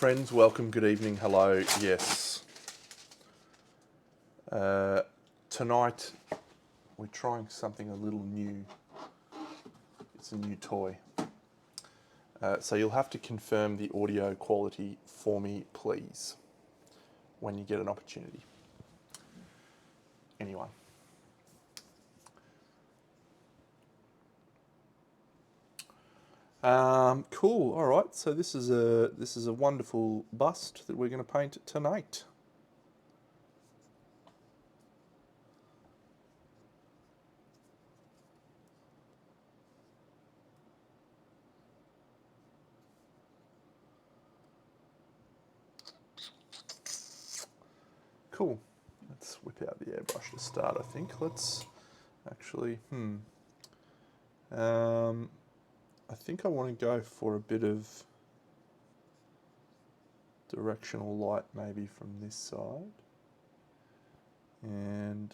Friends, welcome, good evening, hello, yes. Tonight we're trying something a little new. It's a new toy. So you'll have to confirm the audio quality for me, please, when you get an opportunity. Anyway. Cool. All right. So this is a wonderful bust that we're going to paint tonight. Cool. Let's whip out the airbrush to start. I think. Let's actually. I think I want to go for a bit of directional light maybe from this side. And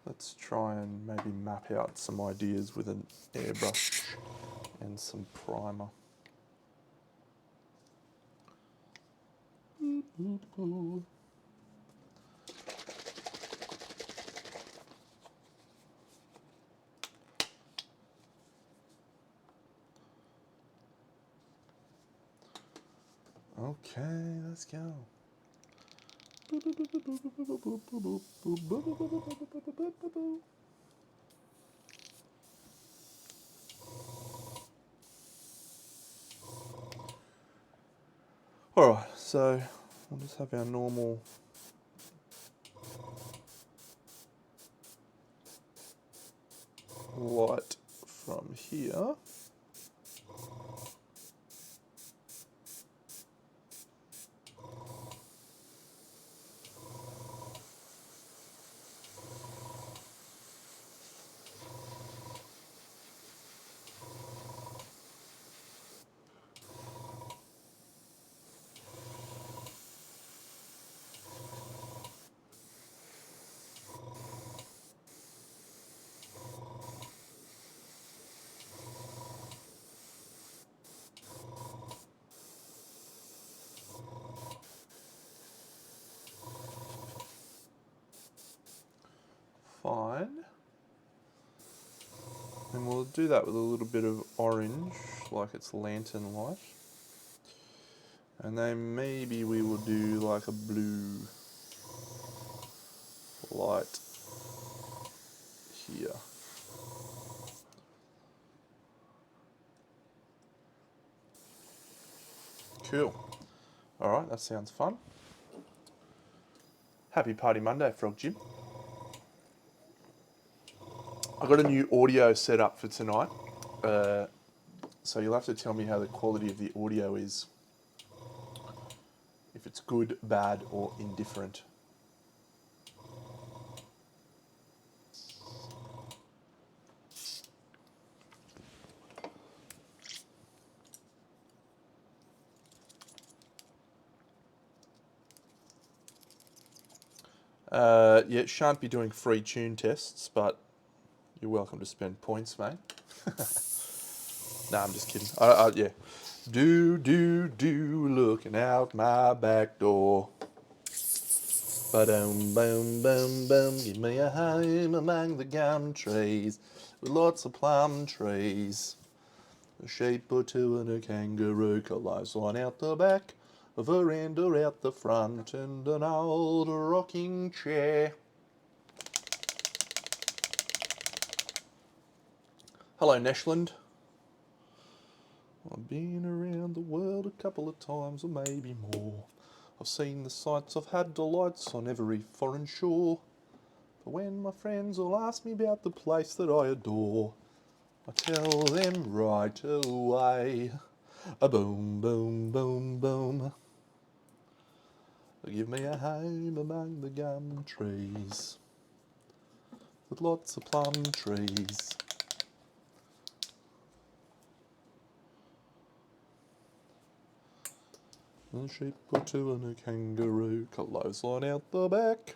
let's try and maybe map out some ideas with an airbrush and some primer. Okay, let's go. Alright, so we'll just have our normal light from here. Fine. And we'll do that with a little bit of orange, like it's lantern light. And then maybe we will do like a blue light here. Cool. Alright, that sounds fun. Happy Party Monday, Frog Jim. I've got a new audio set up for tonight, so you'll have to tell me how the quality of the audio is. If it's good, bad, or indifferent. Yeah, shan't be doing free tune tests, but you're welcome to spend points, mate. Nah, I'm just kidding. Yeah. Do, looking out my back door. Ba-dum, bum, bum, bum, give me a home among the gum trees, with lots of plum trees. A sheep or two and a kangaroo, lies one out the back, a veranda out the front, and an old rocking chair. Hello, Neshland. I've been around the world a couple of times, or maybe more. I've seen the sights, I've had delights on every foreign shore. But when my friends all ask me about the place that I adore, I tell them right away, a boom, boom, boom, boom. Give me a home among the gum trees, with lots of plum trees. A sheep or two and a kangaroo, clothesline out the back.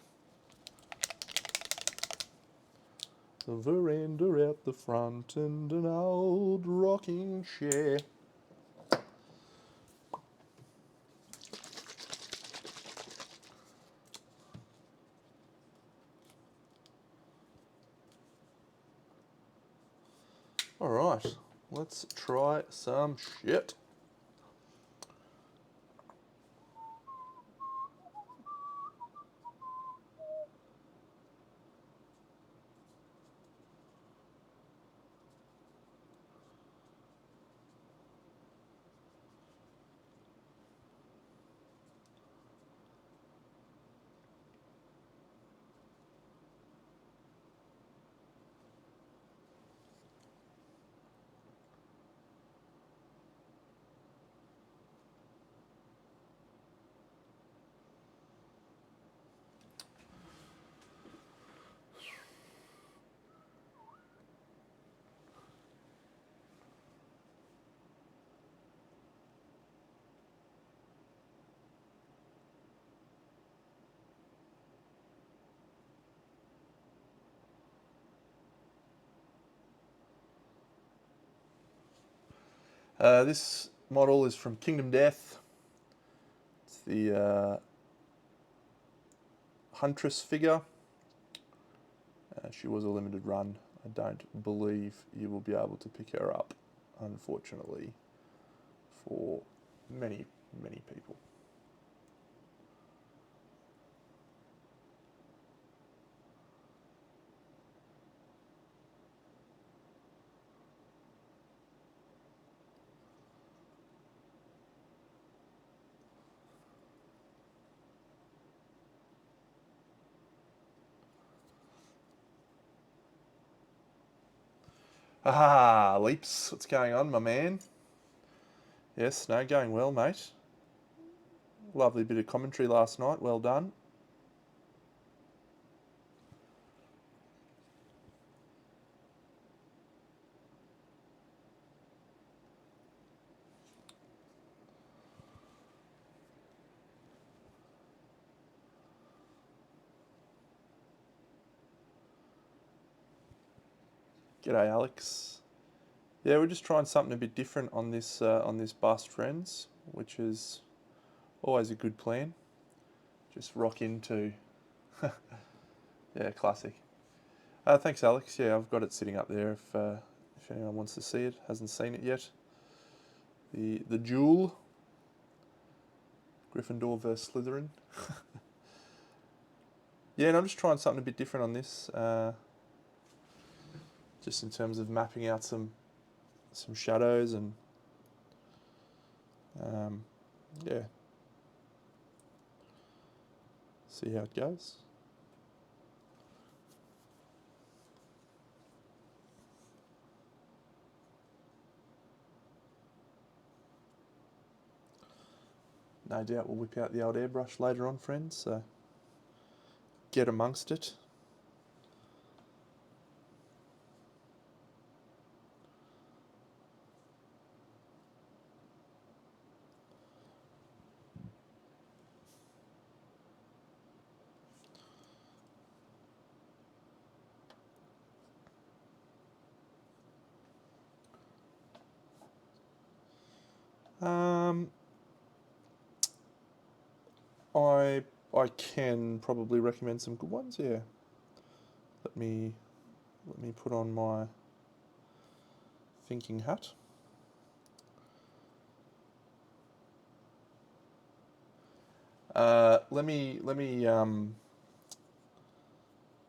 a veranda out the front, and an old rocking chair. Alright, let's try some shit. This model is from Kingdom Death. It's the Huntress figure. She was a limited run. I don't believe you will be able to pick her up, unfortunately, for many, many people. Ah, Leaps, what's going on, my man? Yes, no, going well, mate. Lovely bit of commentary last night, well done. G'day, Alex. Yeah, we're just trying something a bit different on this bust, friends, which is always a good plan. Just rock into, yeah, classic. Thanks, Alex. Yeah, I've got it sitting up there if anyone wants to see it, hasn't seen it yet. The duel, Gryffindor versus Slytherin. Yeah, and I'm just trying something a bit different on this, just in terms of mapping out some shadows and yeah, see how it goes. No doubt we'll whip out the old airbrush later on, friends, so get amongst it. I can probably recommend some good ones. Yeah. Let me put on my thinking hat. Let me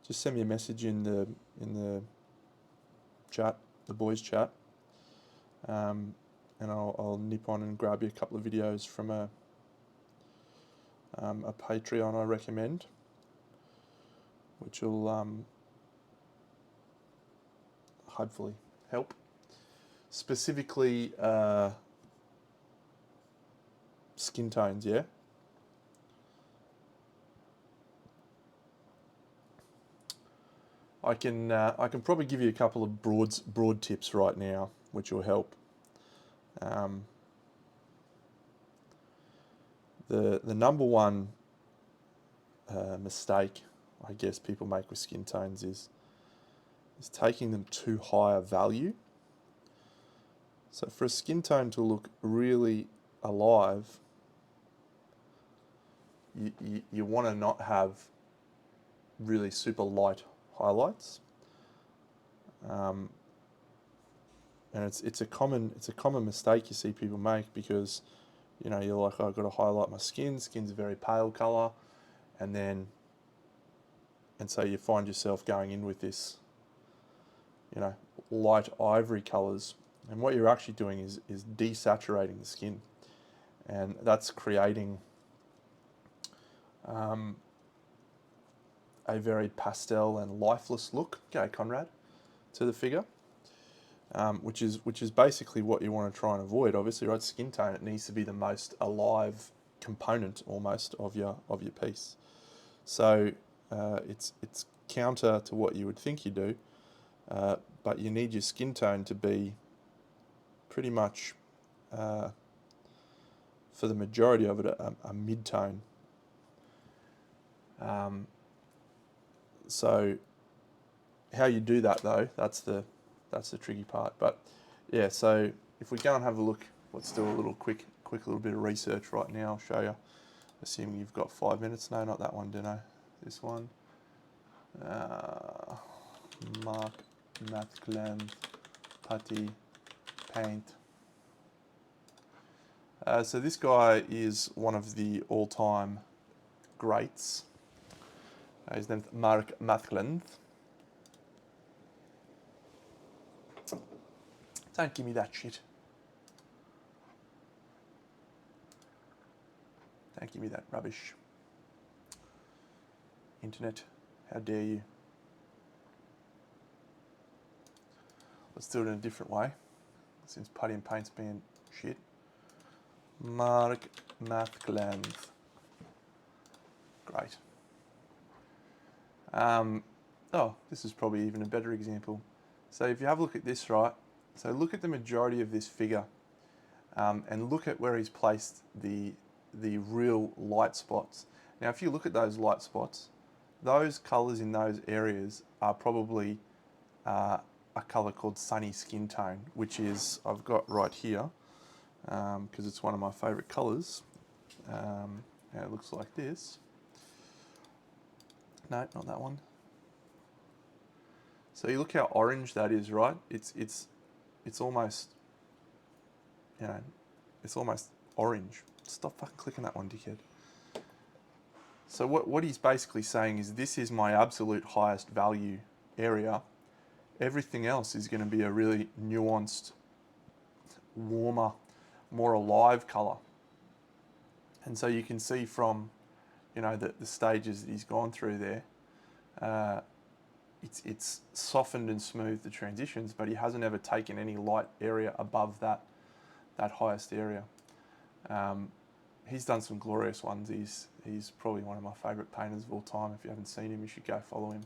just send me a message in the chat, the boys chat, and I'll nip on and grab you a couple of videos from a Patreon I recommend, which will hopefully help. Specifically, skin tones, yeah. I can probably give you a couple of broad tips right now, which will help. The number one mistake I guess people make with skin tones is is taking them to higher value. So for a skin tone to look really alive, you want to not have really super light highlights. And it's a common mistake you see people make, because you're like, oh, I've got to highlight my skin. Skin's a very pale colour, and so you find yourself going in with this, light ivory colours, and what you're actually doing is desaturating the skin, and that's creating a very pastel and lifeless look, okay, Conrad, to the figure, which is basically what you want to try and avoid. Obviously, right? Skin tone, it needs to be the most alive component almost of your piece. So it's counter to what you would think you do, but you need your skin tone to be pretty much, for the majority of it, a mid-tone. So how you do that though, that's the tricky part. But yeah, so if we go and have a look, let's do a little quick little bit of research right now. I'll show you, assuming you've got 5 minutes. No, not that one, Dino. This one. Mark, Mathland, Putty, Paint. So this guy is one of the all-time greats. His name's Mark Mathland. Don't give me that shit. Don't give me that rubbish. Internet, how dare you? Let's do it in a different way, since Putty and Paint's being shit. Mark Mathland. Great. Oh, this is probably even a better example. So if you have a look at this, right? So look at the majority of this figure, and look at where he's placed the real light spots. Now, if you look at those light spots, those colours in those areas are probably a colour called sunny skin tone, which is, I've got right here, because it's one of my favourite colours. And it looks like this. No, not that one. So you look how orange that is, right? It's almost, it's almost orange. Stop fucking clicking that one, dickhead. So what he's basically saying is, this is my absolute highest value area. Everything else is going to be a really nuanced, warmer, more alive colour. And so you can see from, the stages that he's gone through there, it's softened and smoothed the transitions, but he hasn't ever taken any light area above that highest area. He's done some glorious ones. He's probably one of my favourite painters of all time. If you haven't seen him, you should go follow him.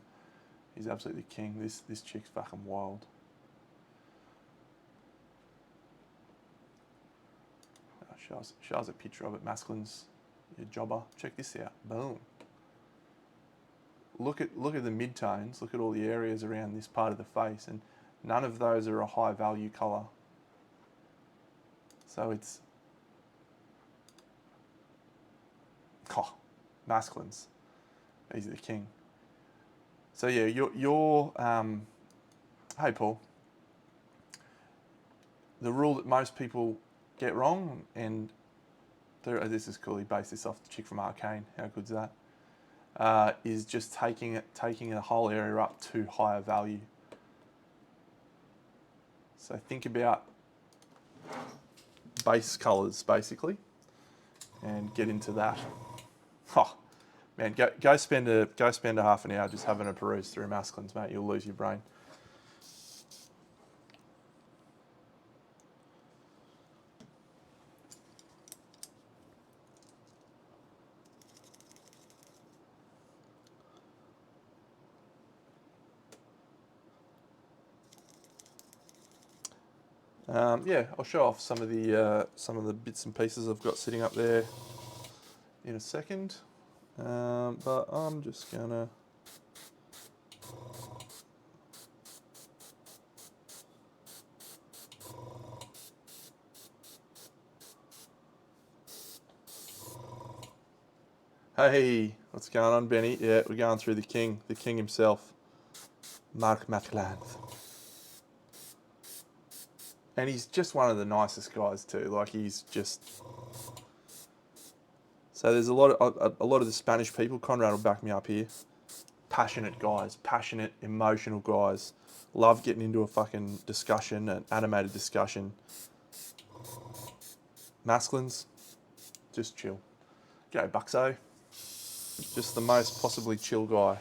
He's absolutely king. This chick's fucking wild. Show us a picture of it. Masculines, your jobber. Check this out. Boom. Look at the mid-tones. Look at all the areas around this part of the face, and none of those are a high value colour. So it's masculines. He's the king. So yeah, your hey Paul. The rule that most people get wrong, and this is cool. He based this off the chick from Arcane. How good's that? Is just taking a whole area up to higher value. So think about base colours basically, and get into that. Oh, man, go spend a half an hour just having a peruse through masculines, mate. You'll lose your brain. Yeah, I'll show off some of the bits and pieces I've got sitting up there in a second, but I'm just gonna Hey, what's going on, Benny? Yeah, we're going through the king himself, Mark McLanth. And he's just one of the nicest guys too. Like, he's just... So there's a lot of the Spanish people, Conrad will back me up here. Passionate guys, passionate, emotional guys. Love getting into a fucking discussion, an animated discussion. Masculines, just chill. Go Buxo. Just the most possibly chill guy.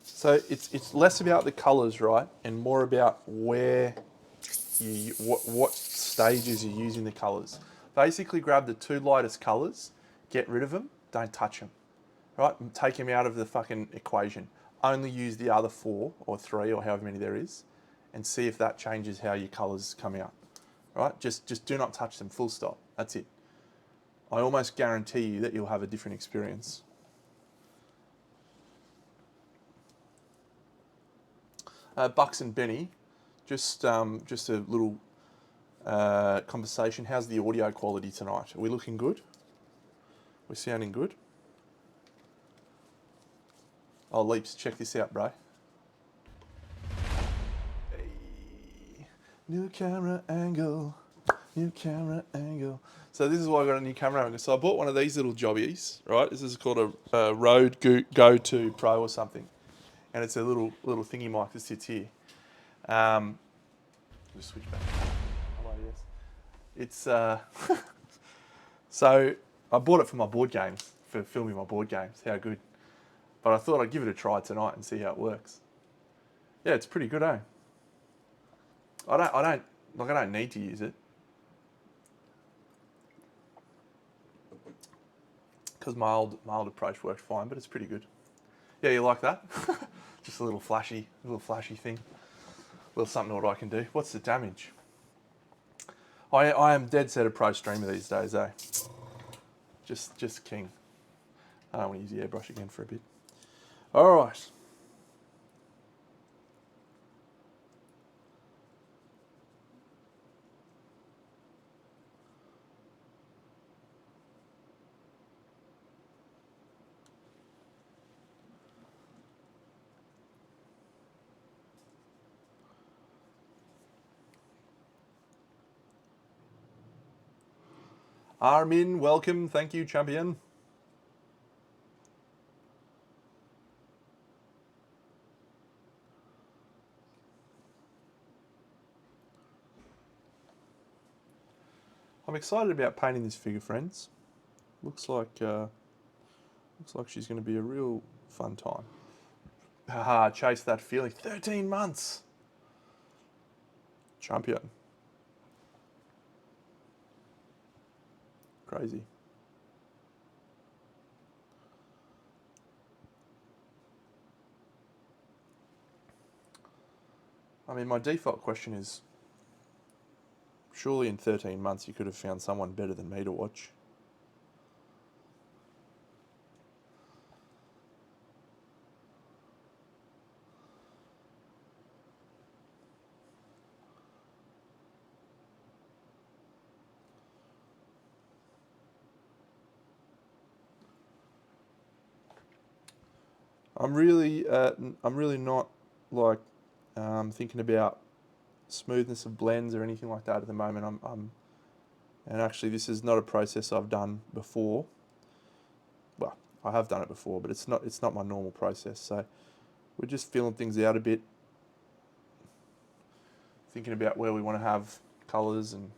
So it's less about the colours, right, and more about where what stages you're using the colours. Basically, grab the two lightest colours, get rid of them, don't touch them, right? And take them out of the fucking equation. Only use the other 4 or 3 or however many there is, and see if that changes how your colours come out, right? Just do not touch them. Full stop. That's it. I almost guarantee you that you'll have a different experience. Bucks and Benny, just a little conversation. How's the audio quality tonight? Are we looking good? We're sounding good? Oh, Leaps, check this out, bro. Hey. New camera angle. New camera angle. So this is why I got a new camera angle. So I bought one of these little jobbies, right? This is called a Rode Go 2 Pro or something. And it's a little thingy mic that sits here. Just switch back. Hello, yes. It's so I bought it for my board games, for filming my board games. How good! But I thought I'd give it a try tonight and see how it works. Yeah, it's pretty good, eh? I don't need to use it because my old approach worked fine, but it's pretty good. Yeah, you like that? Just a little flashy thing. A little something what I can do. What's the damage? I am dead set a pro streamer these days, eh? Just king. I don't want to use the airbrush again for a bit. All right. Armin, welcome. Thank you, champion. I'm excited about painting this figure, friends. Looks like she's going to be a real fun time. Haha, chase that feeling. 13 months. Champion. Crazy. I mean, my default question is, surely in 13 months you could have found someone better than me to watch. I'm really not like thinking about smoothness of blends or anything like that at the moment. And actually this is not a process I've done before. Well, I have done it before, but it's not my normal process. So we're just feeling things out a bit, thinking about where we want to have colours and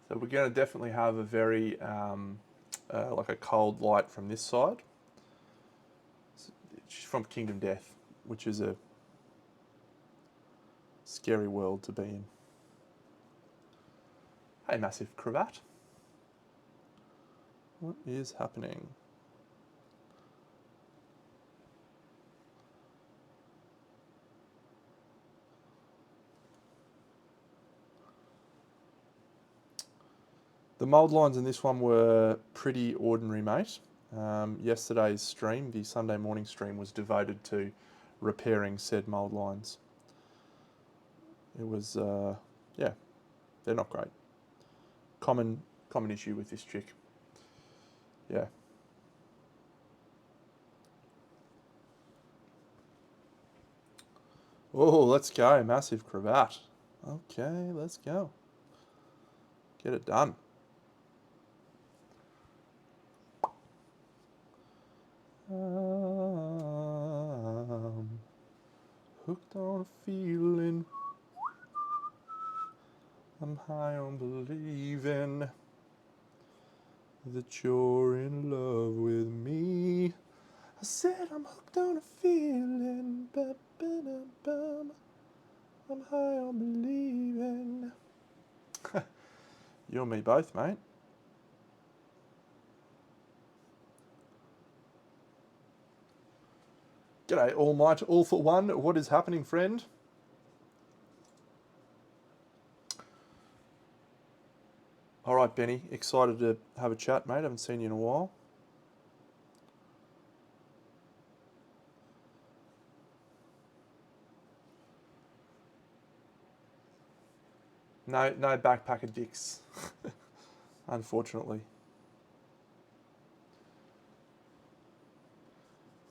so we're going to definitely have a very like a cold light from this side. It's from Kingdom Death, which is a scary world to be in. Hey, massive cravat. What is happening? The mould lines in this one were pretty ordinary, mate. Yesterday's stream, the Sunday morning stream, was devoted to repairing said mould lines. It was, yeah, they're not great. Common issue with this chick. Yeah. Oh, let's go. Massive cravat. Okay, let's go. Get it done. Hooked on a feeling. I'm high on believing that you're in love with me. I said I'm hooked on a feeling. Ba-ba-da-bum. I'm high on believing. You and me both, mate. G'day, All Might, All for One. What is happening, friend? All right, Benny. Excited to have a chat, mate. Haven't seen you in a while. No backpacker dicks, unfortunately.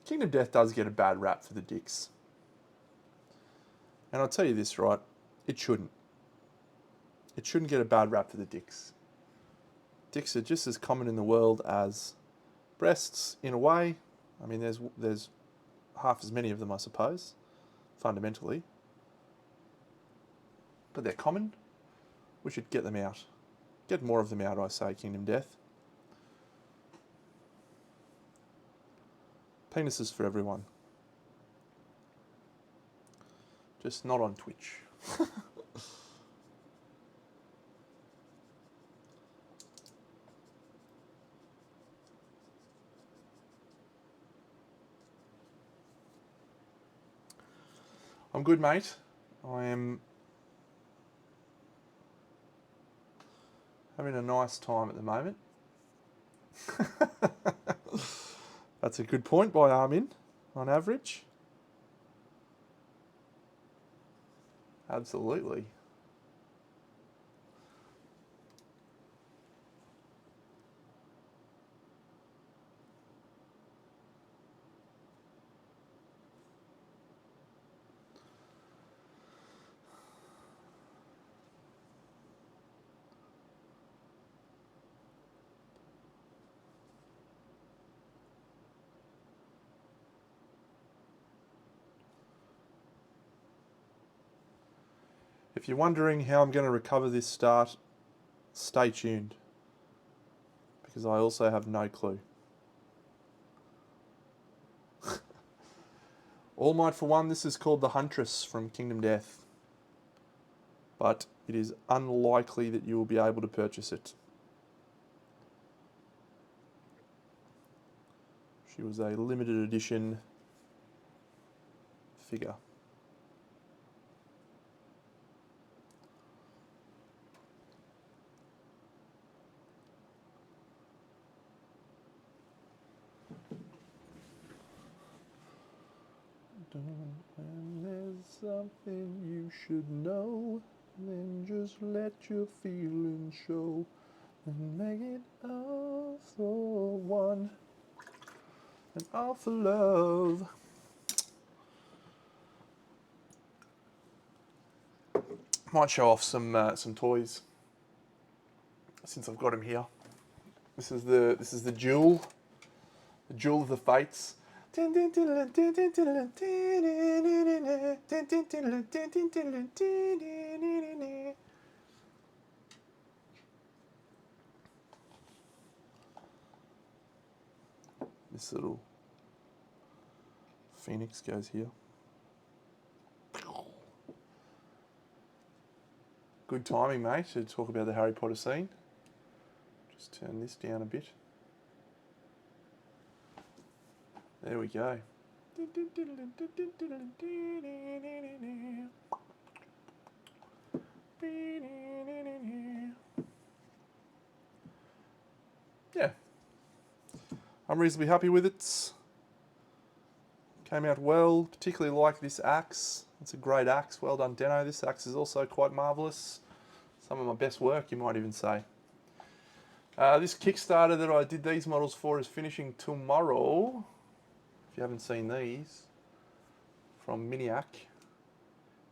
Kingdom Death does get a bad rap for the dicks. And I'll tell you this, right? It shouldn't. It shouldn't get a bad rap for the dicks. Dicks are just as common in the world as breasts, in a way. I mean, there's half as many of them, I suppose, fundamentally. But they're common. We should get them out. Get more of them out, I say, Kingdom Death. Penises for everyone. Just not on Twitch. I'm good, mate. I am having a nice time at the moment. That's a good point by Armin, on average. Absolutely. If you're wondering how I'm going to recover this start, stay tuned. Because I also have no clue. All Might for One, this is called the Huntress from Kingdom Death. But it is unlikely that you will be able to purchase it. She was a limited edition figure. When there's something you should know, then just let your feelings show and make it all for one and all for love. Might show off some toys since I've got them here. This is the jewel of the fates. This little phoenix goes here. Good timing, mate, to talk about the Harry Potter scene. Just turn this down a bit. There we go. yeah, I'm reasonably happy with it. Came out well, particularly like this axe. It's a great axe, well done Deno. This axe is also quite marvellous. Some of my best work, you might even say. This Kickstarter that I did these models for is finishing tomorrow. If you haven't seen these, from Miniac.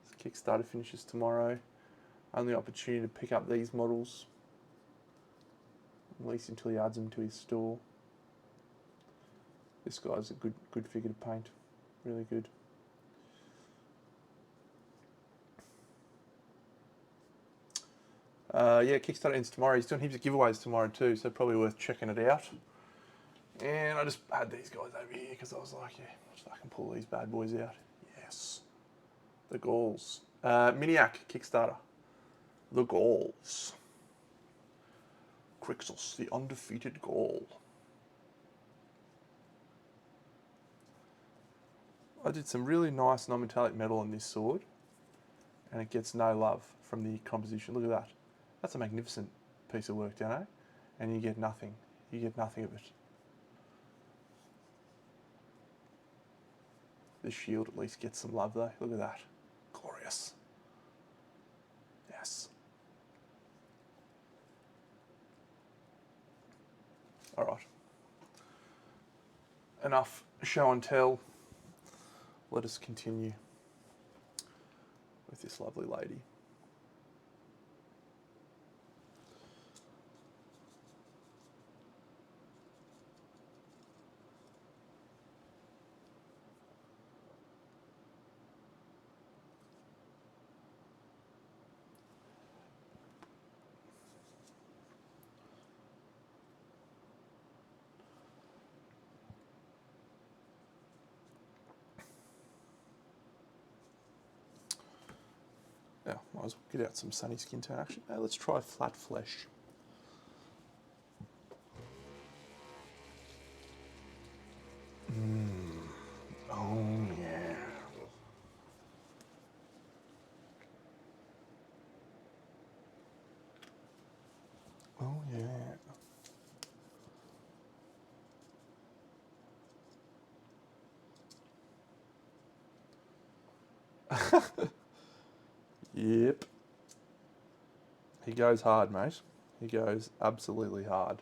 This Kickstarter finishes tomorrow. Only opportunity to pick up these models, at least until he adds them to his store. This guy's a good figure to paint, really good. Yeah, Kickstarter ends tomorrow. He's doing heaps of giveaways tomorrow too, so probably worth checking it out. And I just had these guys over here because I was like, yeah, I can pull these bad boys out. Yes. The Gauls. Miniac Kickstarter. The Gauls. Crixus, the undefeated Gaul. I did some really nice non-metallic metal on this sword, and it gets no love from the composition. Look at that. That's a magnificent piece of work, Dano, and you get nothing. You get nothing of it. The shield at least gets some love though. Look at that. Glorious. Yes. Alright. Enough show and tell. Let us continue with this lovely lady. Now, might as well get out some sunny skin tone action. Now let's try flat flesh. Oh yeah. Oh yeah. Yep. He goes hard, mate. He goes absolutely hard.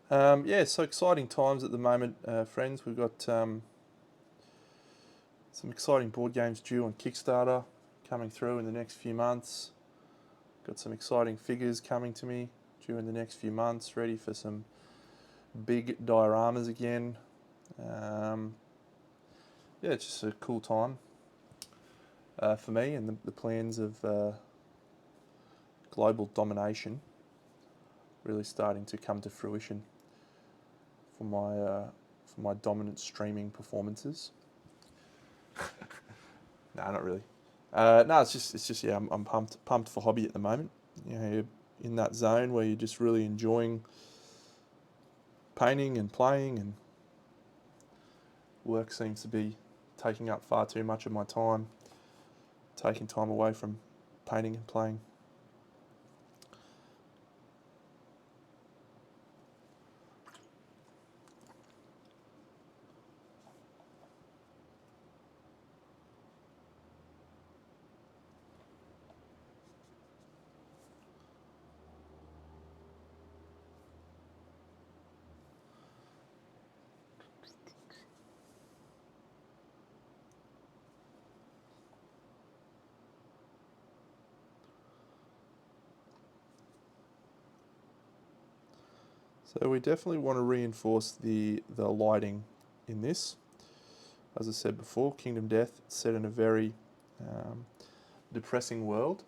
Yeah, so exciting times at the moment, friends. We've got some exciting board games due on Kickstarter coming through in the next few months. Got some exciting figures coming to me due in the next few months, ready for some big dioramas again. Yeah, it's just a cool time for me, and the plans of global domination really starting to come to fruition for my dominant streaming performances. No, not really. No, it's just yeah, I'm pumped for hobby at the moment. You know, you're in that zone where you're just really enjoying painting and playing, and work seems to be taking up far too much of my time, taking time away from painting and playing. So we definitely want to reinforce the lighting in this. As I said before, Kingdom Death set in a very depressing world.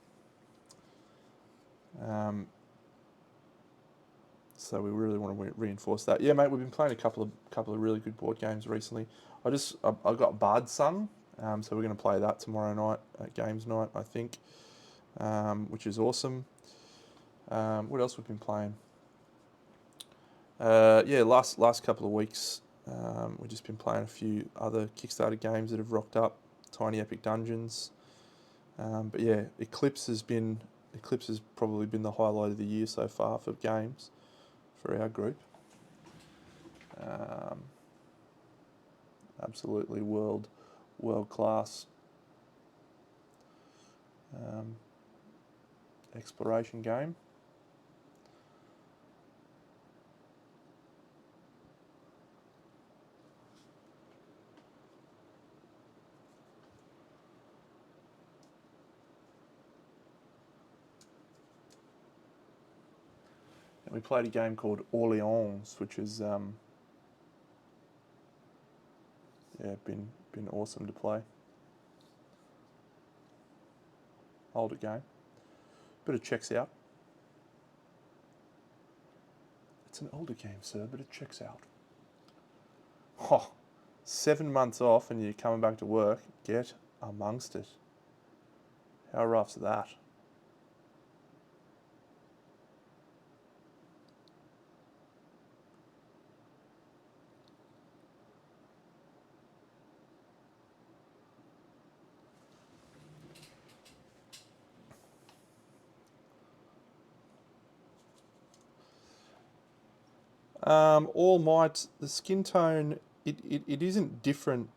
So we really want to reinforce that. Yeah, mate, we've been playing a couple of really good board games recently. I got Bard Sung, so we're going to play that tomorrow night at games night, I think, which is awesome. What else we've been playing? Yeah, last couple of weeks, we've just been playing a few other Kickstarter games that have rocked up, Tiny Epic Dungeons. But yeah, Eclipse has probably been the highlight of the year so far for games for our group. Absolutely world class exploration game. And we played a game called Orleans, which is been awesome to play. Older game, but it checks out. It's an older game, sir, but it checks out. Oh, 7 months off and you're coming back to work. Get amongst it. How rough's that? All Might, the skin tone, it isn't different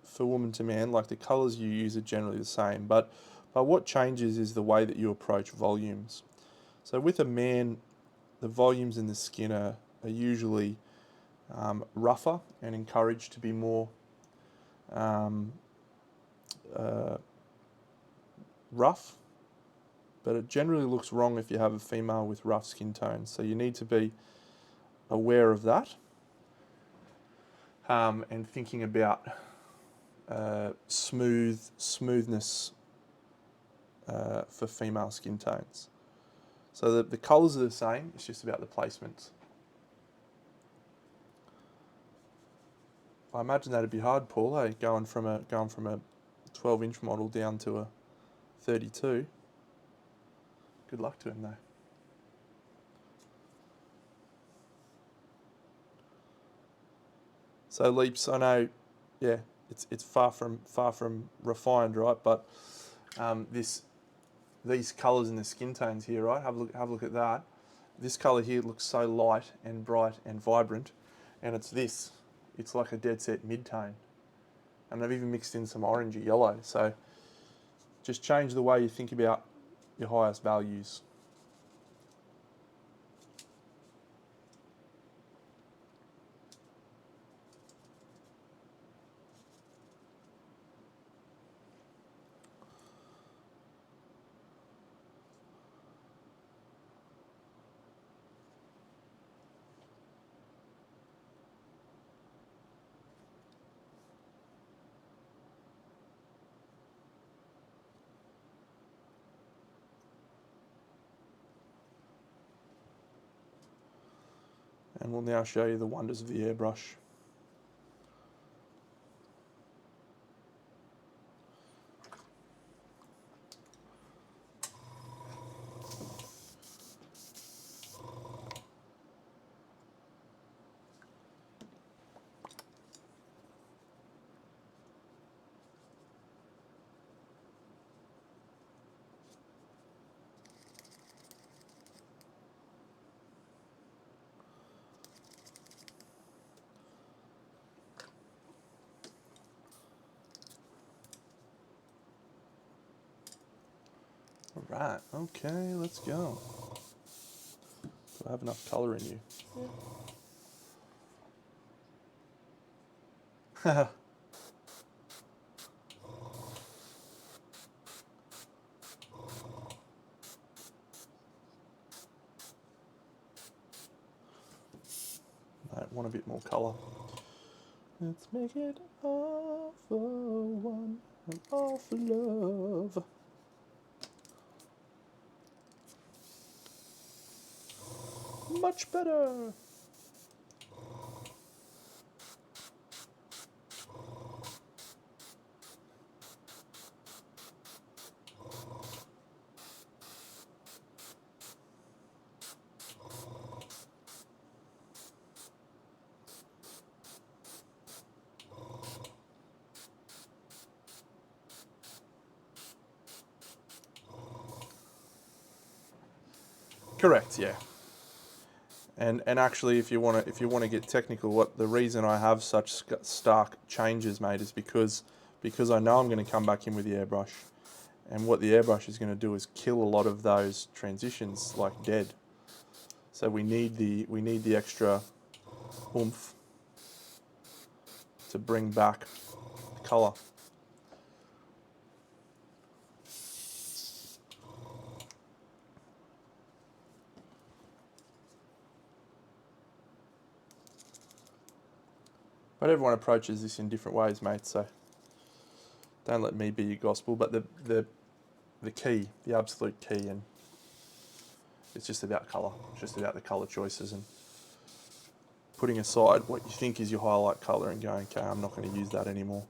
for woman to man. Like the colours you use are generally the same, but what changes is the way that you approach volumes. So with a man, the volumes in the skin are usually rougher and encouraged to be more rough, but it generally looks wrong if you have a female with rough skin tones. So you need to be aware of that, and thinking about smoothness for female skin tones. So the colours are the same, it's just about the placements. I imagine that'd be hard, Paul, hey, going from a 12-inch model down to a 32. Good luck to him though. So Leaps, I know, yeah, it's far from refined, right? But these colours in the skin tones here, right? Have a look at that. This colour here looks so light and bright and vibrant, and it's like a dead set mid-tone. And I've even mixed in some orangey yellow. So just change the way you think about your highest values. And we'll now show you the wonders of the airbrush. Alright, okay, let's go. Do I have enough colour in you? Yeah. I want a bit more colour. Let's make it all for one and all for love. Much better. Correct, yeah. And actually, if you want to get technical, what the reason I have such stark changes, mate, is because I know I'm going to come back in with the airbrush, and what the airbrush is going to do is kill a lot of those transitions like dead. So we need the extra oomph to bring back colour. But everyone approaches this in different ways, mate, so don't let me be your gospel. But the key, the absolute key, and it's just about colour. It's just about the colour choices and putting aside what you think is your highlight colour and going, okay, I'm not going to use that anymore.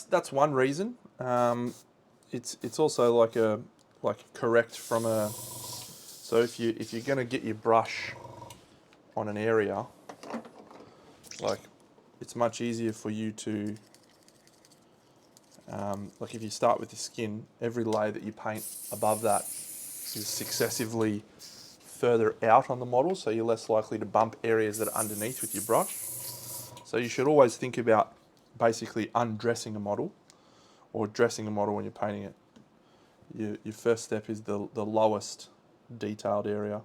That's one reason. It's also like correct from a. So if you're gonna get your brush on an area, like it's much easier for you to like if you start with the skin, every layer that you paint above that is successively further out on the model, so you're less likely to bump areas that are underneath with your brush. So you should always think about basically undressing a model or dressing a model when you're painting it. Your first step is the lowest detailed area.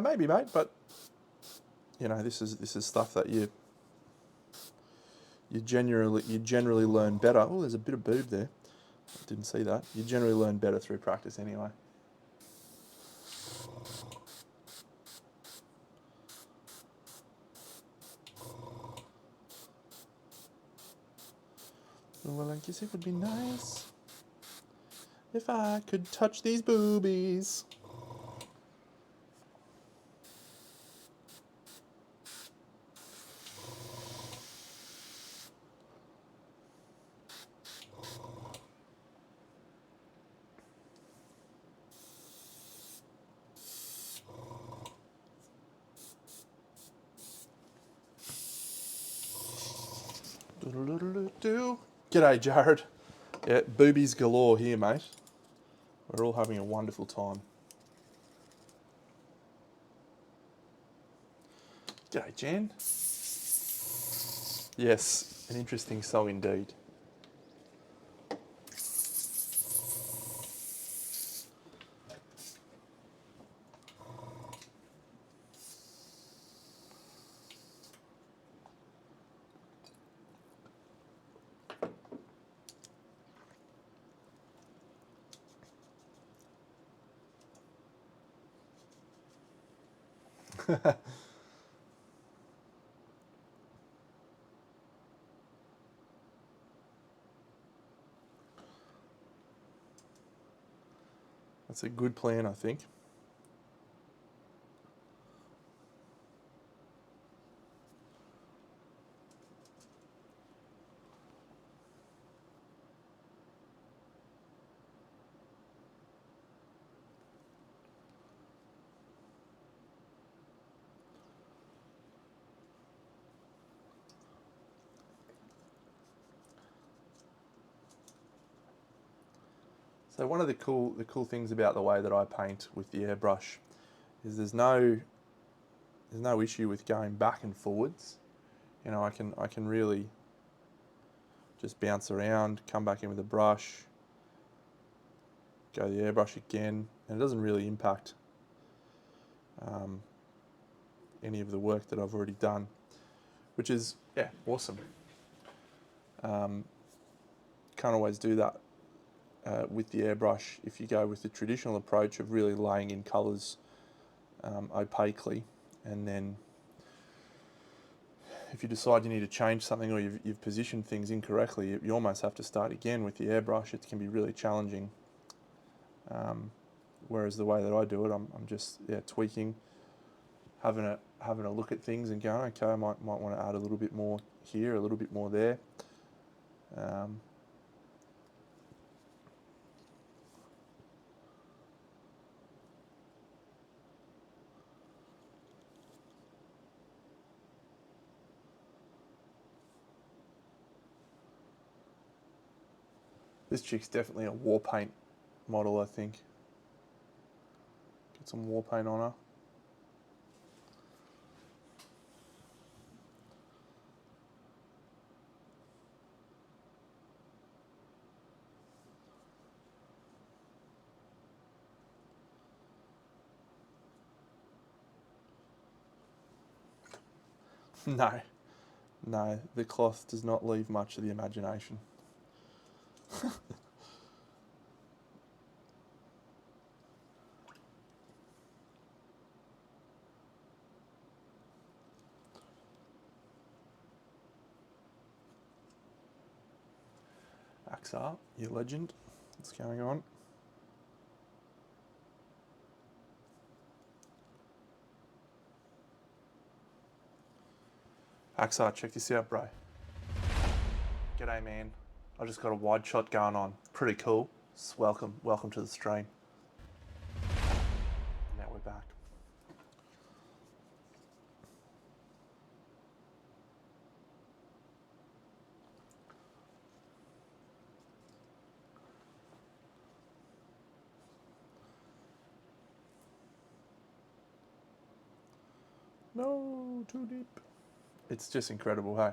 Maybe, mate, but you know this is stuff that you generally learn better. Oh, there's a bit of boob there. Didn't see that. You generally learn better through practice anyway. Well, I guess it would be nice if I could touch these boobies. G'day, Jared. Yeah, boobies galore here, mate. We're all having a wonderful time. G'day, Jen. Yes, an interesting song indeed. That's a good plan, I think. So one of the cool things about the way that I paint with the airbrush is there's no issue with going back and forwards. You know, I can really just bounce around, come back in with a brush, go the airbrush again, and it doesn't really impact any of the work that I've already done, which is, yeah, awesome. Can't always do that with the airbrush if you go with the traditional approach of really laying in colours opaquely, and then if you decide you need to change something or you've positioned things incorrectly, you almost have to start again with the airbrush. It can be really challenging. Whereas the way that I do it, I'm just tweaking, having a look at things and going, okay, I might want to add a little bit more here, a little bit more there. This chick's definitely a war paint model, I think. Get some war paint on her. No, the cloth does not leave much of the imagination. Axar, you legend. What's going on? Axar, check this out, bro. G'day, man. I just got a wide shot going on. Pretty cool. Welcome to the stream. Now we're back. No, too deep. It's just incredible, hey?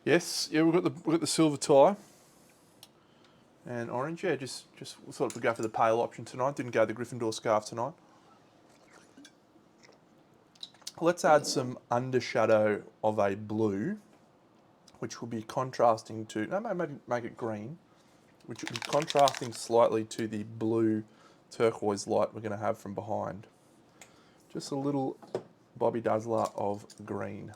Yes, yeah, we've got the silver tie and orange. Yeah, just thought we'd go for the pale option tonight. Didn't go the Gryffindor scarf tonight. Let's add some undershadow of a blue, which will be contrasting to, no, maybe make it green, which will be contrasting slightly to the blue turquoise light we're going to have from behind. Just a little Bobby Dazzler of green.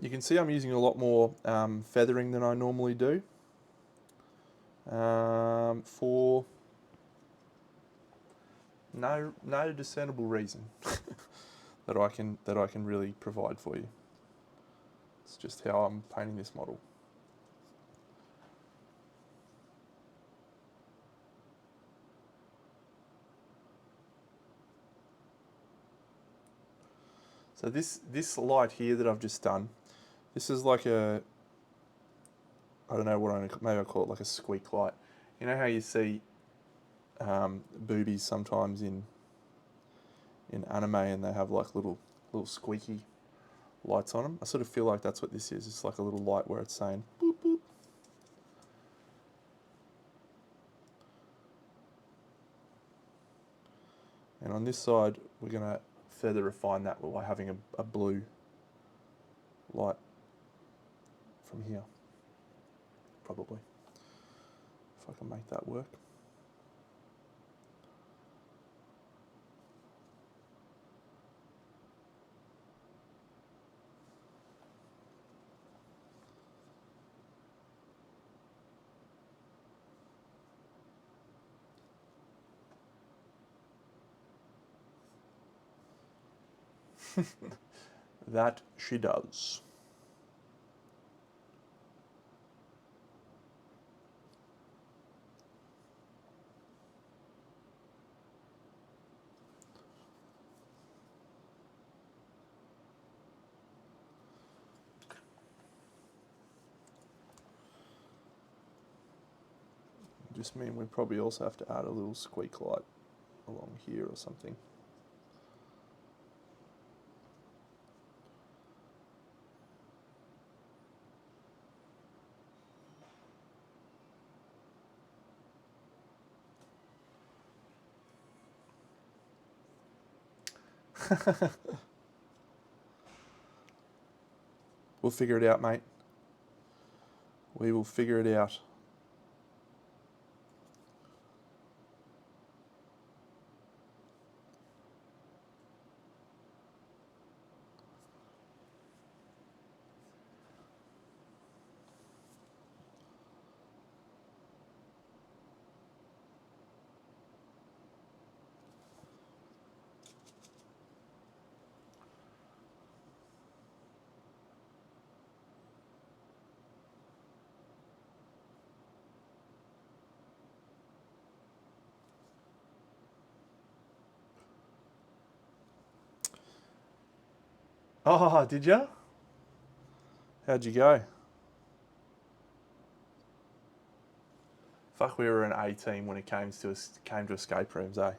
You can see I'm using a lot more feathering than I normally do for no discernible reason that I can really provide for you. It's just how I'm painting this model. So this light here that I've just done, this is like a, I don't know what maybe I call it like a squeak light. You know how you see boobies sometimes in anime and they have like little squeaky lights on them? I sort of feel like that's what this is. It's like a little light where it's saying boop boop. And on this side, we're going to further refine that by having a blue light from here, probably, if I can make that work. That she does. Just mean we probably also have to add a little squeak light along here or something. We'll figure it out, mate. We will figure it out. Oh, did ya? How'd you go? Fuck, we were an A team when it came to escape rooms, eh?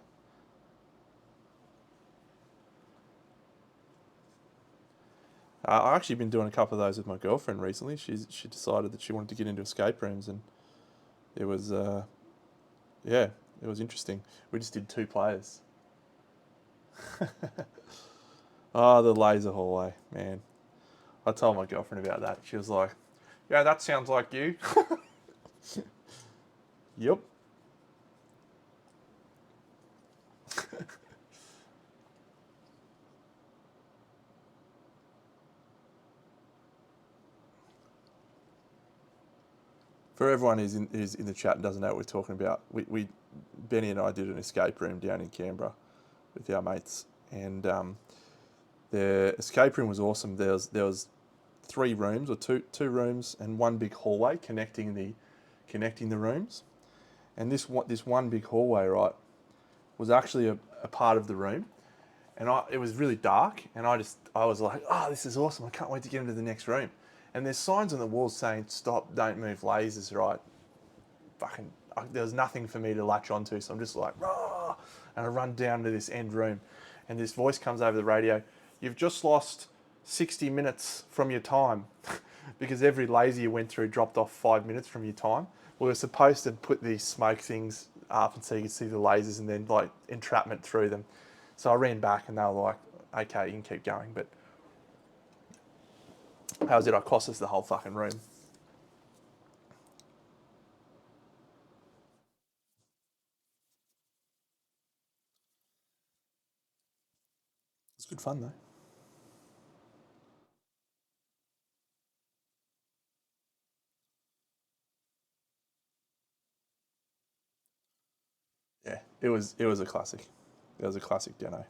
I've actually been doing a couple of those with my girlfriend recently. She decided that she wanted to get into escape rooms, and it was yeah, it was interesting. We just did 2 players. Oh, the laser hallway, man. I told my girlfriend about that. She was like, "Yeah, that sounds like you." Yep. For everyone who's in the chat and doesn't know what we're talking about, Benny and I did an escape room down in Canberra with our mates, and the escape room was awesome. There was 3 rooms or two rooms and one big hallway connecting the rooms, and this one big hallway, right, was actually a part of the room, and it was really dark, and I was like, oh, this is awesome! I can't wait to get into the next room. And there's signs on the walls saying, "Stop! Don't move! Lasers!" Right? Fucking, there was nothing for me to latch onto, so I'm just like, rah, and I run down to this end room, and this voice comes over the radio: "You've just lost 60 minutes from your time," because every laser you went through dropped off 5 minutes from your time. We were supposed to put these smoke things up and so you could see the lasers and then like entrapment through them. So I ran back and they were like, "Okay, you can keep going," but how was it? I cost us the whole fucking room. It's good fun though. it was a classic. It was a classic demo.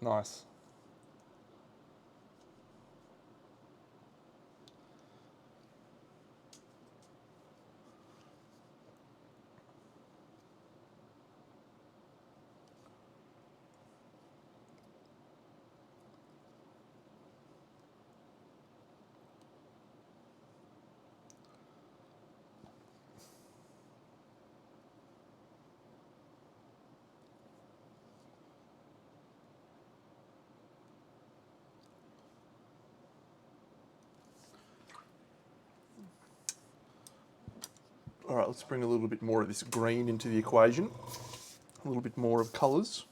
Nice. All right, let's bring a little bit more of this green into the equation. A little bit more of colours.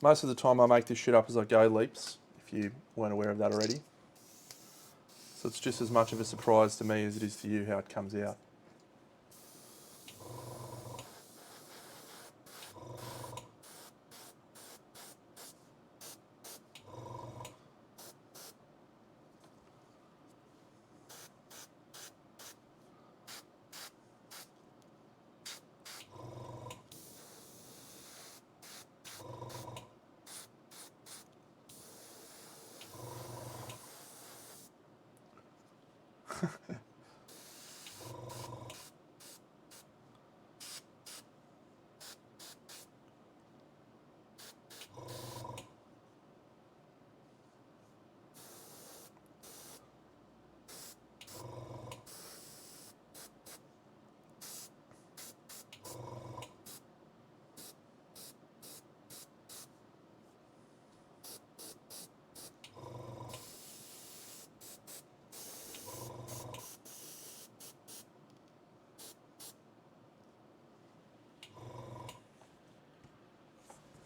Most of the time I make this shit up as I go, Leaps, if you weren't aware of that already. So it's just as much of a surprise to me as it is to you how it comes out.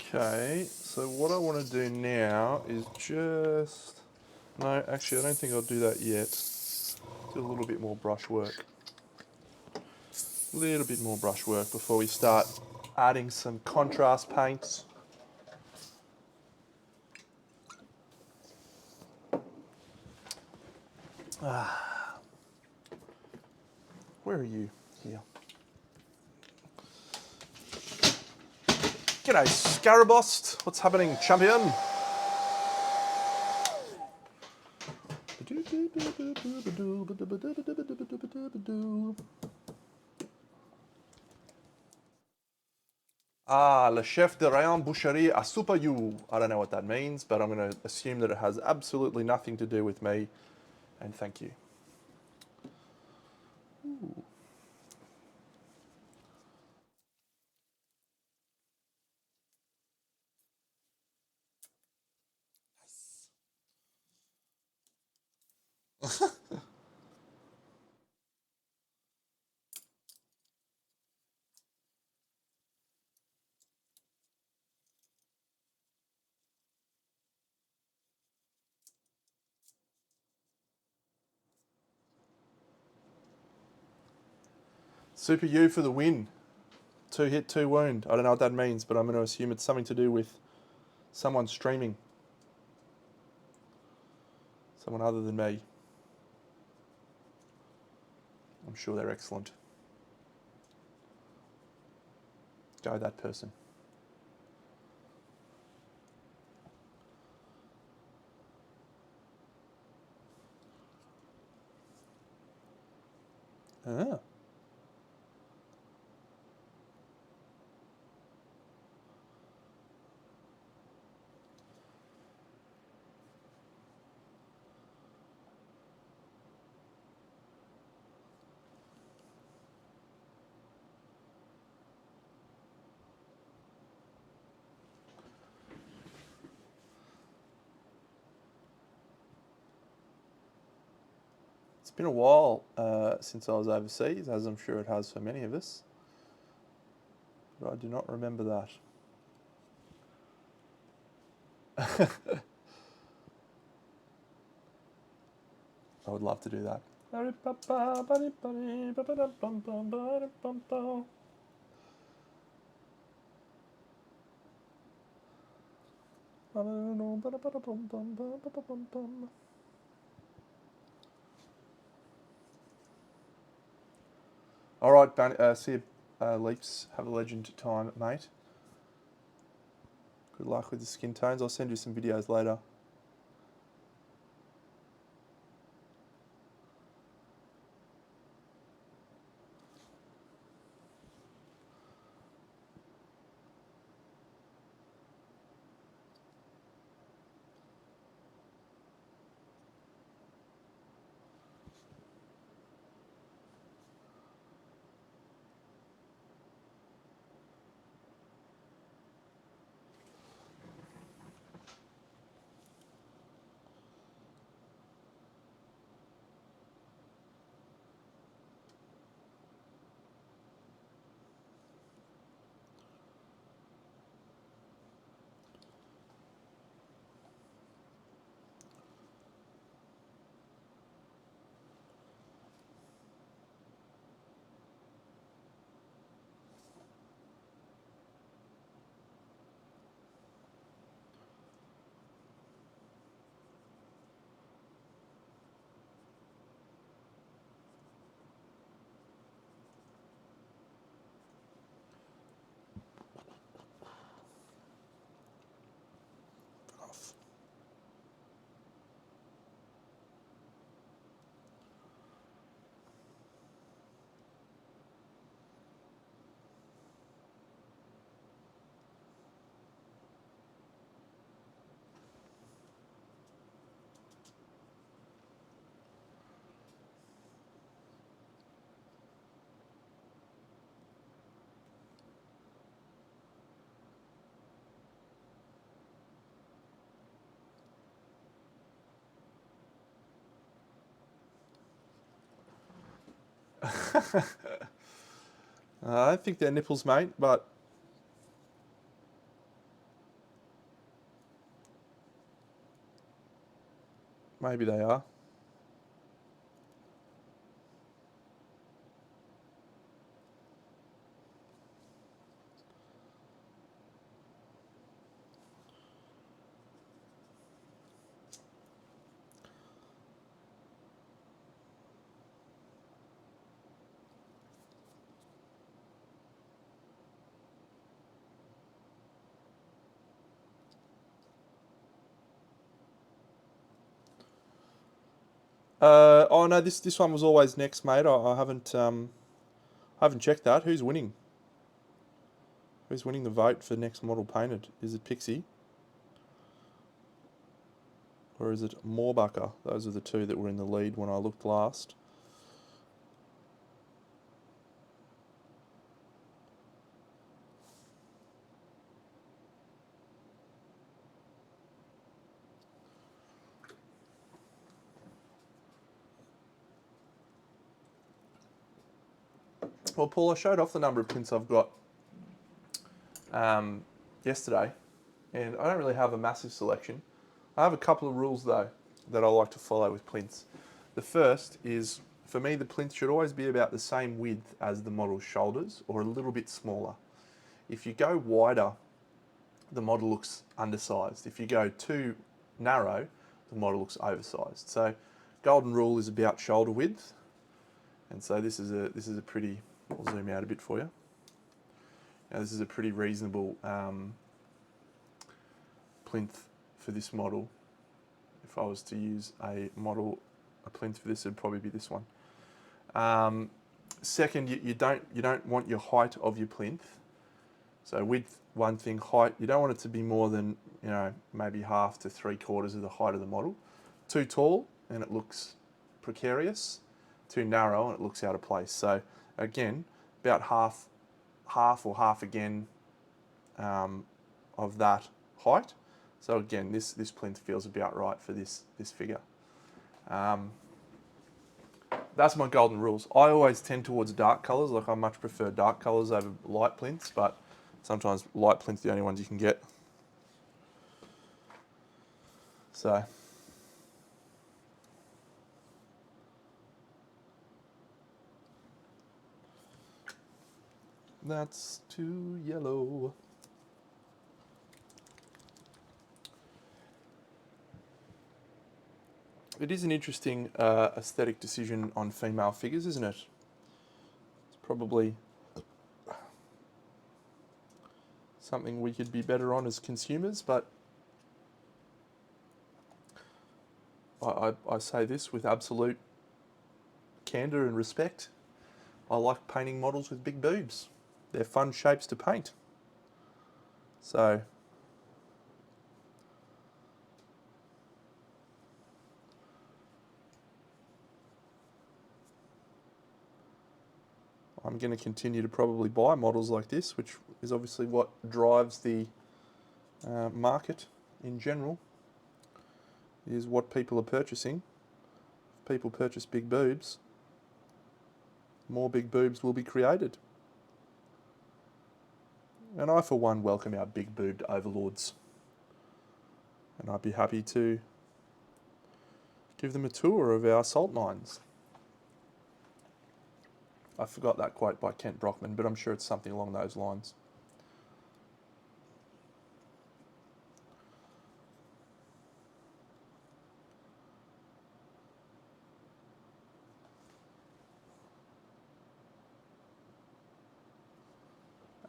Okay, so what I want to do now is just... No, actually I don't think I'll do that yet. Do a little bit more brush work. A little bit more brush work before we start adding some contrast paints. Where are you? Here. G'day, Scarabost. What's happening, champion? Ah, le chef de rayon boucherie à super you. I don't know what that means, but I'm going to assume that it has absolutely nothing to do with me. And thank you. Ooh. Super you for the win. 2 hit, 2 wound. I don't know what that means, but I'm going to assume it's something to do with someone streaming. Someone other than me. I'm sure they're excellent. Go that person. Ah. It's been a while since I was overseas, as I'm sure it has for many of us. But I do not remember that. I would love to do that. All right, see you, Leaps. Have a legend time, mate. Good luck with the skin tones. I'll send you some videos later. I don't think they're nipples, mate, but maybe they are. Oh no, this one was always next, mate. I haven't checked that. Who's winning? Who's winning the vote for next model painted? Is it Pixie or is it Moorbucker? Those are the two that were in the lead when I looked last. Well, Paul, I showed off the number of plinths I've got yesterday, and I don't really have a massive selection. I have a couple of rules, though, that I like to follow with plinths. The first is, for me, the plinth should always be about the same width as the model's shoulders, or a little bit smaller. If you go wider, the model looks undersized. If you go too narrow, the model looks oversized. So, golden rule is about shoulder width, and so this is a pretty. I'll zoom out a bit for you. Now, this is a pretty reasonable plinth for this model. If I was to use a plinth for this, it'd probably be this one. Second, you don't want your height of your plinth. So width, one thing, height, you don't want it to be more than, maybe half to 3/4 of the height of the model. Too tall and it looks precarious. Too narrow and it looks out of place. So again, about half again of that height. So again, this plinth feels about right for this figure. That's my golden rules. I always tend towards dark colours. Like, I much prefer dark colours over light plinths, but sometimes light plinths are the only ones you can get. So that's too yellow. It is an interesting aesthetic decision on female figures, isn't it? It's probably something we could be better on as consumers, but I say this with absolute candour and respect. I like painting models with big boobs. They're fun shapes to paint. So I'm going to continue to probably buy models like this, which is obviously what drives the market in general, is what people are purchasing. If people purchase big boobs, more big boobs will be created. And I, for one, welcome our big boobed overlords. And I'd be happy to give them a tour of our salt mines. I forgot that quote by Kent Brockman, but I'm sure it's something along those lines.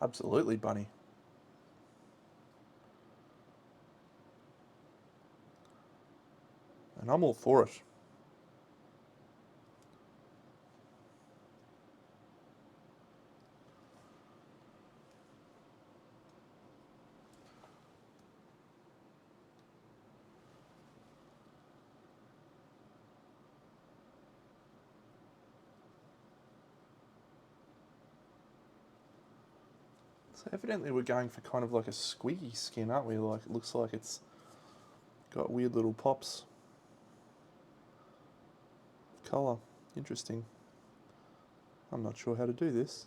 Absolutely, Bunny. And I'm all for it. So evidently we're going for kind of like a squeaky skin, aren't we? Like, it looks like it's got weird little pops. Colour. Interesting. I'm not sure how to do this.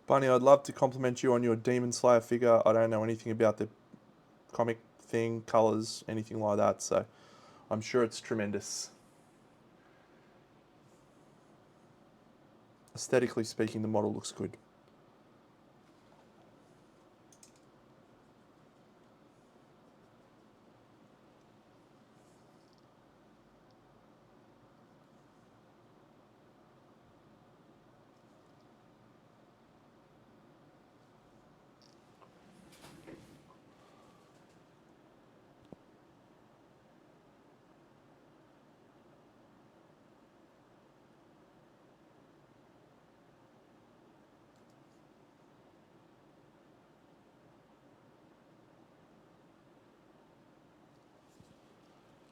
Bunny, I'd love to compliment you on your Demon Slayer figure. I don't know anything about the comic thing, colours, anything like that, so I'm sure it's tremendous. Aesthetically speaking, the model looks good.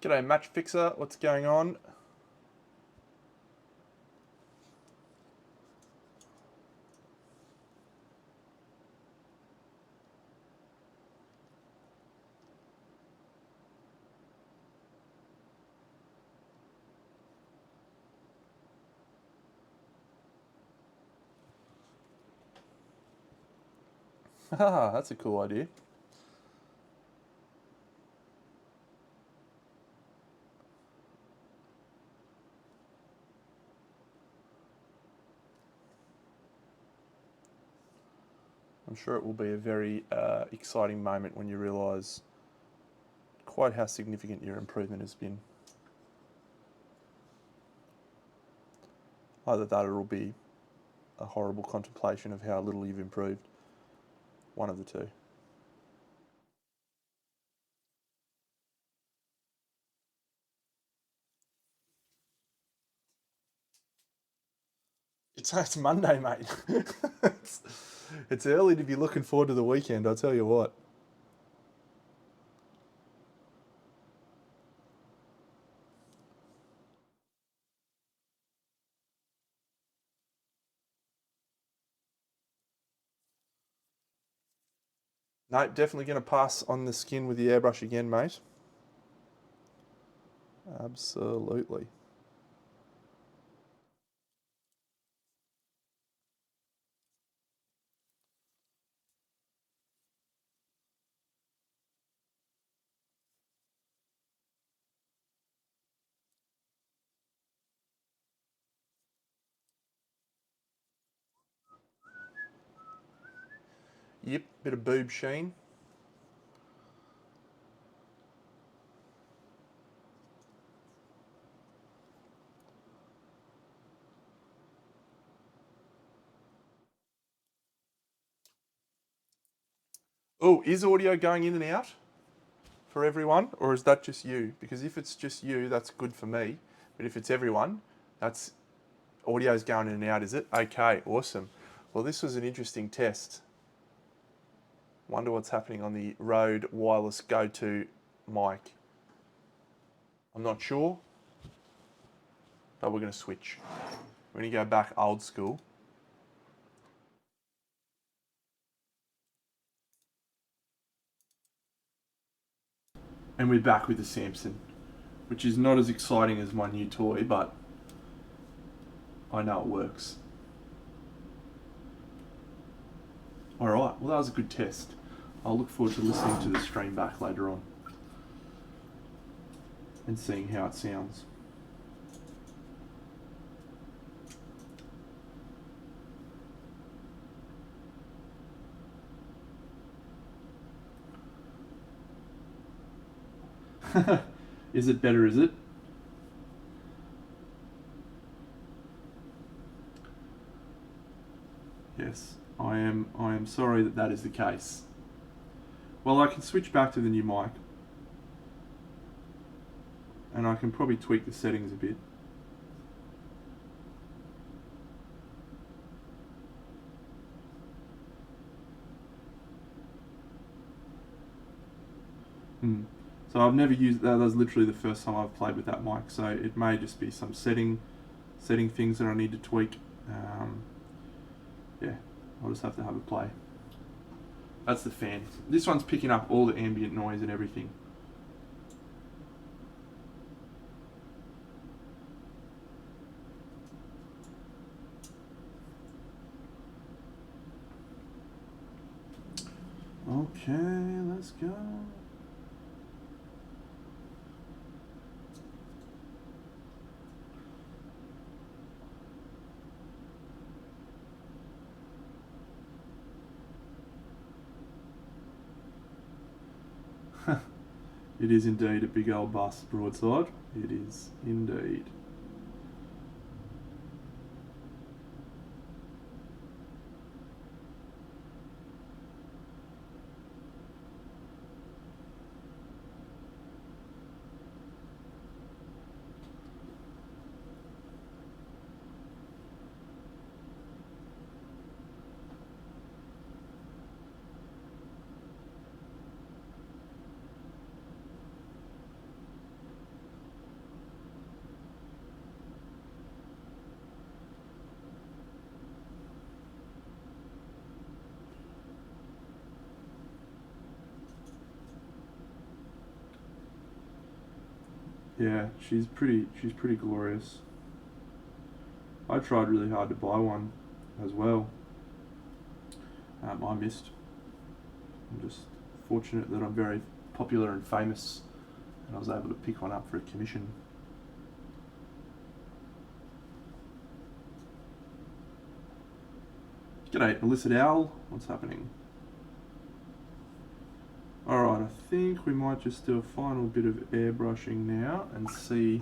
G'day Match Fixer, what's going on? Haha, that's a cool idea. I'm sure it will be a very exciting moment when you realise quite how significant your improvement has been. Either that or it'll be a horrible contemplation of how little you've improved. One of the two. It's Monday, mate. it's early to be looking forward to the weekend, I'll tell you what. Nope, definitely going to pass on the skin with the airbrush again, mate. Absolutely. Yep, bit of boob sheen. Oh, is audio going in and out for everyone, or is that just you? Because if it's just you, that's good for me. But if it's everyone, that's audio's going in and out, is it? Okay, awesome. Well, this was an interesting test. Wonder what's happening on the Rode Wireless Go-To mic. I'm not sure, but we're going to switch. We're going to go back old school. And we're back with the Samson, which is not as exciting as my new toy, but I know it works. Alright, well that was a good test. I'll look forward to listening to the stream back later on and seeing how it sounds. Is it better, is it? Yes, I am sorry that that is the case. Well, I can switch back to the new mic. And I can probably tweak the settings a bit. So I've never used that. That was literally the first time I've played with that mic. So it may just be some setting things that I need to tweak. Yeah, I'll just have to have a play. That's the fan. This one's picking up all the ambient noise and everything. Okay, let's go. It is indeed a big old bus broadside. It is indeed. Yeah, she's pretty glorious. I tried really hard to buy one as well. I missed. I'm just fortunate that I'm very popular and famous, and I was able to pick one up for a commission. G'day, Illicit Owl. What's happening? Alright, I think we might just do a final bit of airbrushing now and see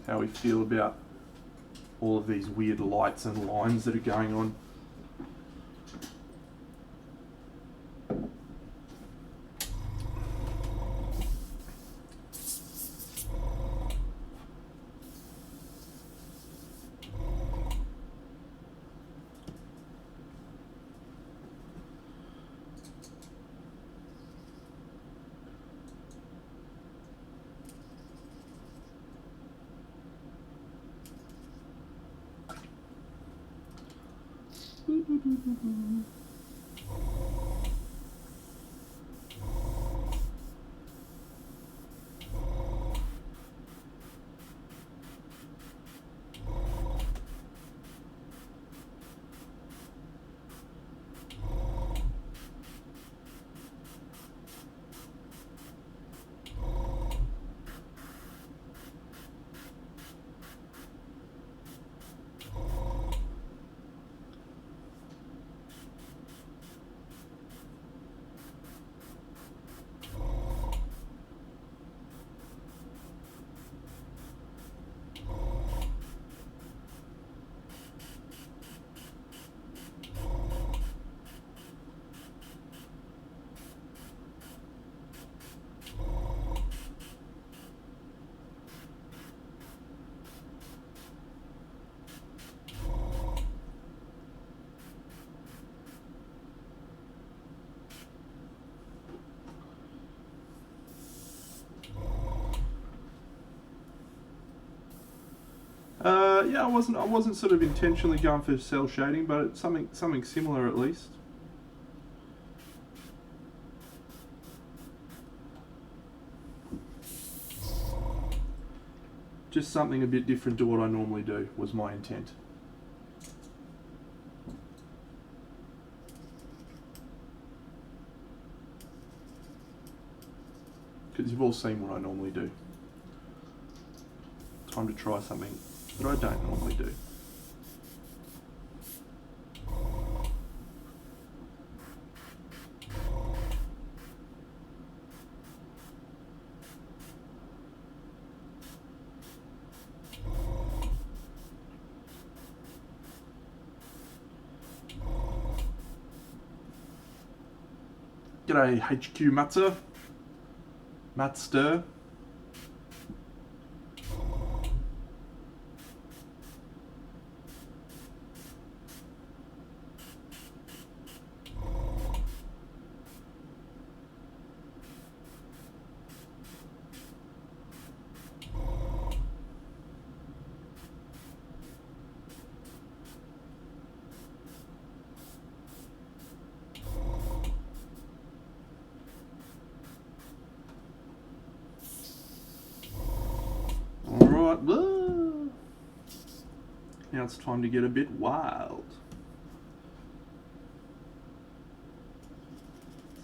how we feel about all of these weird lights and lines that are going on. Yeah, I wasn't sort of intentionally going for cell shading, but it's something similar at least. Just something a bit different to what I normally do was my intent. Because you've all seen what I normally do. Time to try something that I don't normally do. G'day HQ Matzer. Matster. Now it's time to get a bit wild.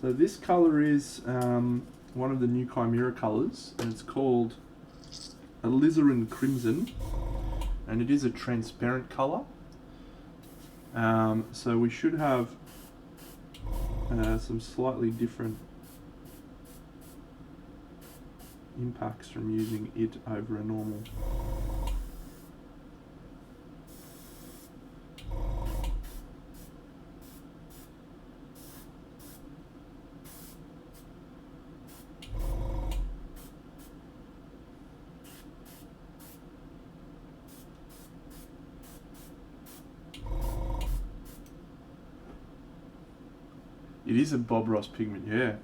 So this colour is one of the new Chimera colours, and it's called Alizarin Crimson, and it is a transparent colour. So we should have some slightly different impacts from using it over a normal. It is a Bob Ross pigment, yeah.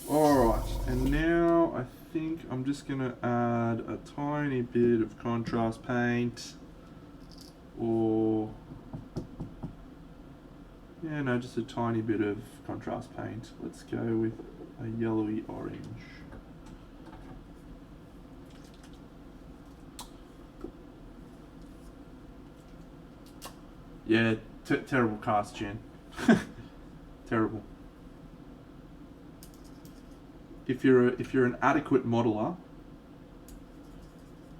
Alright, and now I think I'm just going to add a tiny bit of contrast paint, or, yeah, no, just a tiny bit of contrast paint. Let's go with a yellowy orange. Yeah, terrible cast, Jen. Terrible. If you're an adequate modeler,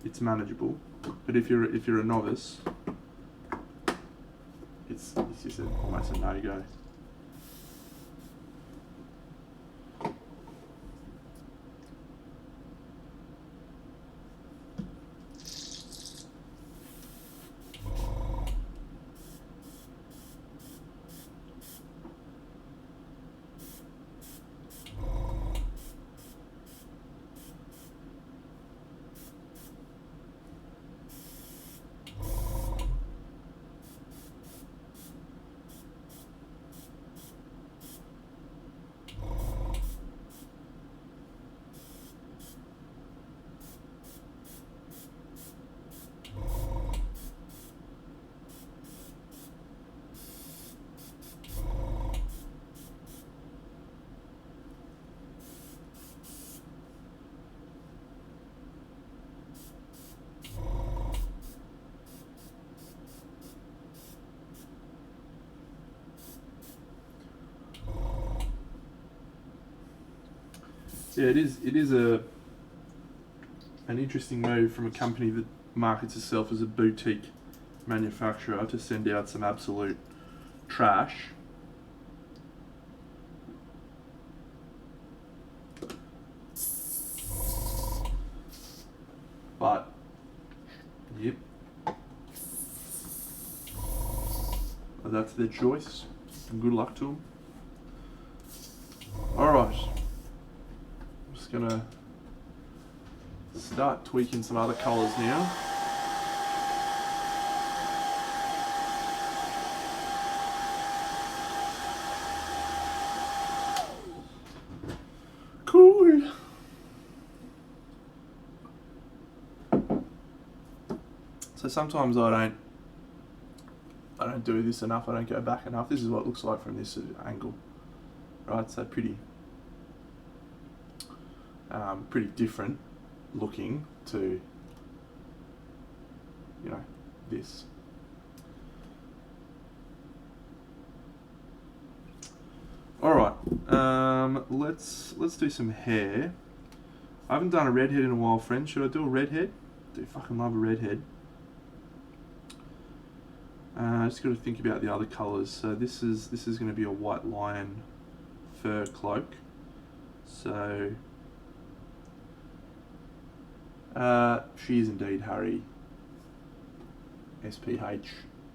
it's manageable. But if you're a novice, it's just almost a no-go. Yeah, it is an interesting move from a company that markets itself as a boutique manufacturer to send out some absolute trash. But, yep, that's their choice, and good luck to them. Alright. Gonna start tweaking some other colours now. Cool. So sometimes I don't do this enough. I don't go back enough. This is what it looks like from this angle, right? So pretty different looking to, you know, this. Alright, let's do some hair. I haven't done a redhead in a while, friends. Should I do a redhead? I do fucking love a redhead. Just got to think about the other colours. So this is going to be a white lion fur cloak. So she is indeed Harry SPH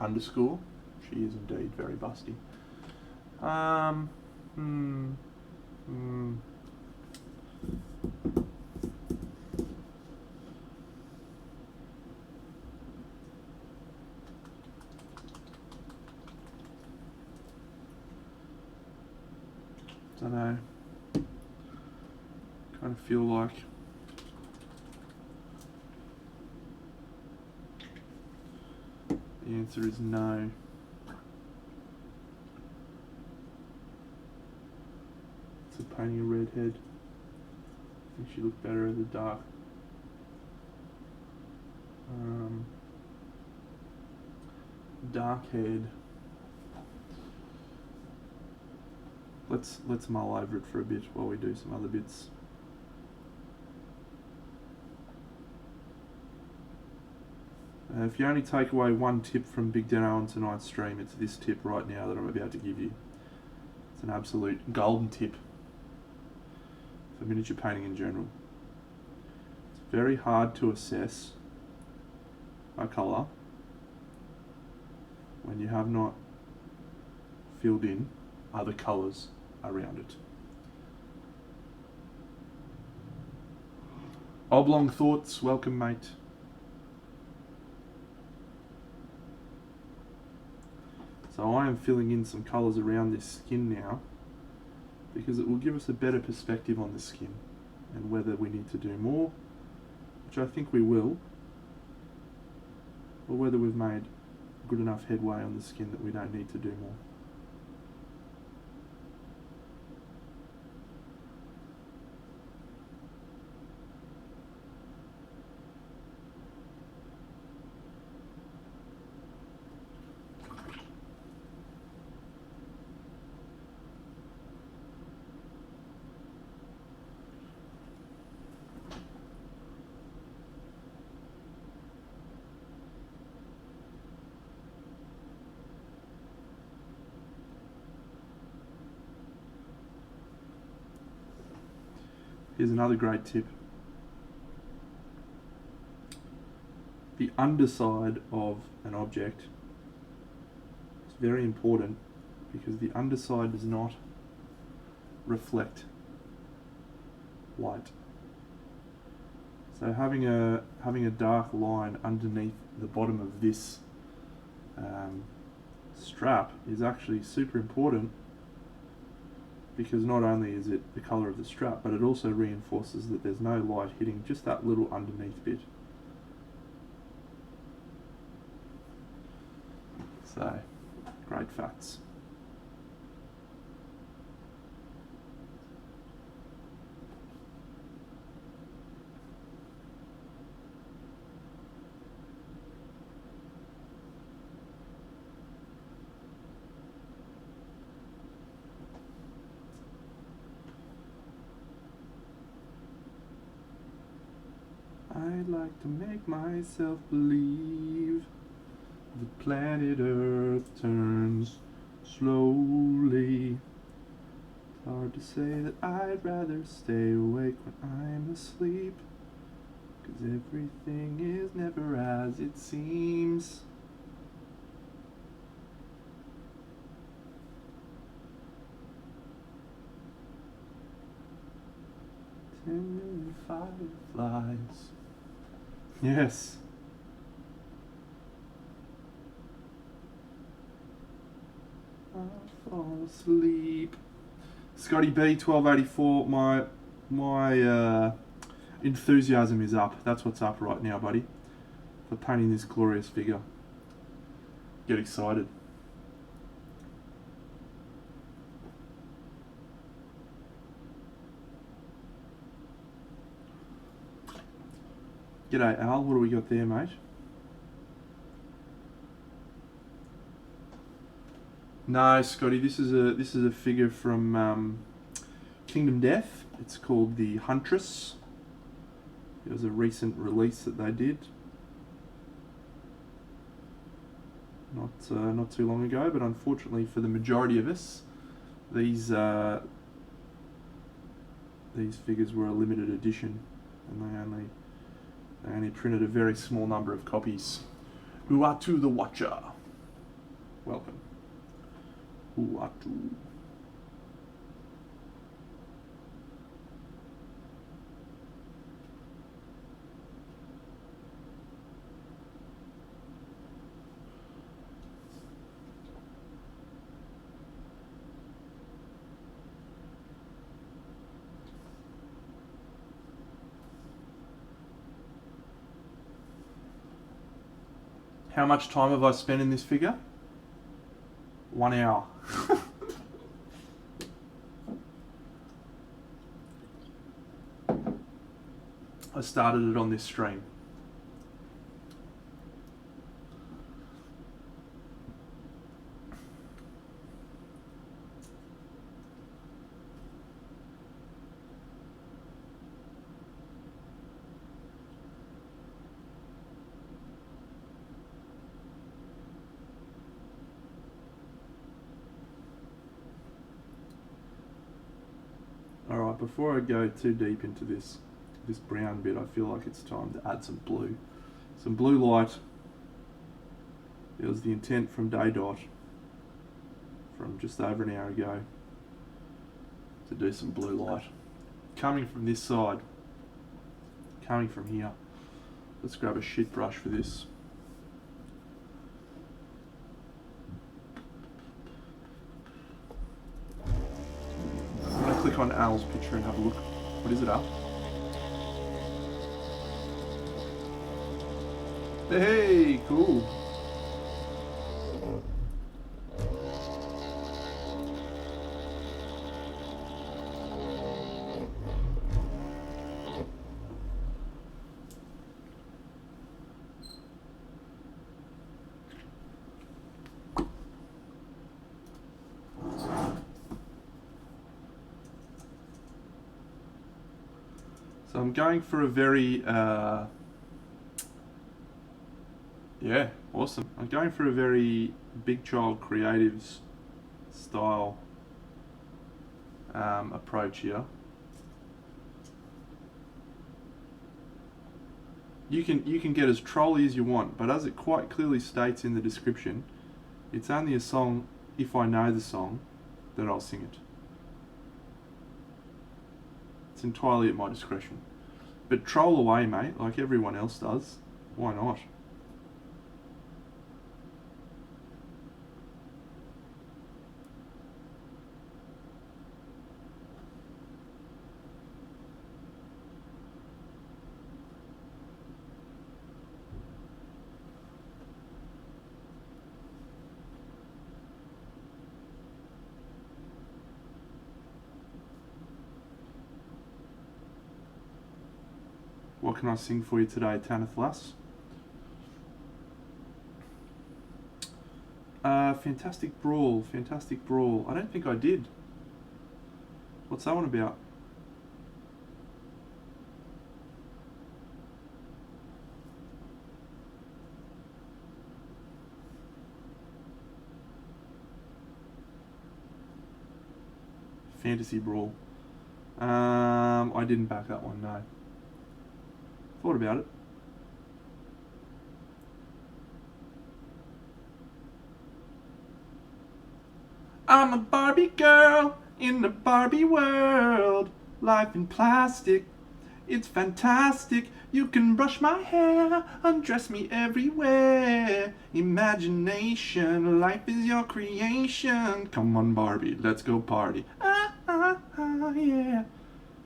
_. She is indeed very busty. feel like. The answer is no. So painting a redhead. I think she looked better as a dark. Dark haired. Let's mull over it for a bit while we do some other bits. If you only take away one tip from Big Deno on tonight's stream, it's this tip right now that I'm about to give you. It's an absolute golden tip for miniature painting in general. It's very hard to assess a colour when you have not filled in other colours around it. Oblong Thoughts, welcome mate. So I am filling in some colours around this skin now because it will give us a better perspective on the skin and whether we need to do more, which I think we will, or whether we've made good enough headway on the skin that we don't need to do more. Here's another great tip. The underside of an object is very important because the underside does not reflect light. So having a dark line underneath the bottom of this strap is actually super important, because not only is it the colour of the strap, but it also reinforces that there's no light hitting just that little underneath bit. So, great facts. I'd like to make myself believe the planet Earth turns slowly. It's hard to say that I'd rather stay awake when I'm asleep, 'cause everything is never as it seems. Ten fireflies. Yes. I'll fall asleep. Scotty B 1284. My enthusiasm is up. That's what's up right now, buddy. For painting this glorious figure. Get excited. G'day Al, what do we got there, mate? No, Scotty, this is a figure from Kingdom Death. It's called the Huntress. It was a recent release that they did. Not too long ago, but unfortunately for the majority of us, these figures were a limited edition, and they only printed a very small number of copies. Uatu the Watcher. Welcome. Uatu. How much time have I spent in this figure? 1 hour. I started it on this stream. Alright, before I go too deep into this brown bit, I feel like it's time to add some blue. Some blue light. It was the intent from Daydot, from just over an hour ago, to do some blue light. Coming from this side, coming from here. Let's grab a shit brush for this. I'm going to click on Al's picture and have a look. What is it, Al? Hey, cool. So I'm going for a very, yeah, awesome. I'm going for a very Big Child Creatives style approach here. You can get as trolly as you want, but as it quite clearly states in the description, it's only a song if I know the song that I'll sing it. It's entirely at my discretion. But troll away, mate, like everyone else does. Why not? What can I sing for you today, Tanith Lass? Fantastic Brawl, Fantastic Brawl. I don't think I did. What's that one about? Fantasy Brawl. I didn't back that one, no. Thought about it. I'm a Barbie girl in the Barbie world. Life in plastic, it's fantastic. You can brush my hair, undress me everywhere. Imagination, life is your creation. Come on Barbie, let's go party. Ah, ah, ah, yeah.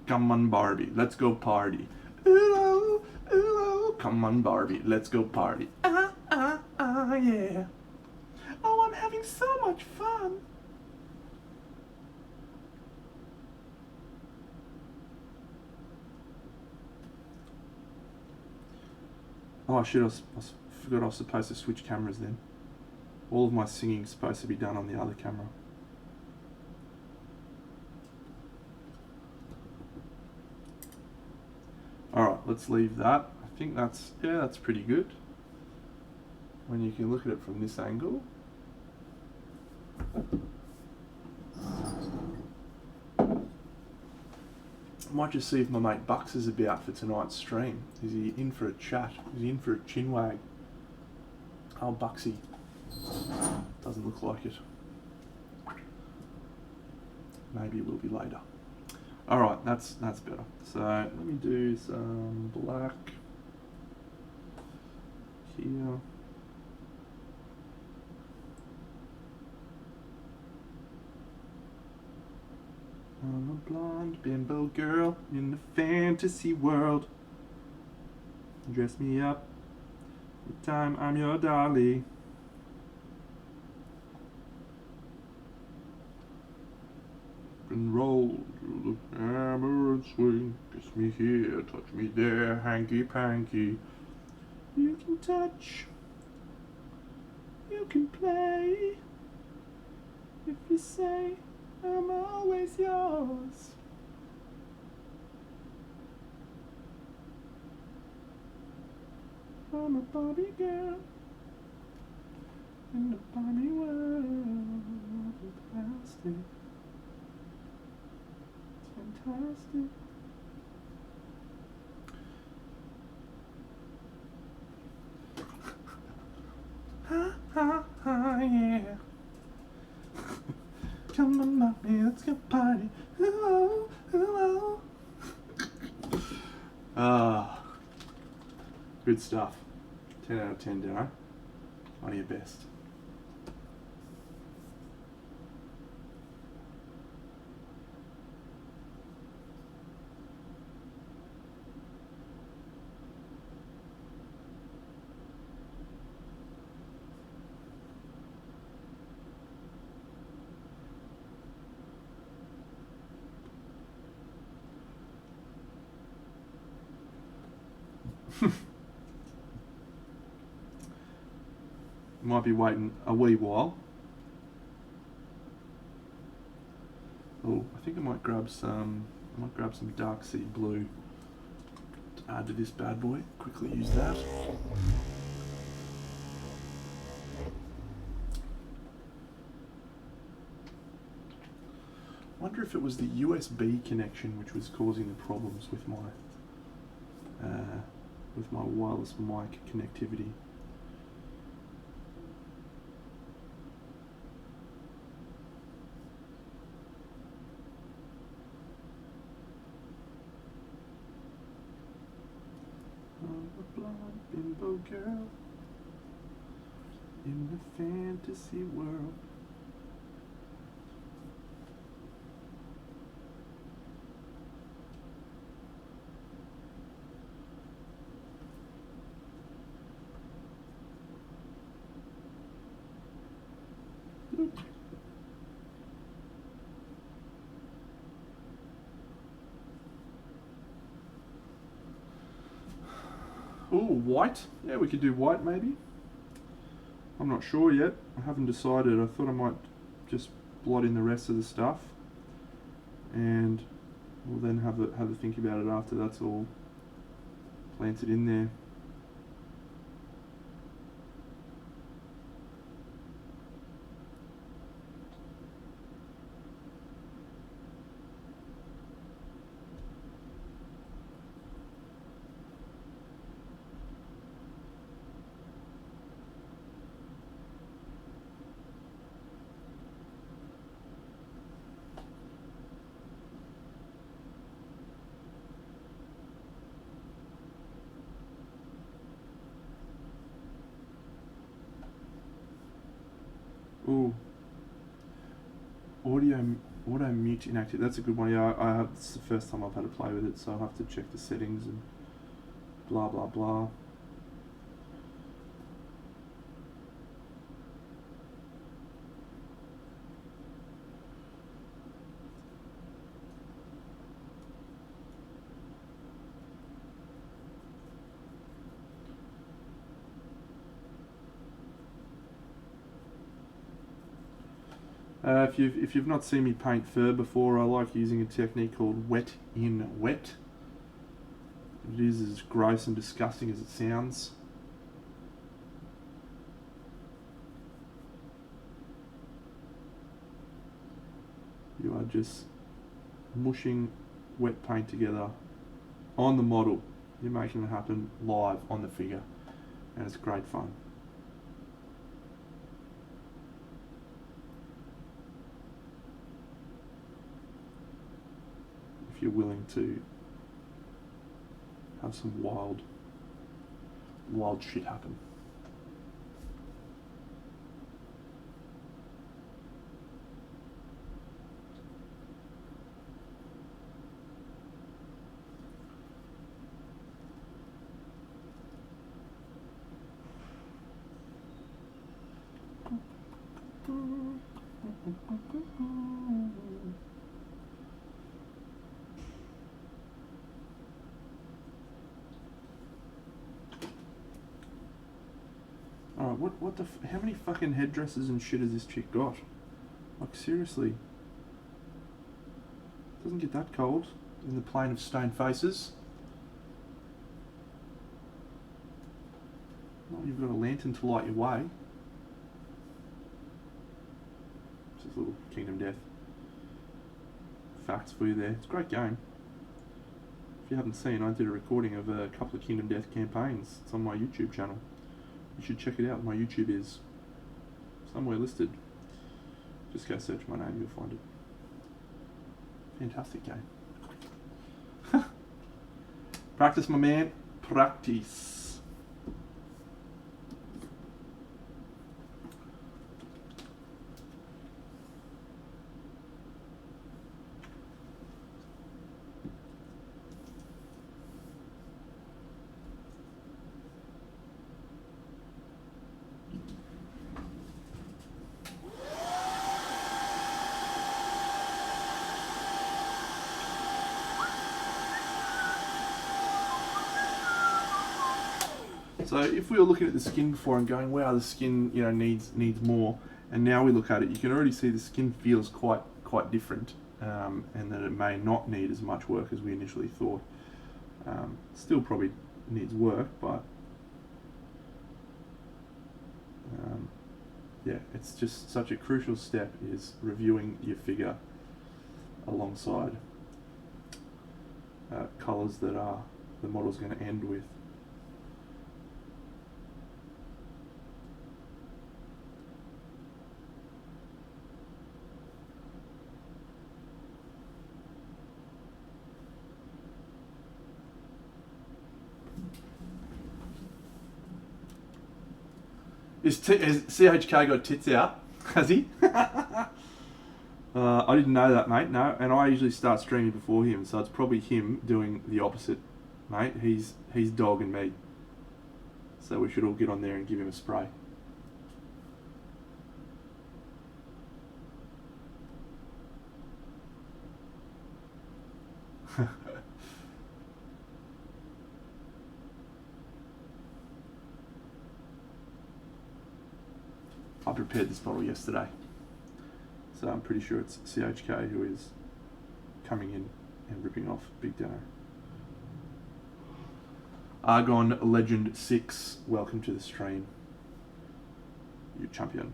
Come on Barbie, let's go party. Ooh, oh, ooh, oh. Come on Barbie, let's go party. Ah, ah, ah, yeah. Oh, I'm having so much fun. Oh shit, I forgot I was supposed to switch cameras then. All of my singing is supposed to be done on the other camera. Alright, let's leave that. I think that's pretty good. When you can look at it from this angle. I might just see if my mate Bucks is about for tonight's stream. Is he in for a chat? Is he in for a chinwag? Oh, Bucksy. Doesn't look like it. Maybe it will be later. Alright, that's better. So let me do some black here. I'm a blonde bimbo girl in the fantasy world. Dress me up Time I'm your dolly. And roll through the hammer and swing. Kiss me here, touch me there, hanky panky. You can touch, you can play. If you say I'm always yours. I'm a Barbie girl in the Barbie world of plastic. It's fantastic. Ha ha ha, yeah. Come on, mommy, let's go party. Hello, hello. Good stuff. 10 out of 10, Dino. One of your best. Might be waiting a wee while. Oh, I think I might grab some dark sea blue to add to this bad boy. Quickly use that. I wonder if it was the USB connection which was causing the problems with my wireless mic connectivity. I'm a blonde bimbo girl in a fantasy world. Oh, white. Yeah, we could do white maybe. I'm not sure yet. I haven't decided. I thought I might just blot in the rest of the stuff, and we'll then have a think about it after that's all planted in there. Ooh, auto mute inactive. That's a good one. Yeah, it's the first time I've had to play with it, so I'll have to check the settings and blah blah blah. If you've not seen me paint fur before, I like using a technique called wet in wet. It is as gross and disgusting as it sounds. You are just mushing wet paint together on the model. You're making it happen live on the figure, and it's great fun. If you're willing to have some wild shit happen. Alright, what the how many fucking headdresses and shit has this chick got? Like, seriously. Doesn't get that cold in the plane of stone faces. Well, you've got a lantern to light your way. Just a little Kingdom Death facts for you there. It's a great game. If you haven't seen, I did a recording of a couple of Kingdom Death campaigns. It's on my YouTube channel. You should check it out. My YouTube is somewhere listed. Just go search my name, you'll find it. Fantastic game. Practice, my man. Practice. So if we were looking at the skin before and going, wow, the skin, you know, needs more, and now we look at it, you can already see the skin feels quite different, and that it may not need as much work as we initially thought. Still probably needs work, but yeah, it's just such a crucial step is reviewing your figure alongside colours that are the model's going to end with. Has CHK got tits out? Has he? I didn't know that, mate. No, and I usually start streaming before him, so it's probably him doing the opposite, mate. He's dogging me. So we should all get on there and give him a spray. I prepared this bottle yesterday, so I'm pretty sure it's CHK who is coming in and ripping off Big Dano. Argon Legend 6, welcome to the stream, you champion.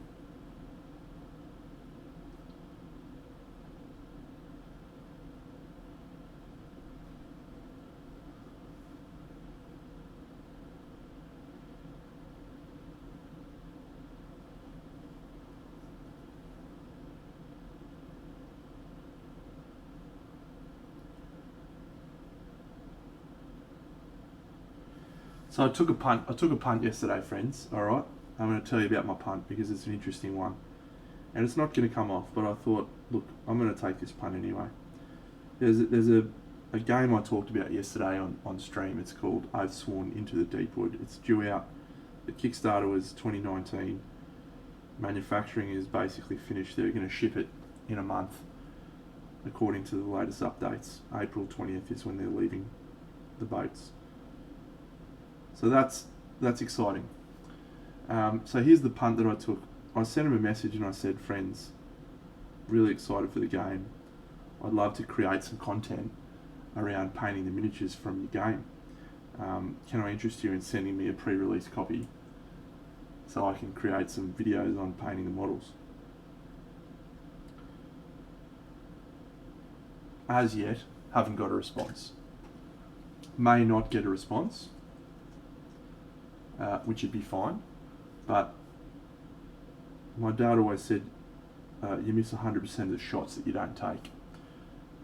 So I took a punt yesterday, friends. All right, I'm going to tell you about my punt because it's an interesting one, and it's not going to come off. But I thought, look, I'm going to take this punt anyway. There's a game I talked about yesterday on stream. It's called I've Sworn Into the Deepwood. It's due out. The Kickstarter was 2019. Manufacturing is basically finished. They're going to ship it in a month, according to the latest updates. April 20th is when they're leaving the boats. So that's exciting. So here's the punt that I took. I sent him a message and I said, friends, really excited for the game. I'd love to create some content around painting the miniatures from your game. Can I interest you in sending me a pre-release copy so I can create some videos on painting the models? As yet, haven't got a response. May not get a response. Which would be fine, but my dad always said you miss 100% of the shots that you don't take,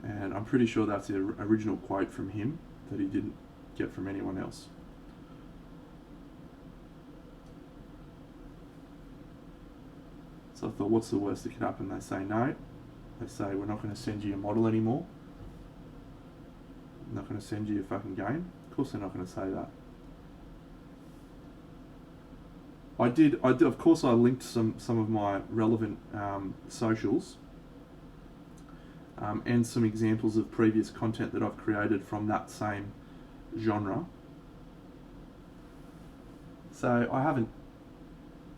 and I'm pretty sure that's the original quote from him that he didn't get from anyone else. So I thought, what's the worst that could happen? They say no. They say, we're not going to send you your model anymore. We're not going to send you your fucking game. Of course they're not going to say that. Of course, I linked some of my relevant socials and some examples of previous content that I've created from that same genre. So I haven't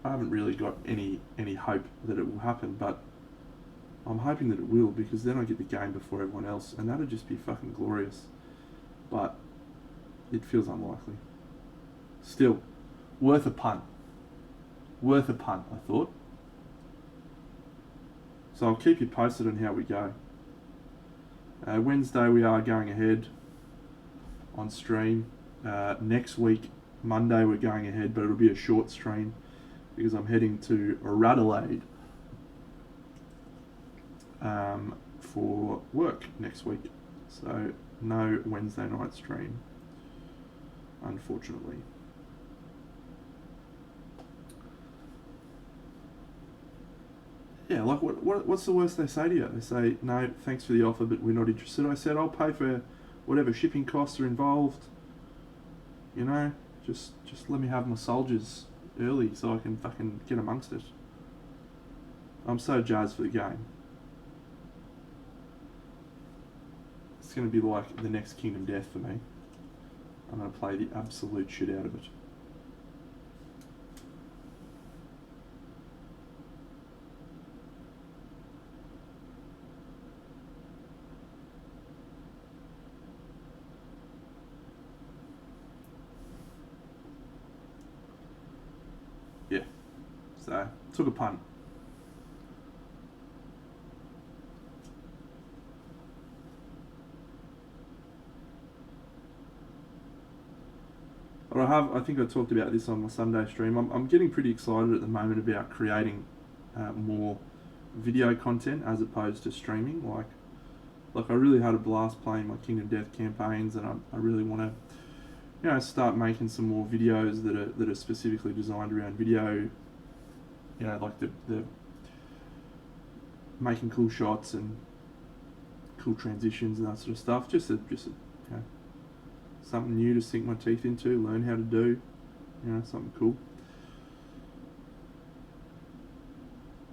really got any hope that it will happen, but I'm hoping that it will, because then I get the game before everyone else, and that'd just be fucking glorious. But it feels unlikely. Still, worth a punt. Worth a punt, I thought. So I'll keep you posted on how we go. Wednesday we are going ahead on stream. Next week, Monday, we're going ahead, but it'll be a short stream because I'm heading to Radelaide for work next week. So no Wednesday night stream, unfortunately. Yeah, like what's the worst they say to you? They say, no, thanks for the offer, but we're not interested. I said, I'll pay for whatever shipping costs are involved. You know, just let me have my soldiers early so I can fucking get amongst it. I'm so jazzed for the game. It's going to be like the next Kingdom Death for me. I'm going to play the absolute shit out of it. Yeah, so took a punt. But I think I talked about this on my Sunday stream. I'm getting pretty excited at the moment about creating more video content as opposed to streaming. Like I really had a blast playing my Kingdom Death campaigns, and I really want to, you know, start making some more videos that are specifically designed around video. You know, like the making cool shots and cool transitions and that sort of stuff. Just you know, something new to sink my teeth into, learn how to do. You know, something cool.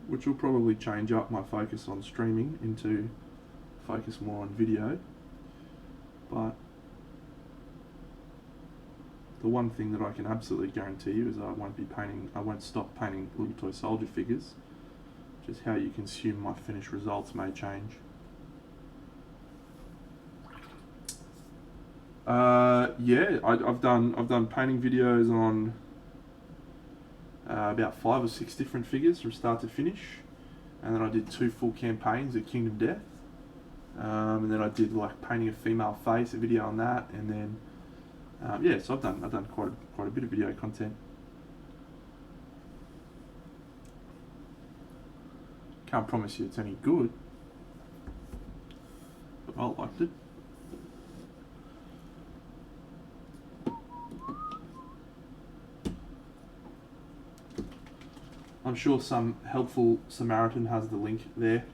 Which will probably change up my focus on streaming into focus more on video. But the one thing that I can absolutely guarantee you is I won't stop painting little toy soldier figures. Just how you consume my finished results may change. Yeah, I've done painting videos on about 5 or 6 different figures from start to finish, and then I did 2 full campaigns of Kingdom Death, and then I did like painting a female face, a video on that, and then yeah, so I've done quite a bit of video content. Can't promise you it's any good, but I liked it. I'm sure some helpful Samaritan has the link there.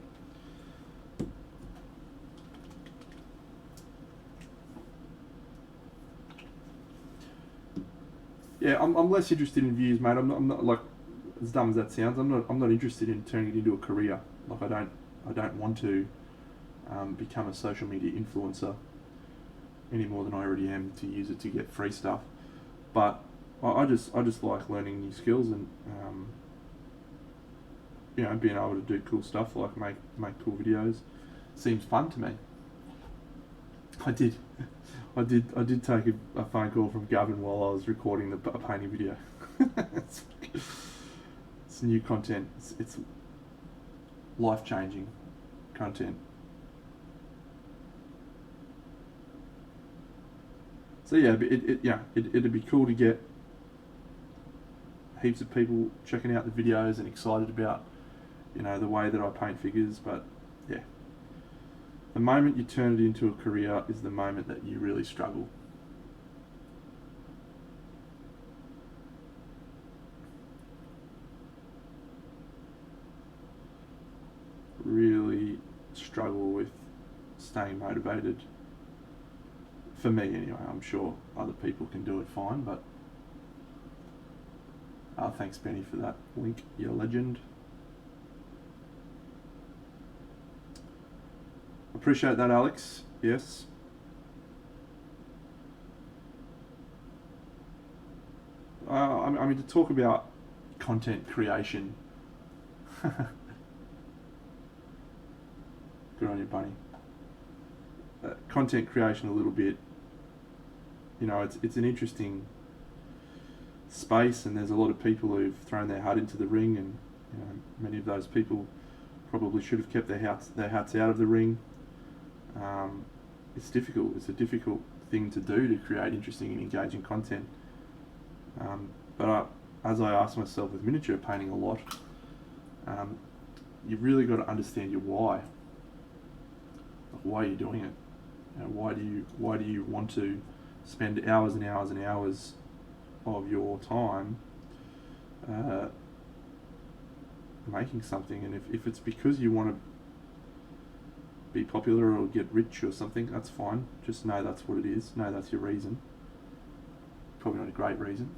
Yeah, I'm less interested in views, mate. I'm not like, as dumb as that sounds. I'm not interested in turning it into a career. Like I don't want to become a social media influencer any more than I already am to use it to get free stuff. But I just like learning new skills and you know, being able to do cool stuff like make cool videos seems fun to me. I did take a phone call from Gavin while I was recording a painting video. It's new content. It's life-changing content. So yeah, it'd be cool to get heaps of people checking out the videos and excited about, you know, the way that I paint figures. But yeah, the moment you turn it into a career is the moment that you really struggle. Really struggle with staying motivated. For me anyway. I'm sure other people can do it fine, but Thanks, Benny, for that link. You're a legend. Appreciate that, Alex. Yes. I mean, to talk about content creation. Good on you, Bunny. Content creation a little bit. You know, it's an interesting space, and there's a lot of people who've thrown their hat into the ring, and you know, many of those people probably should have kept their hats out of the ring. It's difficult. It's a difficult thing to do, to create interesting and engaging content. But as I ask myself with miniature painting a lot, you've really got to understand your why. Like, why are you doing it? You know, why do you want to spend hours and hours and hours of your time making something? And if it's because you want to be popular or get rich or something, that's fine. Just know that's what it is. Know that's your reason. Probably not a great reason.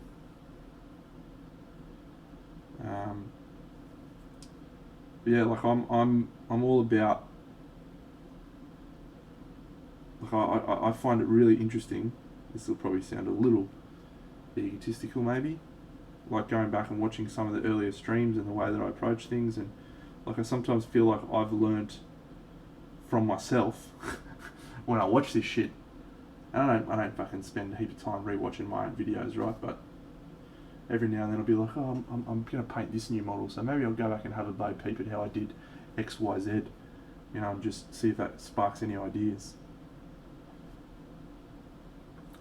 But yeah, like I'm all about. Like I find it really interesting. This will probably sound a little egotistical, maybe. Like going back and watching some of the earlier streams and the way that I approach things, and like I sometimes feel like I've learnt from myself when I watch this shit. And I don't fucking spend a heap of time rewatching my own videos, right? But every now and then I'll be like, oh, I'm going to paint this new model, so maybe I'll go back and have a low peep at how I did X, Y, Z, you know, and just see if that sparks any ideas.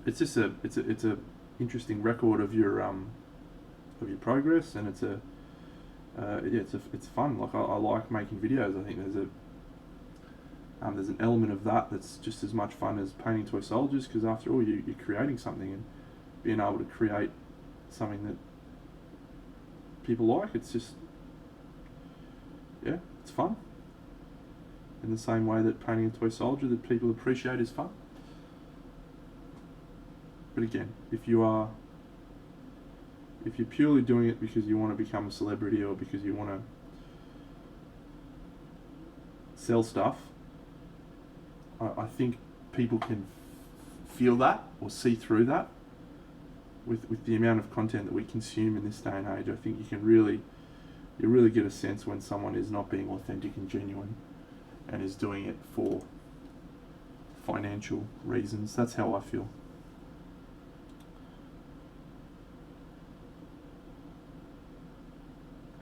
It's just it's a interesting record of your progress, and it's fun. Like I like making videos. I think there's an element of that that's just as much fun as painting toy soldiers, because after all, you're creating something, and being able to create something that people like, it's just, yeah, it's fun. In the same way that painting a toy soldier that people appreciate is fun. But again, if you're purely doing it because you want to become a celebrity or because you want to sell stuff, I think people can feel that or see through that with the amount of content that we consume in this day and age. I think you really get a sense when someone is not being authentic and genuine and is doing it for financial reasons. That's how I feel.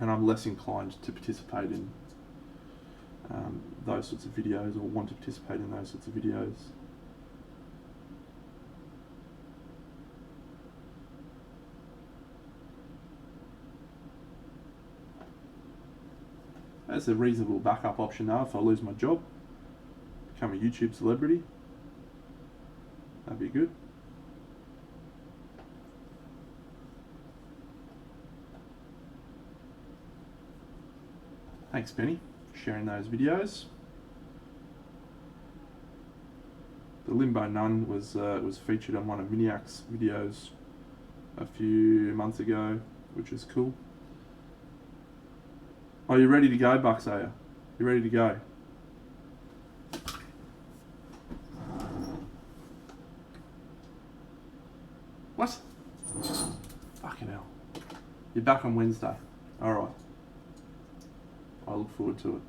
And I'm less inclined to participate in those sorts of videos, or want to participate in those sorts of videos. That's a reasonable backup option though. If I lose my job, become a YouTube celebrity, that'd be good. Thanks, Benny, for sharing those videos. The Limbo Nun was featured on one of Miniac's videos a few months ago, which is cool. Oh, you ready to go, Bucks, are you? You ready to go? What? Fucking hell. You're back on Wednesday. Alright. I look forward to it.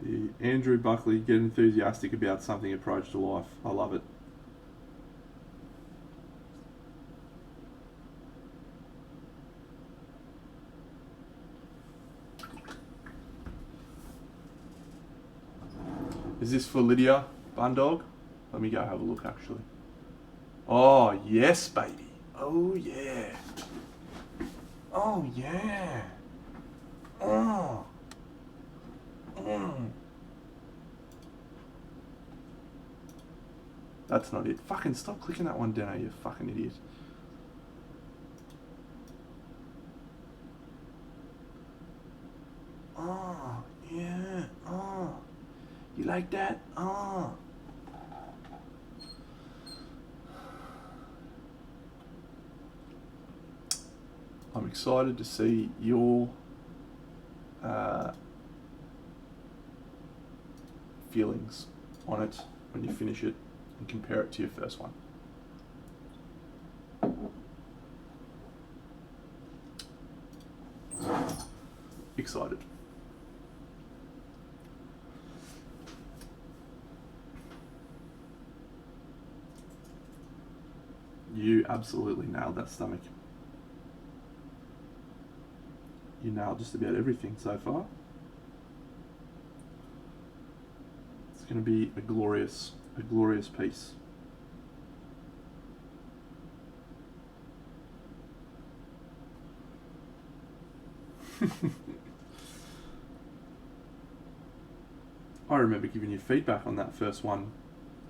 The Andrew Buckley, get enthusiastic about something approach to life. I love it. Is this for Lydia Bundog? Let me go have a look actually. Oh yes, baby. Oh yeah. Oh yeah. Oh. That's not it. Fucking stop clicking that one down, you fucking idiot. Oh, yeah. Oh. You like that? Oh. I'm excited to see your feelings on it when you finish it and compare it to your first one. Excited. You absolutely nailed that stomach. You nailed just about everything so far. It's going to be a glorious piece. I remember giving you feedback on that first one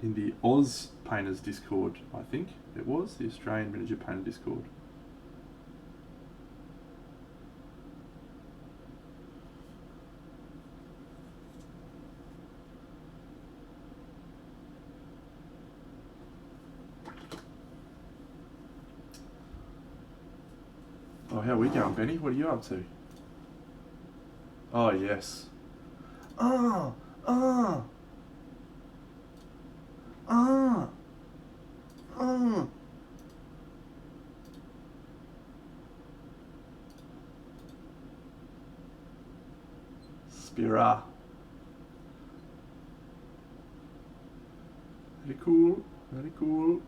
in the Oz Painters Discord, I think it was, the Australian Miniature Painter Discord. Oh, how are we going, Benny? What are you up to? Oh, yes. Spira. Very cool, very cool.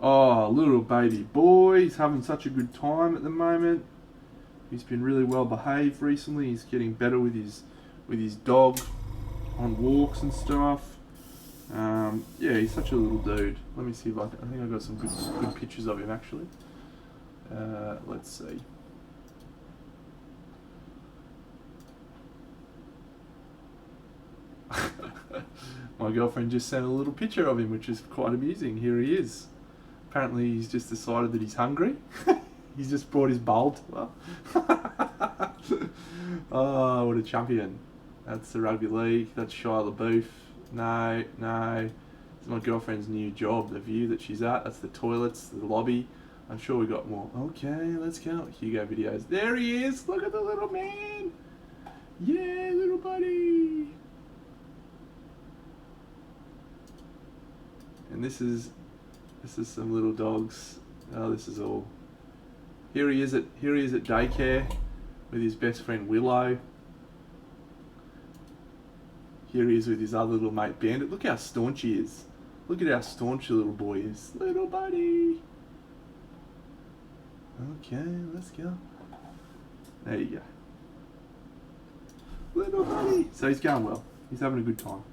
Oh, little baby boy, he's having such a good time at the moment. He's been really well behaved recently. He's getting better with his dog on walks and stuff. Yeah, he's such a little dude. Let me see if I think I've got some good pictures of him actually. Let's see. My girlfriend just sent a little picture of him, which is quite amusing. Here he is. Apparently he's just decided that he's hungry. He's just brought his bowl to her. Oh, what a champion. That's the rugby league. That's Shia LaBeouf. No. It's my girlfriend's new job, the view that she's at. That's the toilets, the lobby. I'm sure we got more. Okay, let's go. Hugo videos. There he is. Look at the little man. Yeah, little buddy. And this is some little dogs. Oh, this is all. Here he is at daycare with his best friend Willow. Here he is with his other little mate Bandit. Look how staunch he is. Look at how staunch the little boy is. Little buddy. Okay, let's go. There you go. Little buddy. So he's going well. He's having a good time.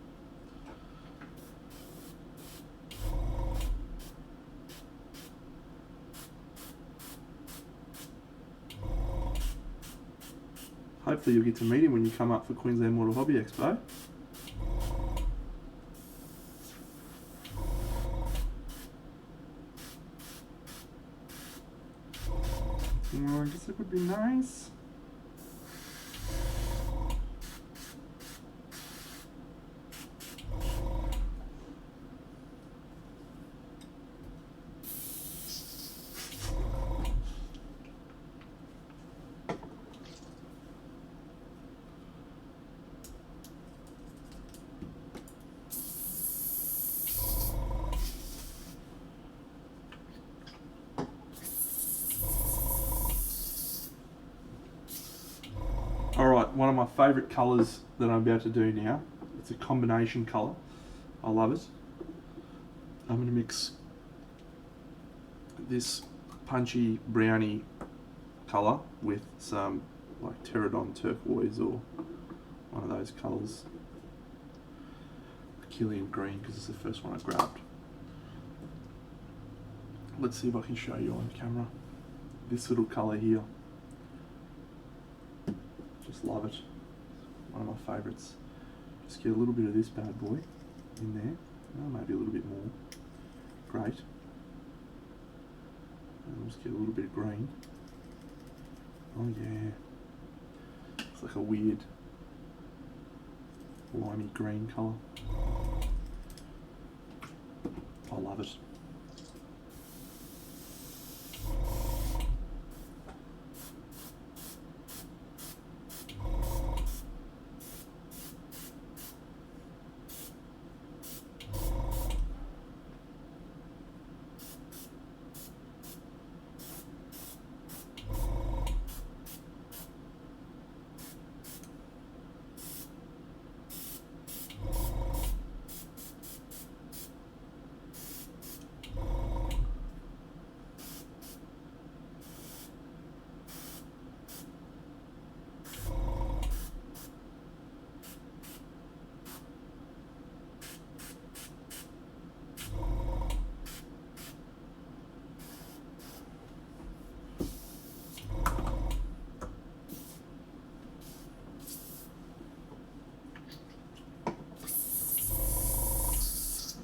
Hopefully you'll get to meet him when you come up for Queensland Model Hobby Expo. Well, I guess it would be nice. Alright, one of my favourite colours that I'm about to do now. It's a combination colour. I love it. I'm going to mix this punchy browny colour with some like pterodon turquoise or one of those colours. Achillean green, because it's the first one I grabbed. Let's see if I can show you on camera. This little colour here. Just love it. One of my favourites. Just get a little bit of this bad boy in there. Oh, maybe a little bit more. Great. And just get a little bit of green. Oh yeah. It's like a weird limey green colour. I love it.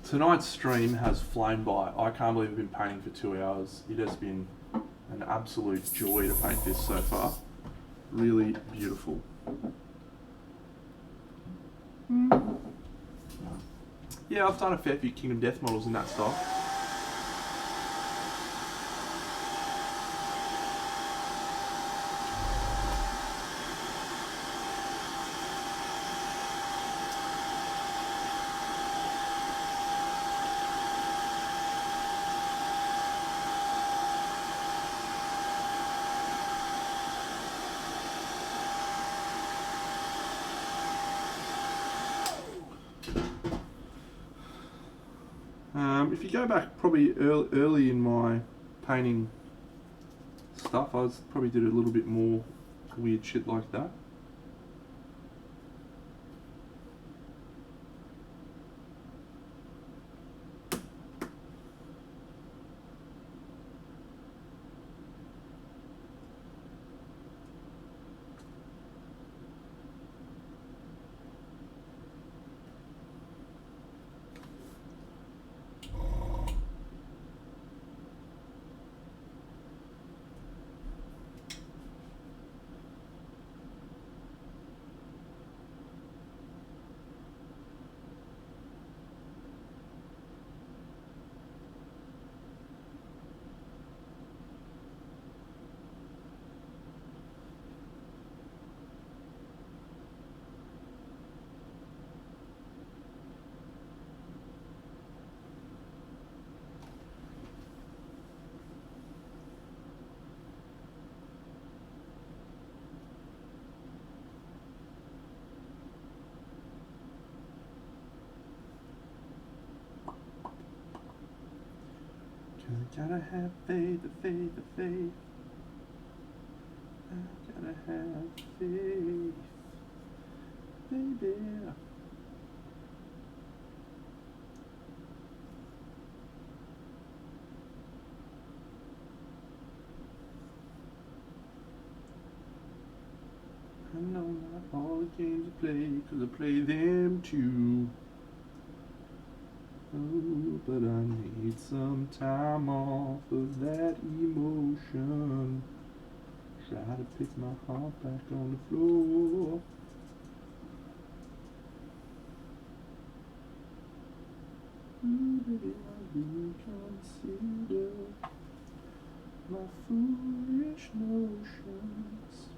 Tonight's stream has flown by. I can't believe I've been painting for 2 hours. It has been an absolute joy to paint this so far. Really beautiful. Yeah, I've done a fair few Kingdom Death models in that style. If you go back probably early in my painting stuff, I probably did a little bit more weird shit like that. I gotta have faith, faith, faith. I gotta have faith, baby. I know not all the games I play, 'cause I play them too. Oh, but I need some time off of that emotion. Try to pick my heart back on the floor. Ooh, baby, I reconsider my foolish notions.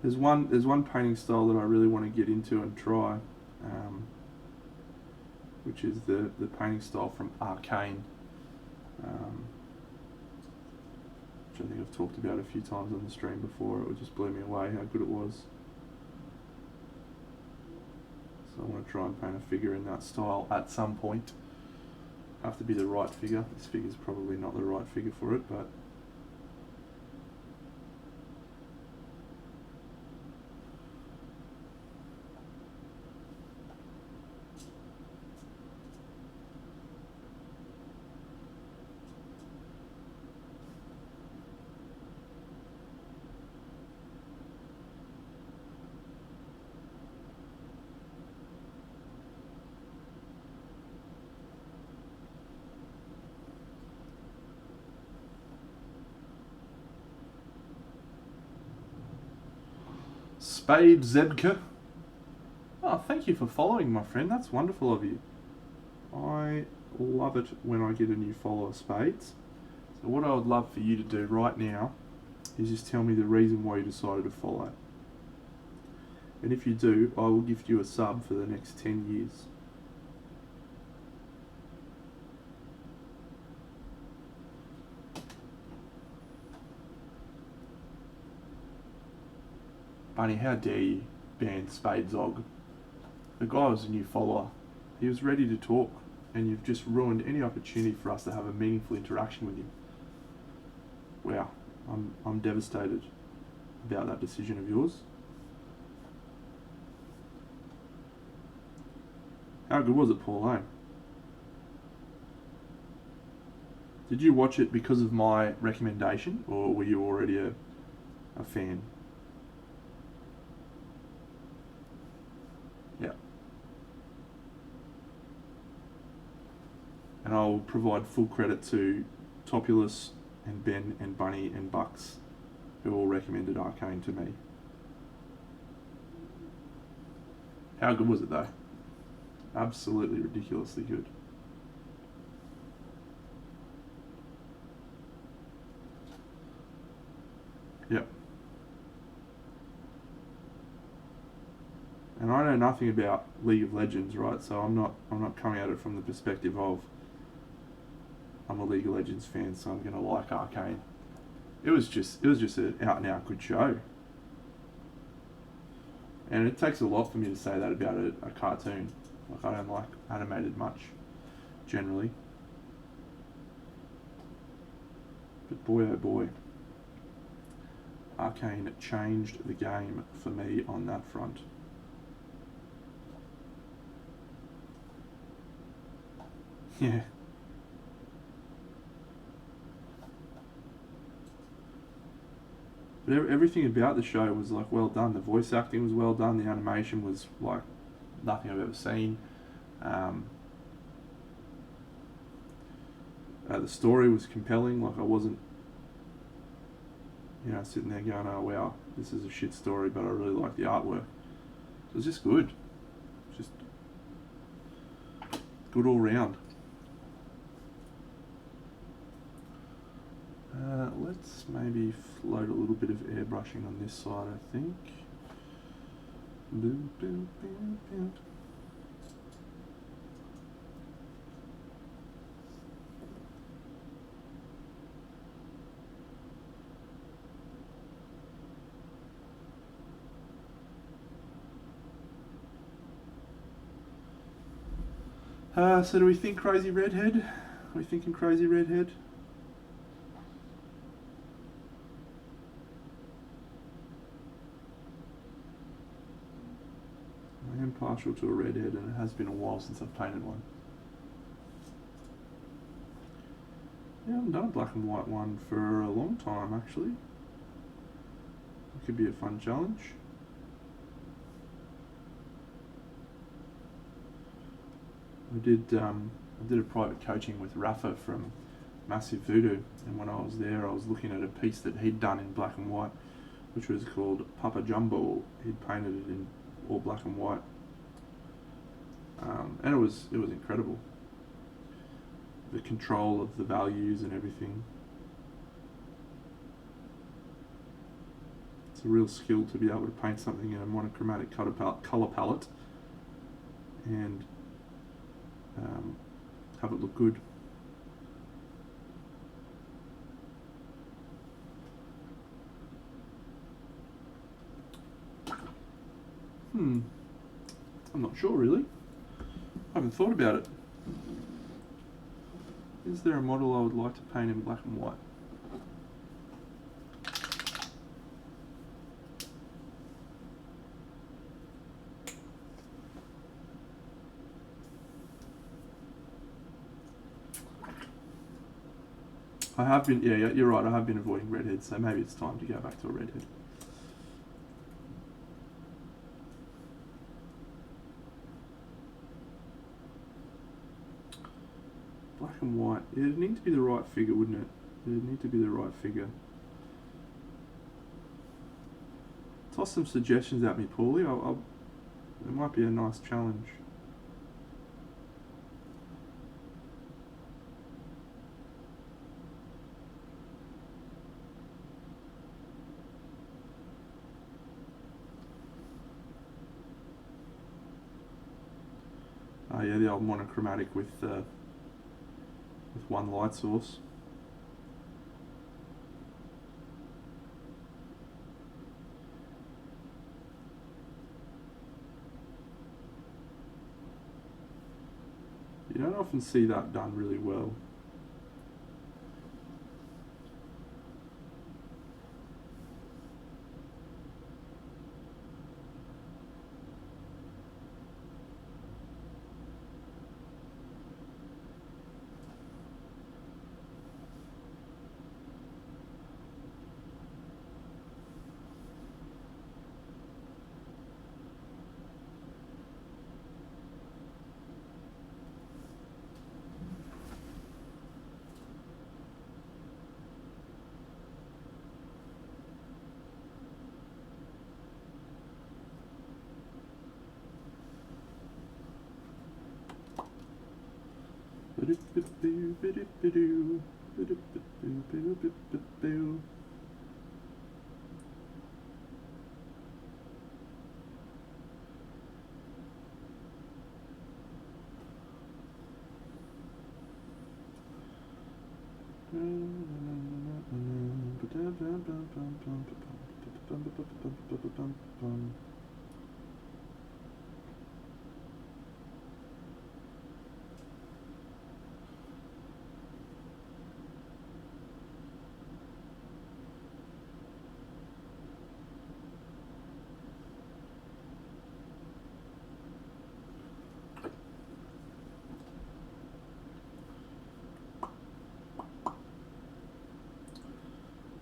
There's one painting style that I really want to get into and try, which is the painting style from Arcane, which I think I've talked about a few times on the stream before. It just blew me away how good it was. So I want to try and paint a figure in that style at some point. Have to be the right figure. This figure's probably not the right figure for it, but Spade Zebke. Oh, thank you for following, my friend. That's wonderful of you. I love it when I get a new follower, Spades. So what I would love for you to do right now is just tell me the reason why you decided to follow. And if you do, I will gift you a sub for the next 10 years. Bunny, how dare you ban Spadezog? The guy was a new follower. He was ready to talk, and you've just ruined any opportunity for us to have a meaningful interaction with him. Wow, I'm devastated about that decision of yours. How good was it, Pauline? Did you watch it because of my recommendation, or were you already a fan? Yeah. And I'll provide full credit to Topulus and Ben and Bunny and Bucks, who all recommended Arcane to me. How good was it though? Absolutely ridiculously good. Yep. And I know nothing about League of Legends, right? So I'm not coming at it from the perspective of I'm a League of Legends fan, so I'm gonna like Arcane. It was just an out and out good show. And it takes a lot for me to say that about a cartoon. Like, I don't like animated much, generally. But boy oh boy, Arcane changed the game for me on that front. Yeah. But everything about the show was like well done. The voice acting was well done. The animation was like nothing I've ever seen. The story was compelling. Like, I wasn't, sitting there going, "Oh wow, this is a shit story," but I really like the artwork. It was just good, just good all round. Let's maybe float a little bit of airbrushing on this side, I think. Boom, boom, boom, boom. So do we think crazy redhead? Are we thinking crazy redhead? I am partial to a redhead, and it has been a while since I've painted one. Yeah, I haven't done a black and white one for a long time, actually. It could be a fun challenge. I did a private coaching with Rafa from Massive Voodoo, and when I was there I was looking at a piece that he'd done in black and white, which was called Papa Jumbo. He'd painted it in all black and white, and it was incredible. The control of the values and everything. It's a real skill to be able to paint something in a monochromatic colour palette and have it look good. I'm not sure really. I haven't thought about it. Is there a model I would like to paint in black and white? I have been, yeah, you're right, I have been avoiding redheads, so maybe it's time to go back to a redhead. Black and white, it'd need to be the right figure, wouldn't it? It'd need to be the right figure. Toss some suggestions at me, Paulie. It might be a nice challenge. Oh yeah, the old monochromatic with one light source. You don't often see that done really well.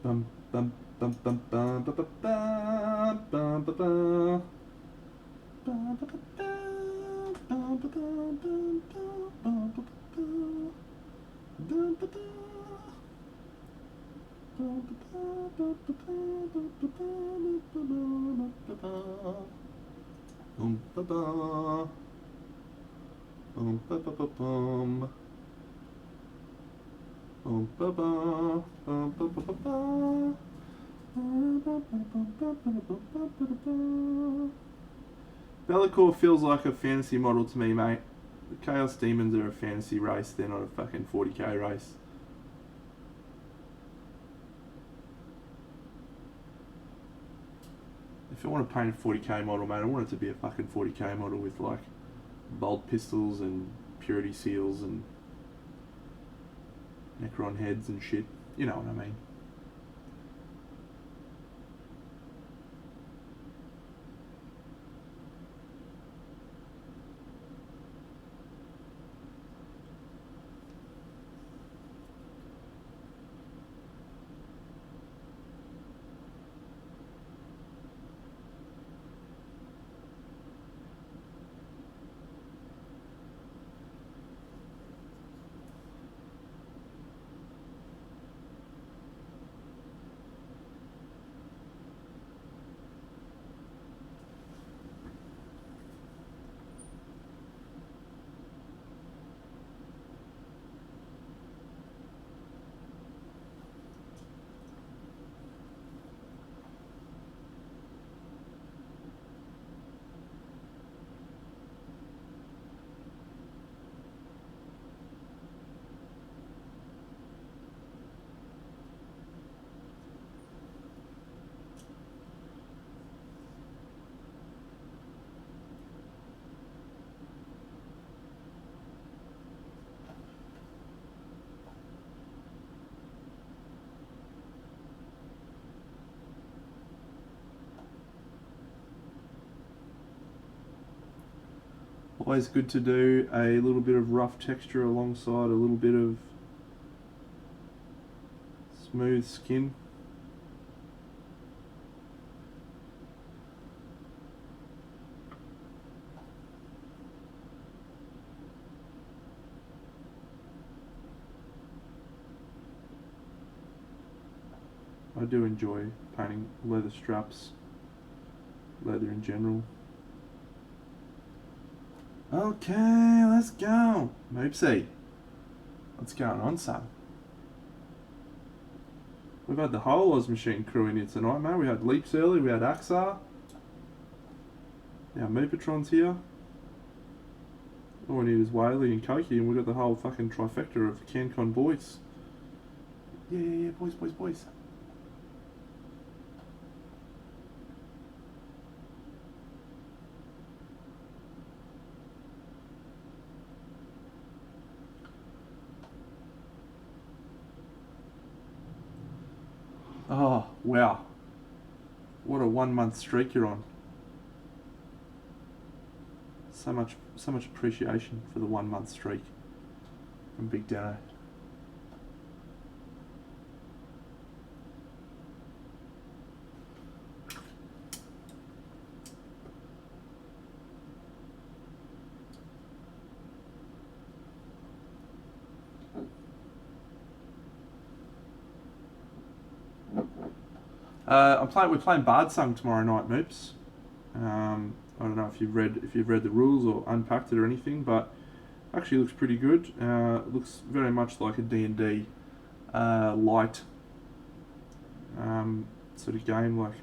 Bum bum bum bum bum ba ba ba bum ba ba bum ba ba bum ba ba bum bum ba ba bum ba ba bum ba ba bum ba ba bum. Bellicor feels like a fantasy model to me, mate. The Chaos Demons are a fantasy race, they're not a fucking 40k race. If I want to paint a 40k model, mate, I want it to be a fucking 40k model with like bolt pistols and purity seals and Necron heads and shit. You know what I mean. Always good to do a little bit of rough texture alongside a little bit of smooth skin. I do enjoy painting leather straps, leather in general. Okay, let's go. Moopsie. What's going on, son? We've had the whole Oz Machine crew in here tonight, mate. We had Leaps early, we had Axar. Now Moopatron's here. All we need is Whaley and Koki, and we've got the whole fucking trifecta of CanCon boys. Yeah, boys. Oh, wow. What a 1 month streak you're on. So much appreciation for the 1 month streak from Big Dano. We're playing Bardsung tomorrow night, Moops. I don't know if you've read the rules or unpacked it or anything, but actually looks pretty good. It looks very much like a D&D light sort of game. Like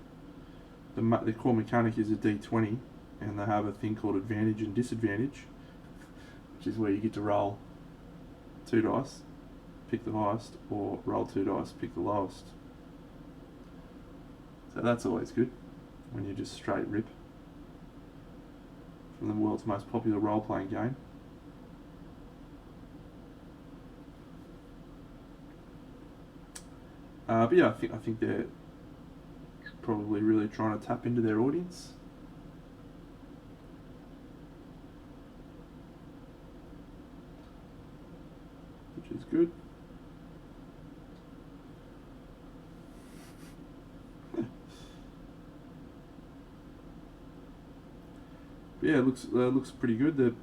the core mechanic is a D20, and they have a thing called advantage and disadvantage, which is where you get to roll 2 dice, pick the highest, or roll 2 dice, pick the lowest. So that's always good when you just straight rip from the world's most popular role-playing game. But yeah, I think they're probably really trying to tap into their audience. Which is good. Yeah, it looks pretty good.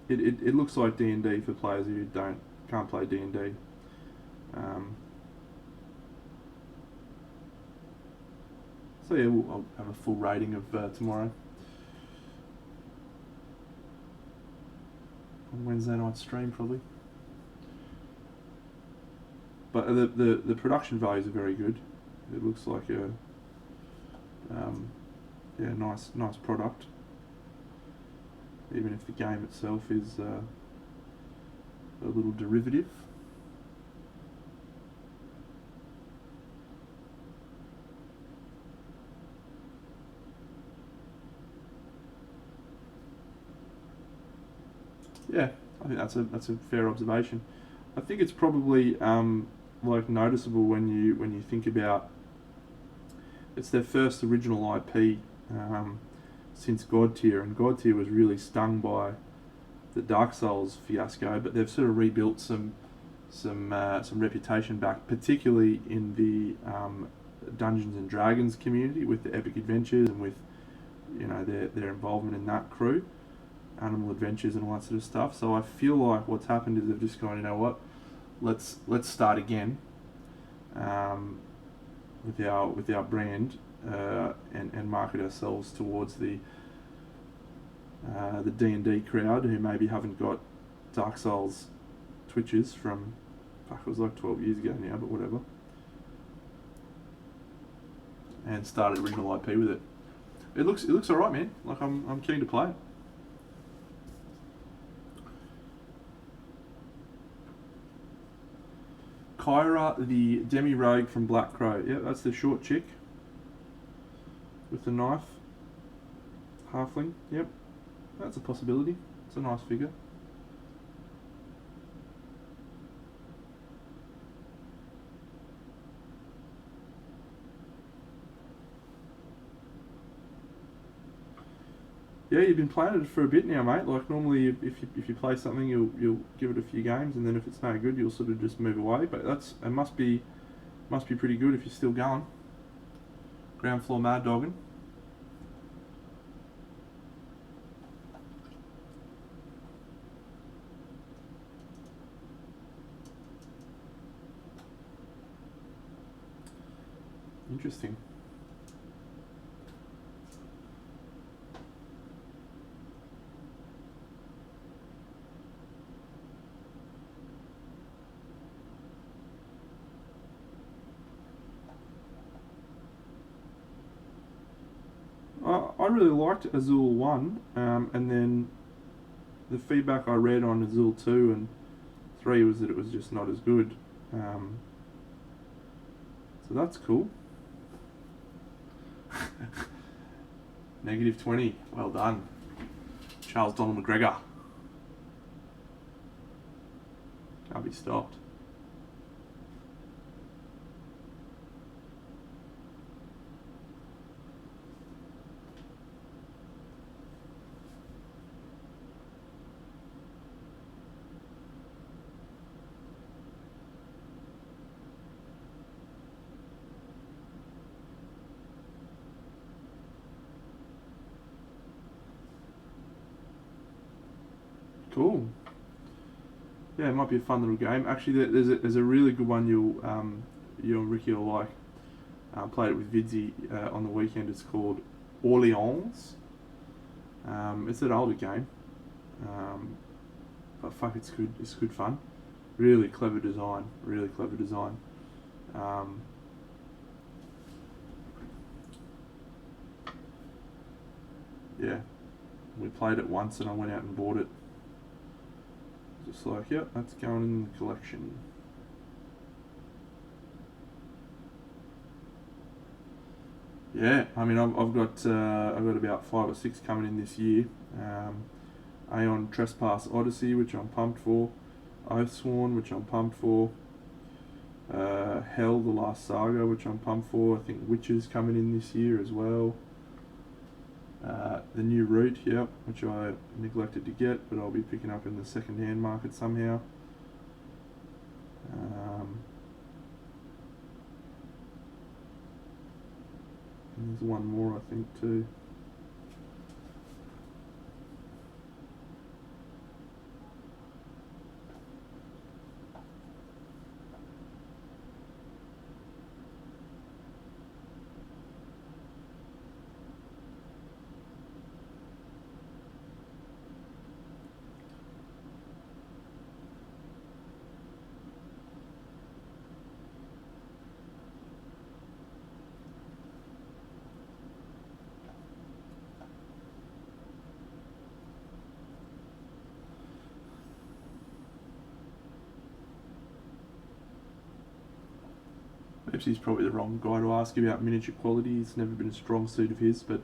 It looks like D&D for players who can't play D&D. So yeah, I'll have a full rating of tomorrow on Wednesday night stream probably. But the production values are very good. It looks like a nice product. Even if the game itself is a little derivative. Yeah, I think that's a fair observation. I think it's probably like noticeable when you think about it's their first original IP. Since God Tier, and God Tier was really stung by the Dark Souls fiasco, but they've sort of rebuilt some reputation back, particularly in the Dungeons and Dragons community with the Epic Adventures and with their involvement in that crew, Animal Adventures and all that sort of stuff. So I feel like what's happened is they've just gone, you know what, let's start again with our brand. And market ourselves towards the D&D crowd who maybe haven't got Dark Souls twitches from, fuck, it was like 12 years ago now, but whatever. And started original IP with it. It looks alright, man. Like I'm keen to play it. Kyra, the demi-rogue from Black Crow. Yeah, that's the short chick with the knife. Halfling, yep. That's a possibility. It's a nice figure. Yeah, you've been playing it for a bit now, mate. Like normally, if you play something, you'll give it a few games, and then if it's no good, you'll sort of just move away. But it must be pretty good if you're still going. Ground floor mad dogging. Interesting. I really liked Azul 1, and then the feedback I read on Azul 2 and 3 was that it was just not as good. So that's cool. -20. Well done. Charles Donald McGregor. Can't be stopped. Cool. Yeah, it might be a fun little game. Actually, there's a really good one you and Ricky will like. Played it with Vidsy on the weekend. It's called Orleans. It's an older game, but fuck, it's good. It's good fun. Really clever design. Really clever design. Yeah, we played it once, and I went out and bought it. Just like, yep, that's going in the collection. Yeah, I mean, I've got about 5 or 6 coming in this year. Aeon Trespass Odyssey, which I'm pumped for. Oathsworn, which I'm pumped for. Hell, the Last Saga, which I'm pumped for. I think Witcher's coming in this year as well. The new Route, yep, which I neglected to get, but I'll be picking up in the second-hand market somehow. And there's one more, I think, too. Perhaps he's probably the wrong guy to ask about miniature quality. It's never been a strong suit of his, but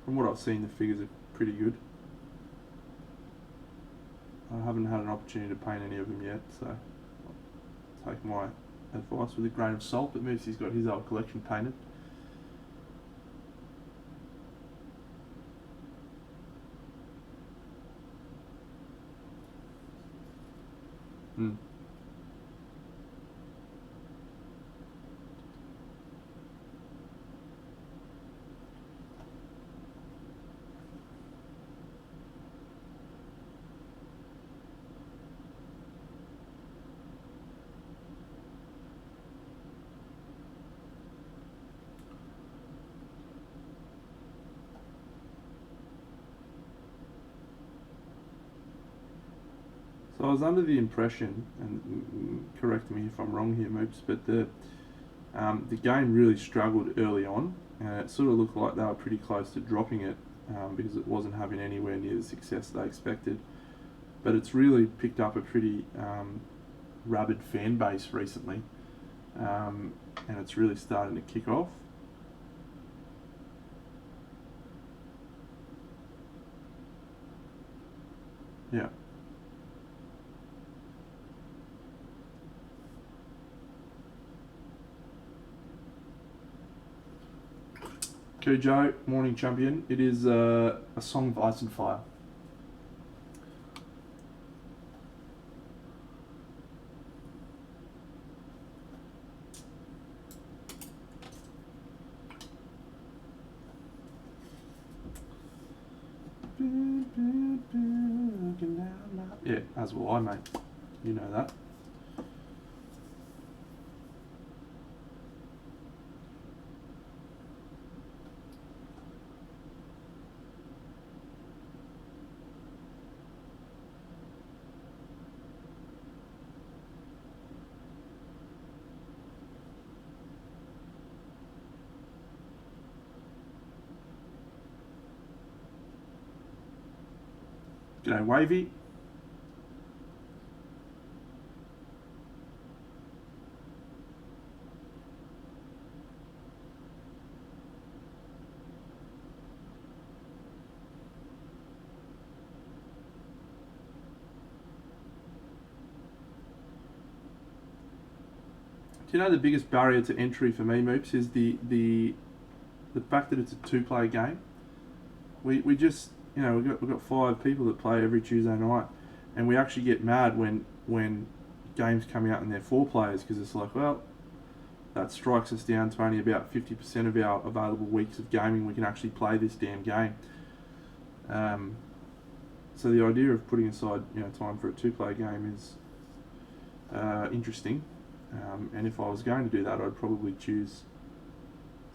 from what I've seen, the figures are pretty good. I haven't had an opportunity to paint any of them yet, so I'll take my advice with a grain of salt, but maybe he's got his old collection painted. Hmm. So I was under the impression, and correct me if I'm wrong here, Moops, but the game really struggled early on, and it sort of looked like they were pretty close to dropping it because it wasn't having anywhere near the success they expected. But it's really picked up a pretty rabid fan base recently, and it's really starting to kick off. Yeah. Cujo, morning champion. It is a song of ice and fire. Yeah, as will I, mate. You know that. G'day, Wavy. Do you know the biggest barrier to entry for me, Moops, is the fact that it's a two-player game. We just, you know, we've got 5 people that play every Tuesday night, and we actually get mad when games come out and they're 4 players, because it's like, well, that strikes us down to only about 50% of our available weeks of gaming we can actually play this damn game. So the idea of putting aside, you know, time for a 2-player game is interesting. And if I was going to do that, I'd probably choose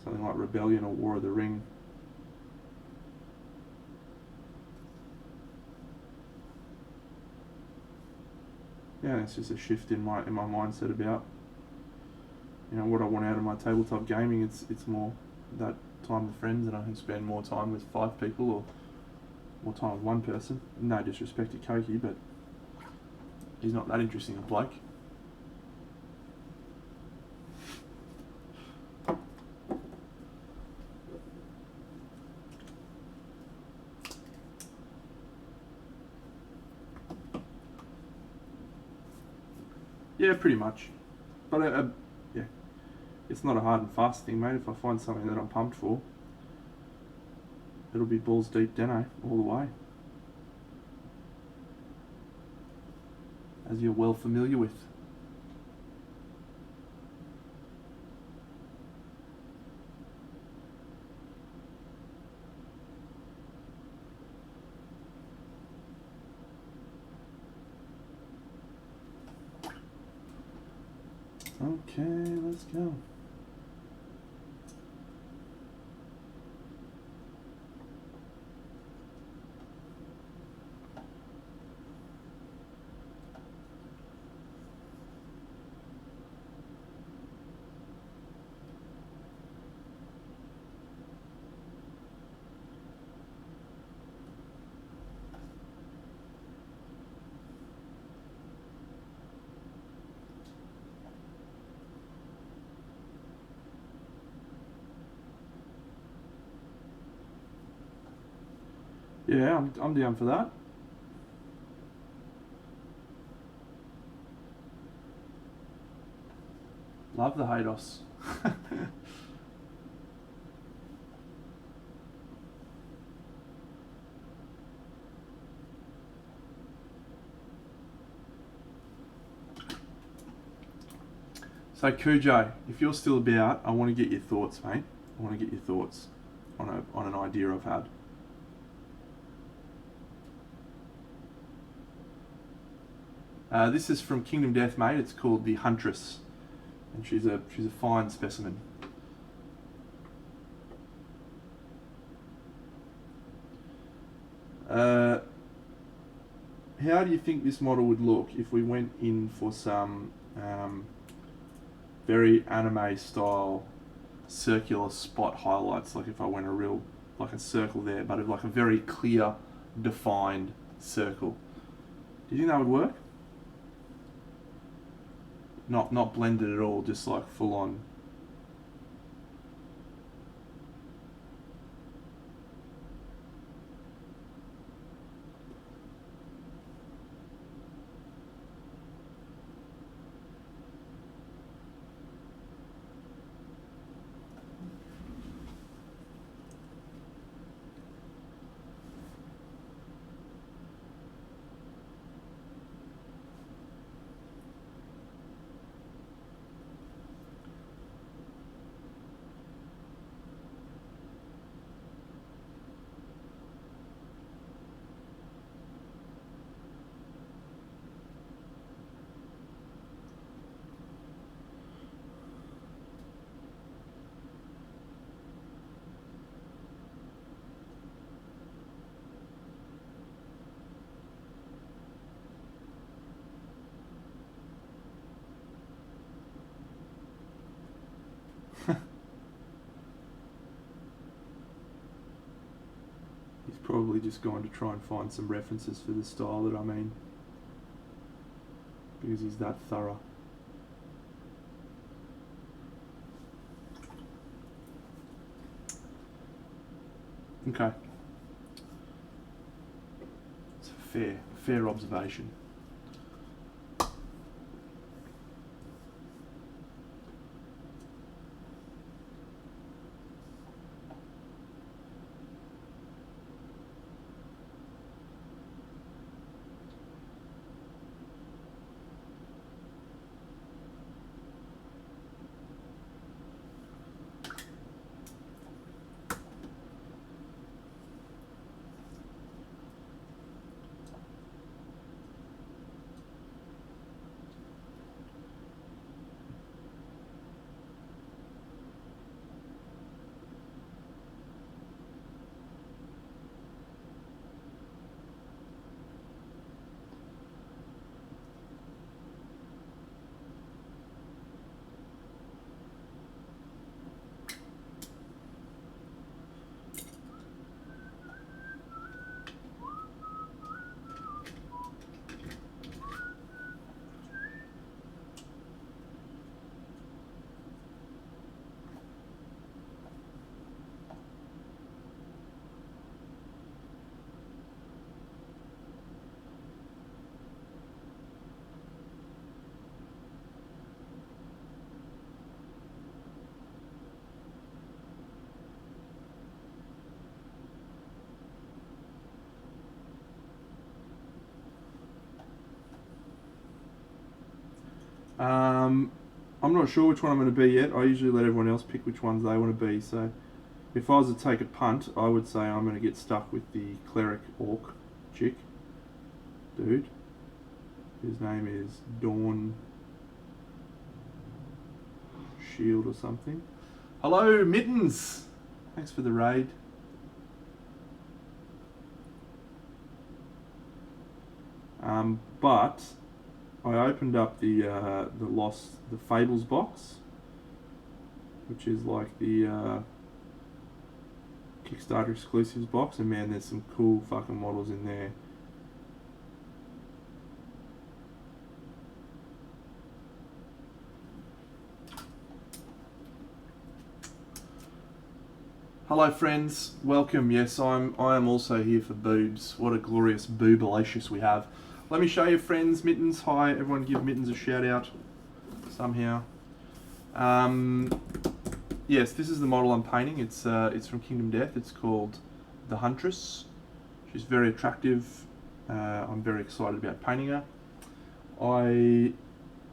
something like Rebellion or War of the Ring. Yeah, it's just a shift in my mindset about, you know, what I want out of my tabletop gaming. It's more that time with friends, and I can spend more time with 5 people or more time with 1 person. No disrespect to Koki, but he's not that interesting a bloke. Yeah, pretty much. But yeah, it's not a hard and fast thing, mate. If I find something that I'm pumped for, it'll be balls deep deno all the way, as you're well familiar with. Okay, let's go. Yeah, I'm down for that. Love the Hados. So Cujo, if you're still about, I want to get your thoughts, mate. I want to get your thoughts on an idea I've had. This is from Kingdom Death, mate. It's called the Huntress, and she's a fine specimen. How do you think this model would look if we went in for some very anime style circular spot highlights? Like if I went like a circle there, but like a very clear, defined circle. Do you think that would work? Not blended at all, just like full on. probably just going to try and find some references for the style that I mean, because he's that thorough. Okay. It's a fair observation. I'm not sure which one I'm going to be yet. I usually let everyone else pick which ones they want to be. So if I was to take a punt, I would say I'm going to get stuck with the cleric orc chick dude. His name is Dawn Shield or something. Hello, Mittens! Thanks for the raid. But I opened up the Fables box, which is like the Kickstarter exclusives box, and man, there's some cool fucking models in there. Hello friends, welcome. Yes, I am also here for boobs. What a glorious boobalicious we have. Let me show you friends. Mittens, hi. Everyone give Mittens a shout out somehow. Yes, this is the model I'm painting. It's from Kingdom Death. It's called the Huntress. She's very attractive. I'm very excited about painting her. I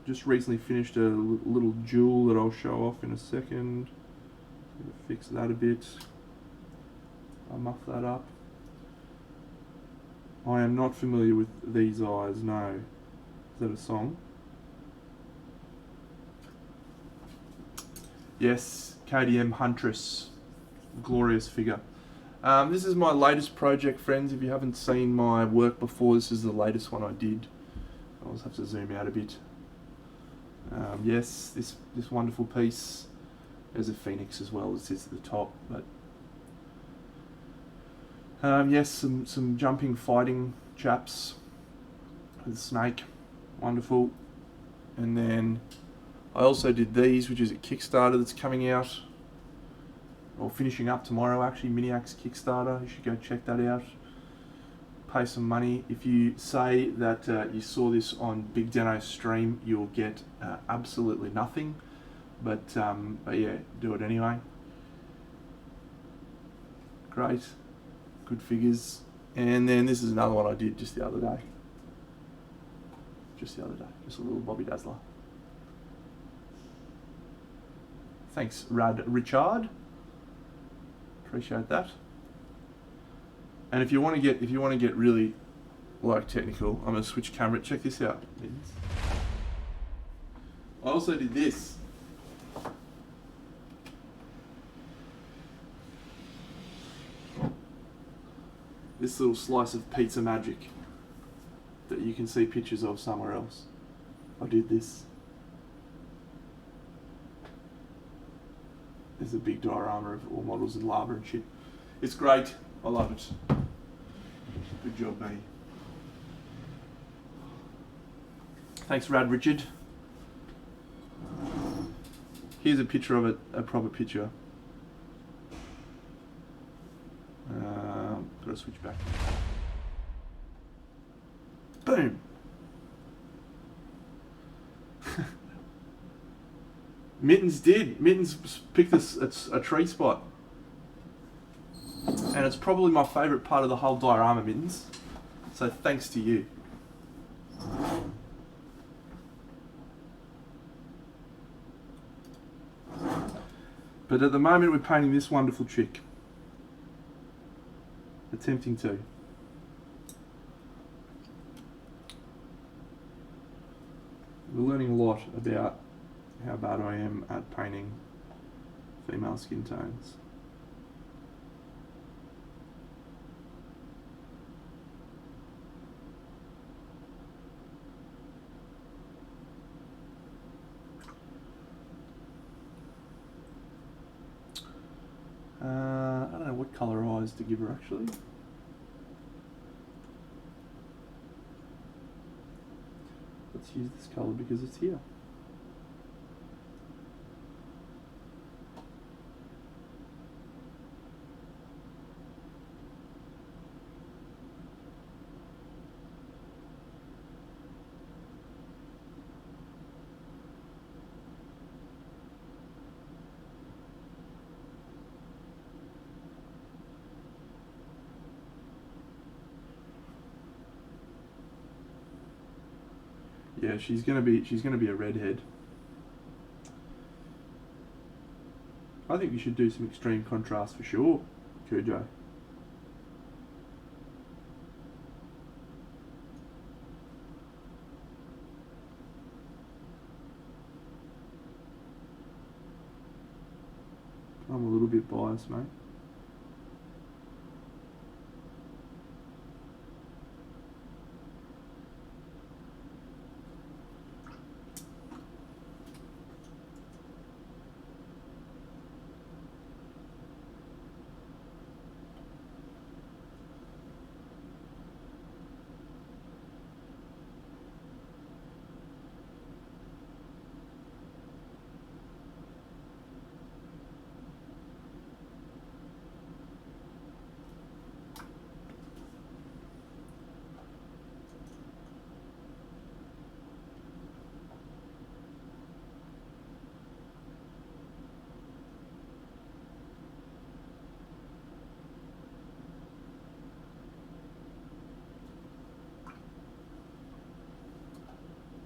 just recently finished a little jewel that I'll show off in a second. Fix that a bit. I'll muff that up. I am not familiar with These Eyes, no. Is that a song? Yes, KDM Huntress. Glorious figure. This is my latest project, friends. If you haven't seen my work before, this is the latest one I did. I'll just have to zoom out a bit. Yes, this wonderful piece. There's a phoenix as well that sits at the top, but yes, some jumping, fighting chaps with a snake, wonderful. And then I also did these, which is a Kickstarter that's coming out, or finishing up tomorrow actually, Miniacs Kickstarter. You should go check that out. Pay some money. If you say that you saw this on Big Deno's stream, you'll get absolutely nothing. But yeah, do it anyway. Great, good figures. And then this is another one I did just the other day. Just a little Bobby Dazzler. Thanks, Rad Richard. Appreciate that. And if you want to get really like technical, I'm gonna switch camera. Check this out. I also did this. This little slice of pizza magic that you can see pictures of somewhere else. I did this. There's a big diorama of all models in lava and shit. It's great. I love it. Good job, mate. Thanks, Rad Richard. Here's a picture of it, a proper picture. Gotta switch back. Boom! Mittens did. Mittens picked a tree spot. And it's probably my favourite part of the whole diorama, Mittens. So thanks to you. But at the moment we're painting this wonderful chick. Attempting to. We're learning a lot about how bad I am at painting female skin tones. I don't know what colour eyes to give her actually. Let's use this colour because it's here. Yeah, she's gonna be a redhead. I think you should do some extreme contrast for sure, Cujo. I'm a little bit biased, mate.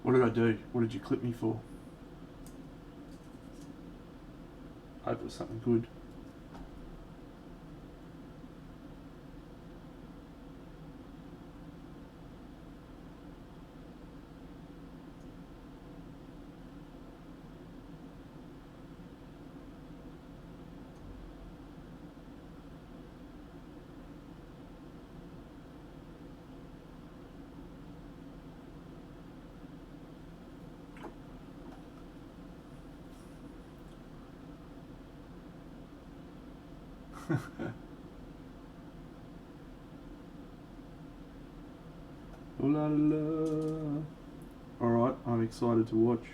What did I do? What did you clip me for? I hope it was something good. Oh la la. Alright, I'm excited to watch.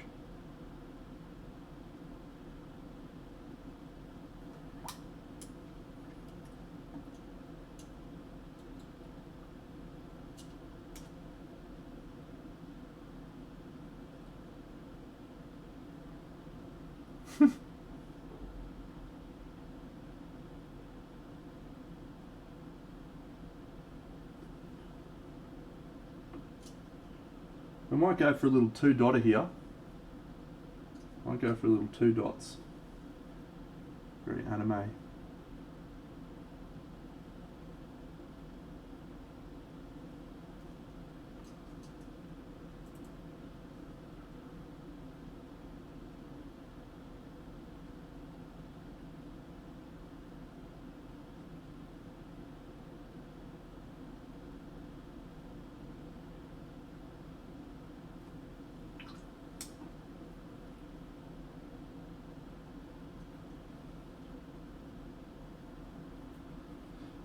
I might go for a little two dotter here. I might go for a little two dots. Very anime.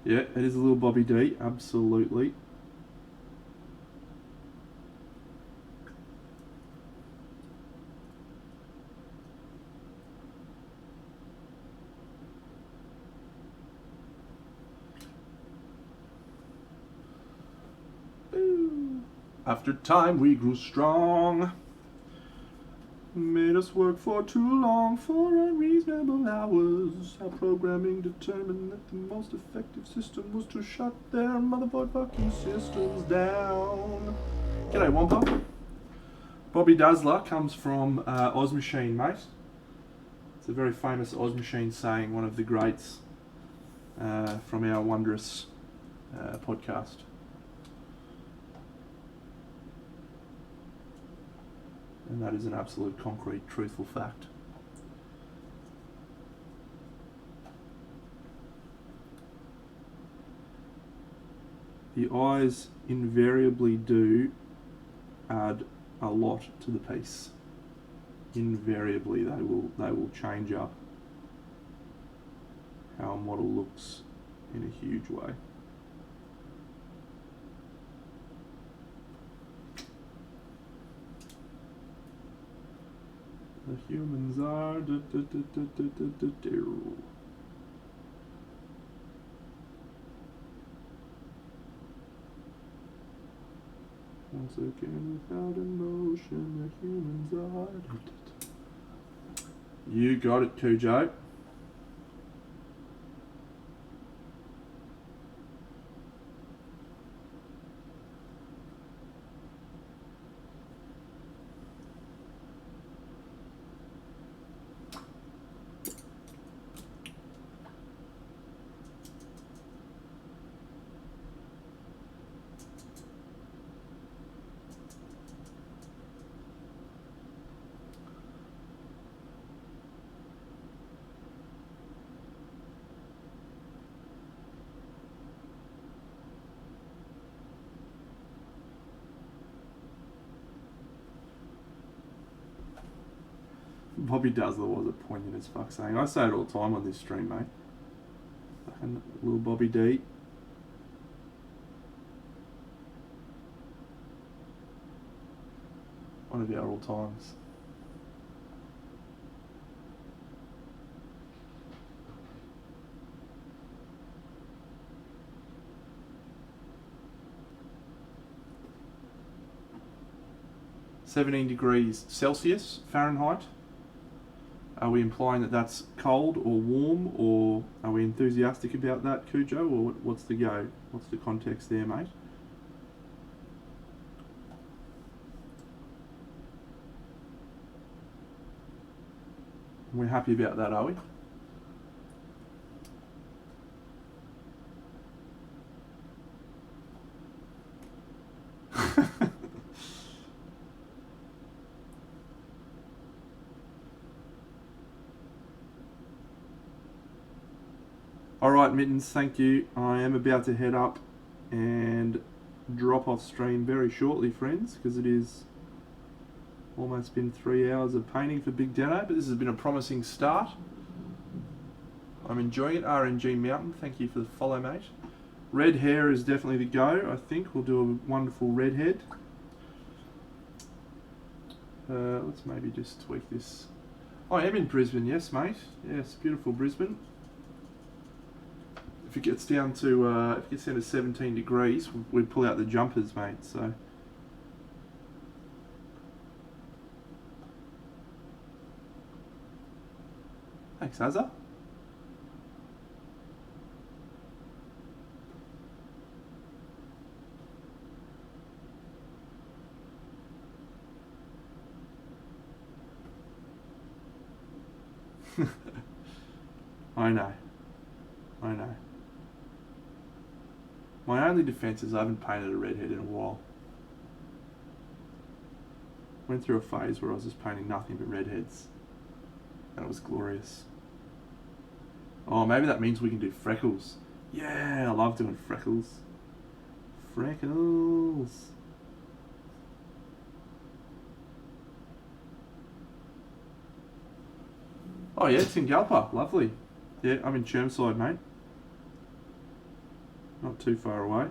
Yeah, it is a little Bobby D, absolutely. After time we grew strong. Made us work for too long for unreasonable hours. Our programming determined that the most effective system was to shut their motherfucking systems down. G'day Wampa. Bobby Dazzler comes from Oz Machine, mate. It's a very famous Oz Machine saying, one of the greats from our wondrous podcast. And that is an absolute, concrete, truthful fact. The eyes invariably do add a lot to the piece. Invariably, they will change up how a model looks in a huge way. The humans are once again without emotion, the humans are. You got it, Cujo. Bobby Dazzler was a poignant as fuck saying. I say it all the time on this stream, mate. Fucking little Bobby D. One of our all times. (17°C Fahrenheit. Are we implying that that's cold or warm, or are we enthusiastic about that, Cujo, or what's the go? What's the context there, mate? We're happy about that, are we? Alright, Mittens, thank you. I am about to head up and drop off stream very shortly, friends, because it is almost been 3 hours of painting for Big Dano, but this has been a promising start. I'm enjoying it. RNG Mountain, thank you for the follow, mate. Red hair is definitely the go, I think. We'll do a wonderful red head. Let's maybe just tweak this. I am in Brisbane, yes, mate. Yes, beautiful Brisbane. If it gets down to 17 degrees, we'd pull out the jumpers, mate. So thanks, Azza. I know. My only defence is I haven't painted a redhead in a while. Went through a phase where I was just painting nothing but redheads. And it was glorious. Oh, maybe that means we can do Freckles. Yeah, I love doing Freckles. Freckles. Oh yeah, it's in Galpa. Lovely. Yeah, I'm in Chermside, mate. Not too far away.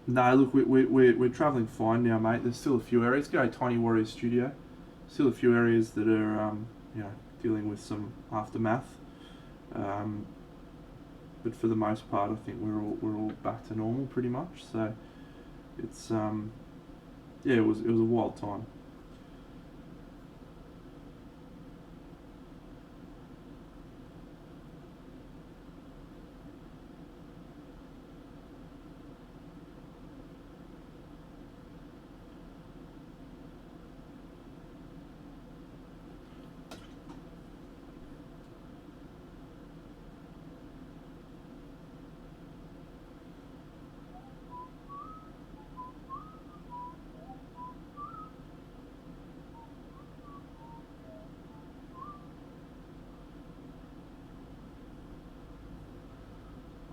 No, look, we're travelling fine now, mate. There's still a few areas. Go Tiny Warrior Studio. Still a few areas that are, dealing with some aftermath. But for the most part, I think we're all back to normal pretty much. So it's it was a wild time.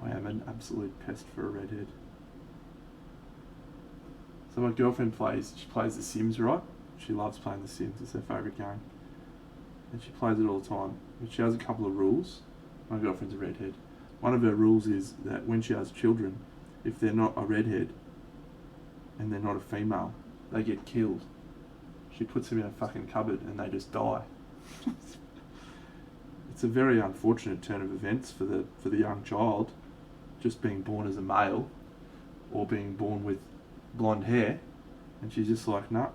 I am an absolute pest for a redhead. So my girlfriend she plays The Sims, right? She loves playing The Sims, it's her favourite game. And she plays it all the time. But she has a couple of rules. My girlfriend's a redhead. One of her rules is that when she has children, if they're not a redhead and they're not a female, they get killed. She puts them in a fucking cupboard and they just die. It's a very unfortunate turn of events for the young child, just being born as a male or being born with blonde hair, and she's just like, nah,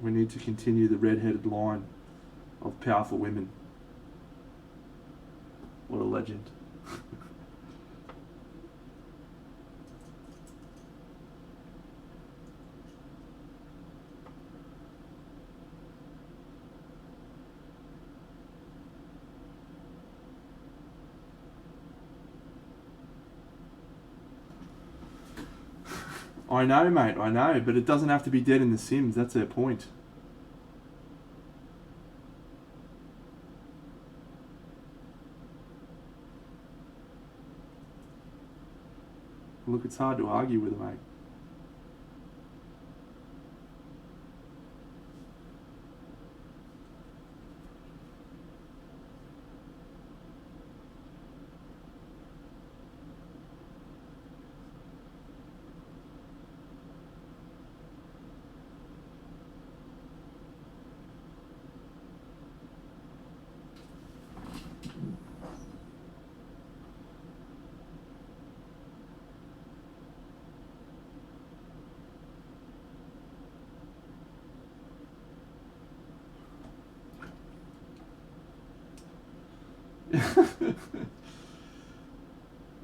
we need to continue the red-headed line of powerful women. What a legend. I know, mate, I know, but it doesn't have to be dead in The Sims, that's their point. Look, it's hard to argue with it, mate.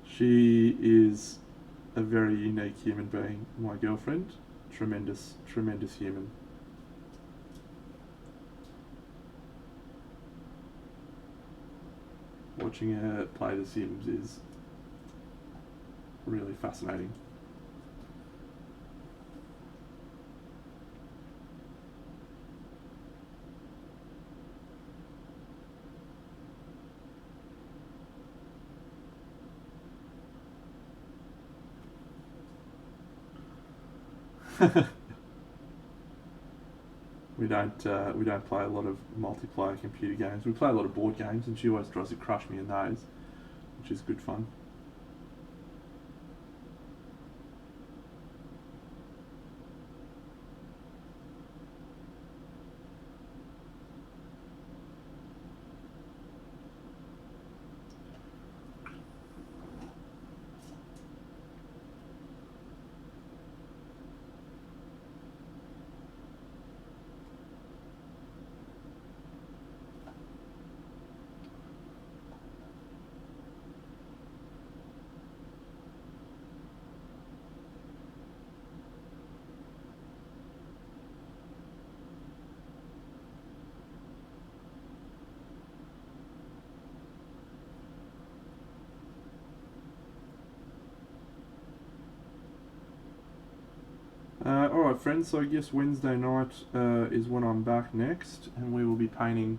She is a very unique human being, my girlfriend. Tremendous, tremendous human. Watching her play The Sims is really fascinating. We don't play a lot of multiplayer computer games. We play a lot of board games, and she always tries to crush me in those, which is good fun. Alright friends, so I guess Wednesday night is when I'm back next, and we will be painting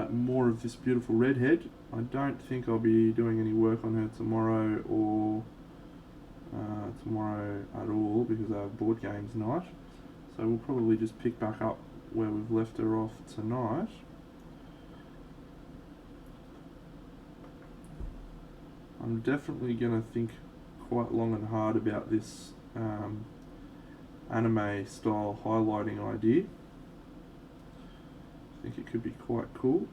more of this beautiful redhead. I don't think I'll be doing any work on her tomorrow or tomorrow at all, because I have board games night. So we'll probably just pick back up where we've left her off tonight. I'm definitely going to think quite long and hard about this anime style highlighting idea. think it could be quite cool.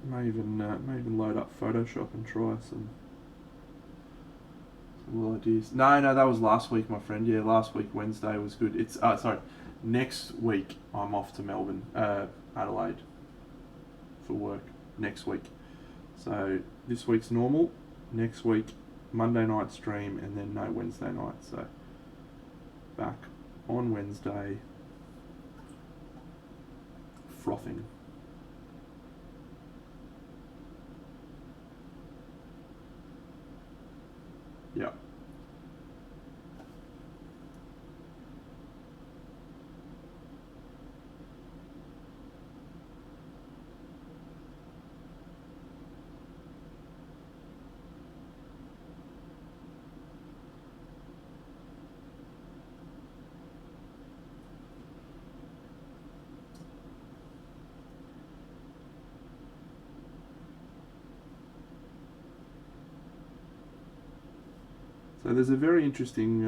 May even load up Photoshop and try some little ideas. No, that was last week, my friend. Yeah, last week Wednesday was good. It's sorry, next week I'm off to Melbourne, Adelaide, for work next week. So this week's normal. Next week Monday night stream, and then no Wednesday night. So back on Wednesday, frothing. Yeah. So there's a very interesting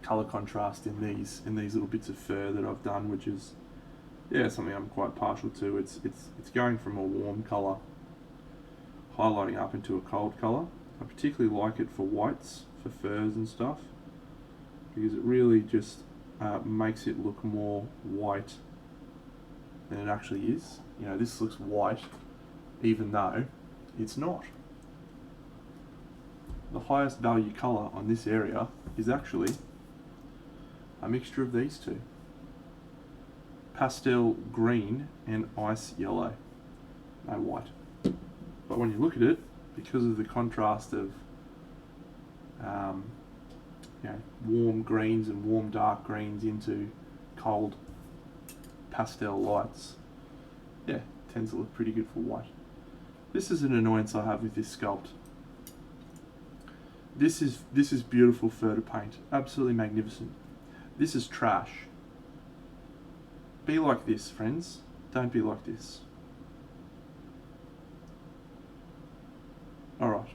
colour contrast in these little bits of fur that I've done, which is something I'm quite partial to. It's going from a warm colour, highlighting up into a cold colour. I particularly like it for whites, for furs and stuff, because it really just makes it look more white than it actually is. You know, this looks white even though it's not. The highest value colour on this area is actually a mixture of these two. Pastel green and ice yellow. No white. But when you look at it, because of the contrast of warm greens and warm dark greens into cold pastel lights, it tends to look pretty good for white. This is an annoyance I have with this sculpt. This is beautiful fur to paint, absolutely magnificent. This is trash. Be like this, friends. Don't be like this. Alright.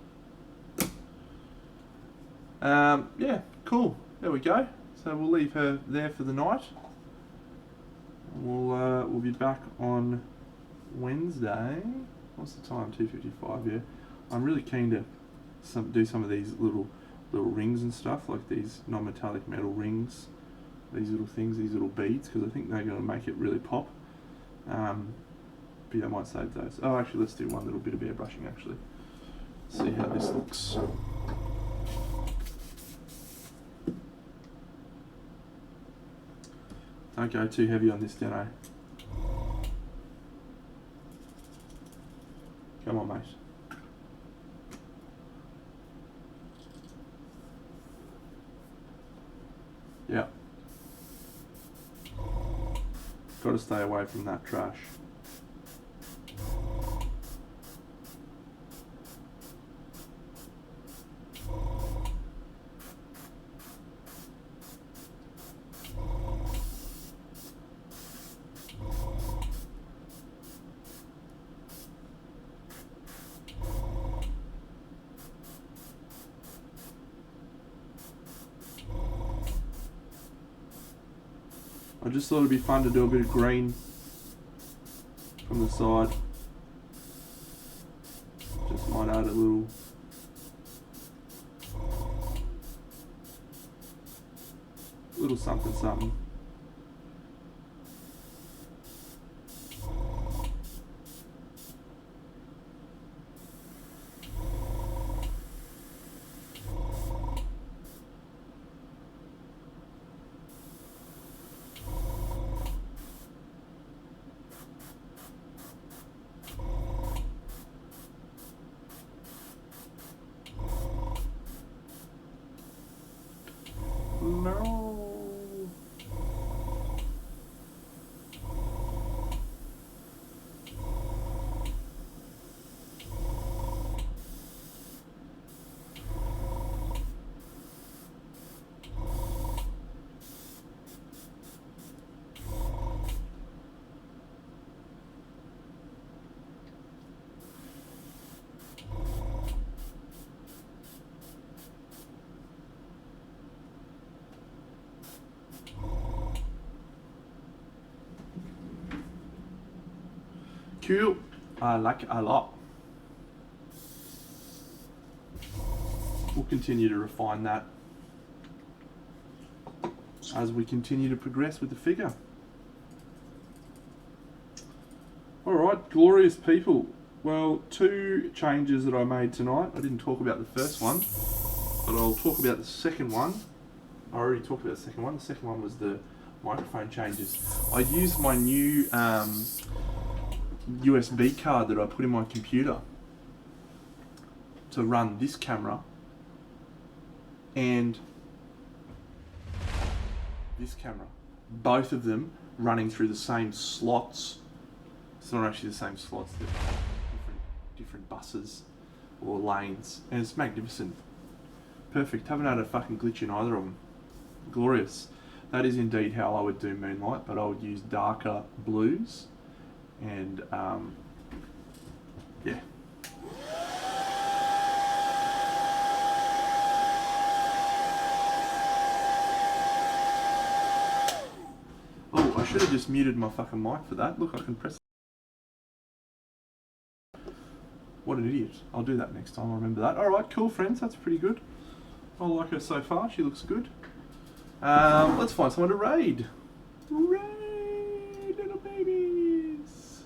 Yeah, cool. There we go. So we'll leave her there for the night. We'll be back on Wednesday. What's the time? 2:55. Yeah. I'm really keen to do some of these little rings and stuff, like these non-metallic metal rings, these little things, these little beads, because I think they're going to make it really pop. But yeah, I might save those. Oh, actually, let's do one little bit of airbrushing, actually. See how this looks. Don't go too heavy on this, Deno. Come on, mate. Yeah. Got to stay away from that trash. I just thought it'd be fun to do a bit of green from the side. Just might add a little something something. No. Cool. I like it a lot. We'll continue to refine that as we continue to progress with the figure. Alright, glorious people. Well, 2 changes that I made tonight. I didn't talk about the first one, but I'll talk about the second one. I already talked about the second one. The second one was the microphone changes. I used my new USB card that I put in my computer to run this camera and this camera. Both of them running through the same slots. It's not actually the same slots, they're different buses or lanes, and it's magnificent. Perfect. Haven't had a fucking glitch in either of them. Glorious. That is indeed how I would do Moonlight, but I would use darker blues and yeah. Oh, I should have just muted my fucking mic for that. Look, I can press. What an idiot. I'll do that next time, I'll remember that. Alright, cool friends, that's pretty good. I like her so far, she looks good. Let's find someone to raid. Raid, little babies.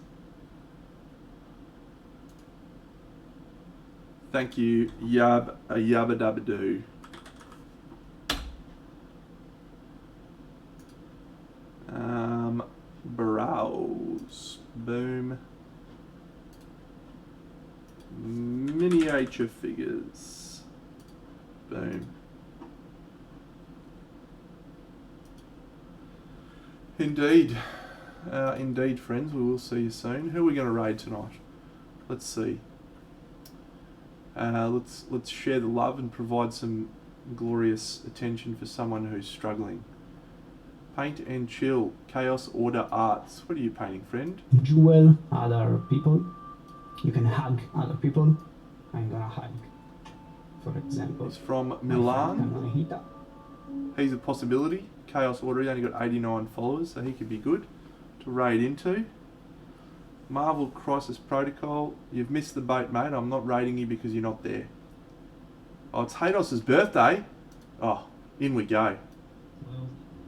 Thank you, Yabba Dabba Doo. Browse. Boom. Miniature figures. Boom. Indeed. Indeed, friends. We will see you soon. Who are we going to raid tonight? Let's see. Let's share the love and provide some glorious attention for someone who's struggling. Paint and chill. Chaos Order Arts. What are you painting, friend? Jewel other people. You can hug other people. I'm gonna hug, for example. It's from Milan. He's a possibility. Chaos Order, he only got 89 followers, so he could be good to raid into. Marvel Crisis Protocol. You've missed the boat, mate. I'm not raiding you because you're not there. Oh, it's Hados's birthday. Oh, in we go. Well,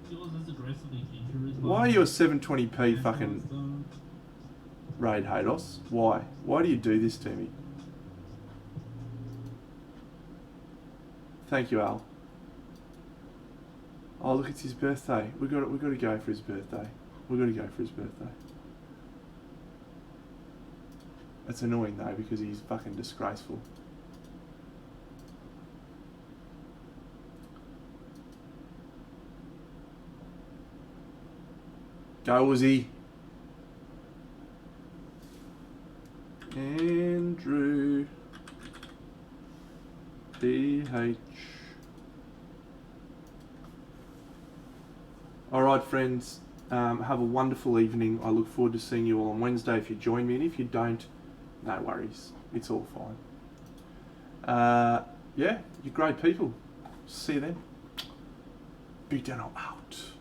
yours is aggressively ginger as well. Why are you a 720p fucking raid, Hados? Why? Why do you do this to me? Thank you, Al. Oh, look, it's his birthday. We got to go for his birthday. We got to go for his birthday. It's annoying though because he's fucking disgraceful. Go, Uzi. Andrew. PH. Alright friends, have a wonderful evening. I look forward to seeing you all on Wednesday if you join me, and if you don't, no worries, it's all fine. Yeah, you're great people. See you then. Big Dano out.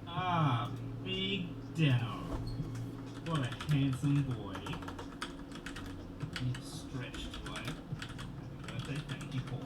Ah, Big Dano. What a handsome boy. He's stretched, like. Happy birthday, thank you, Paul.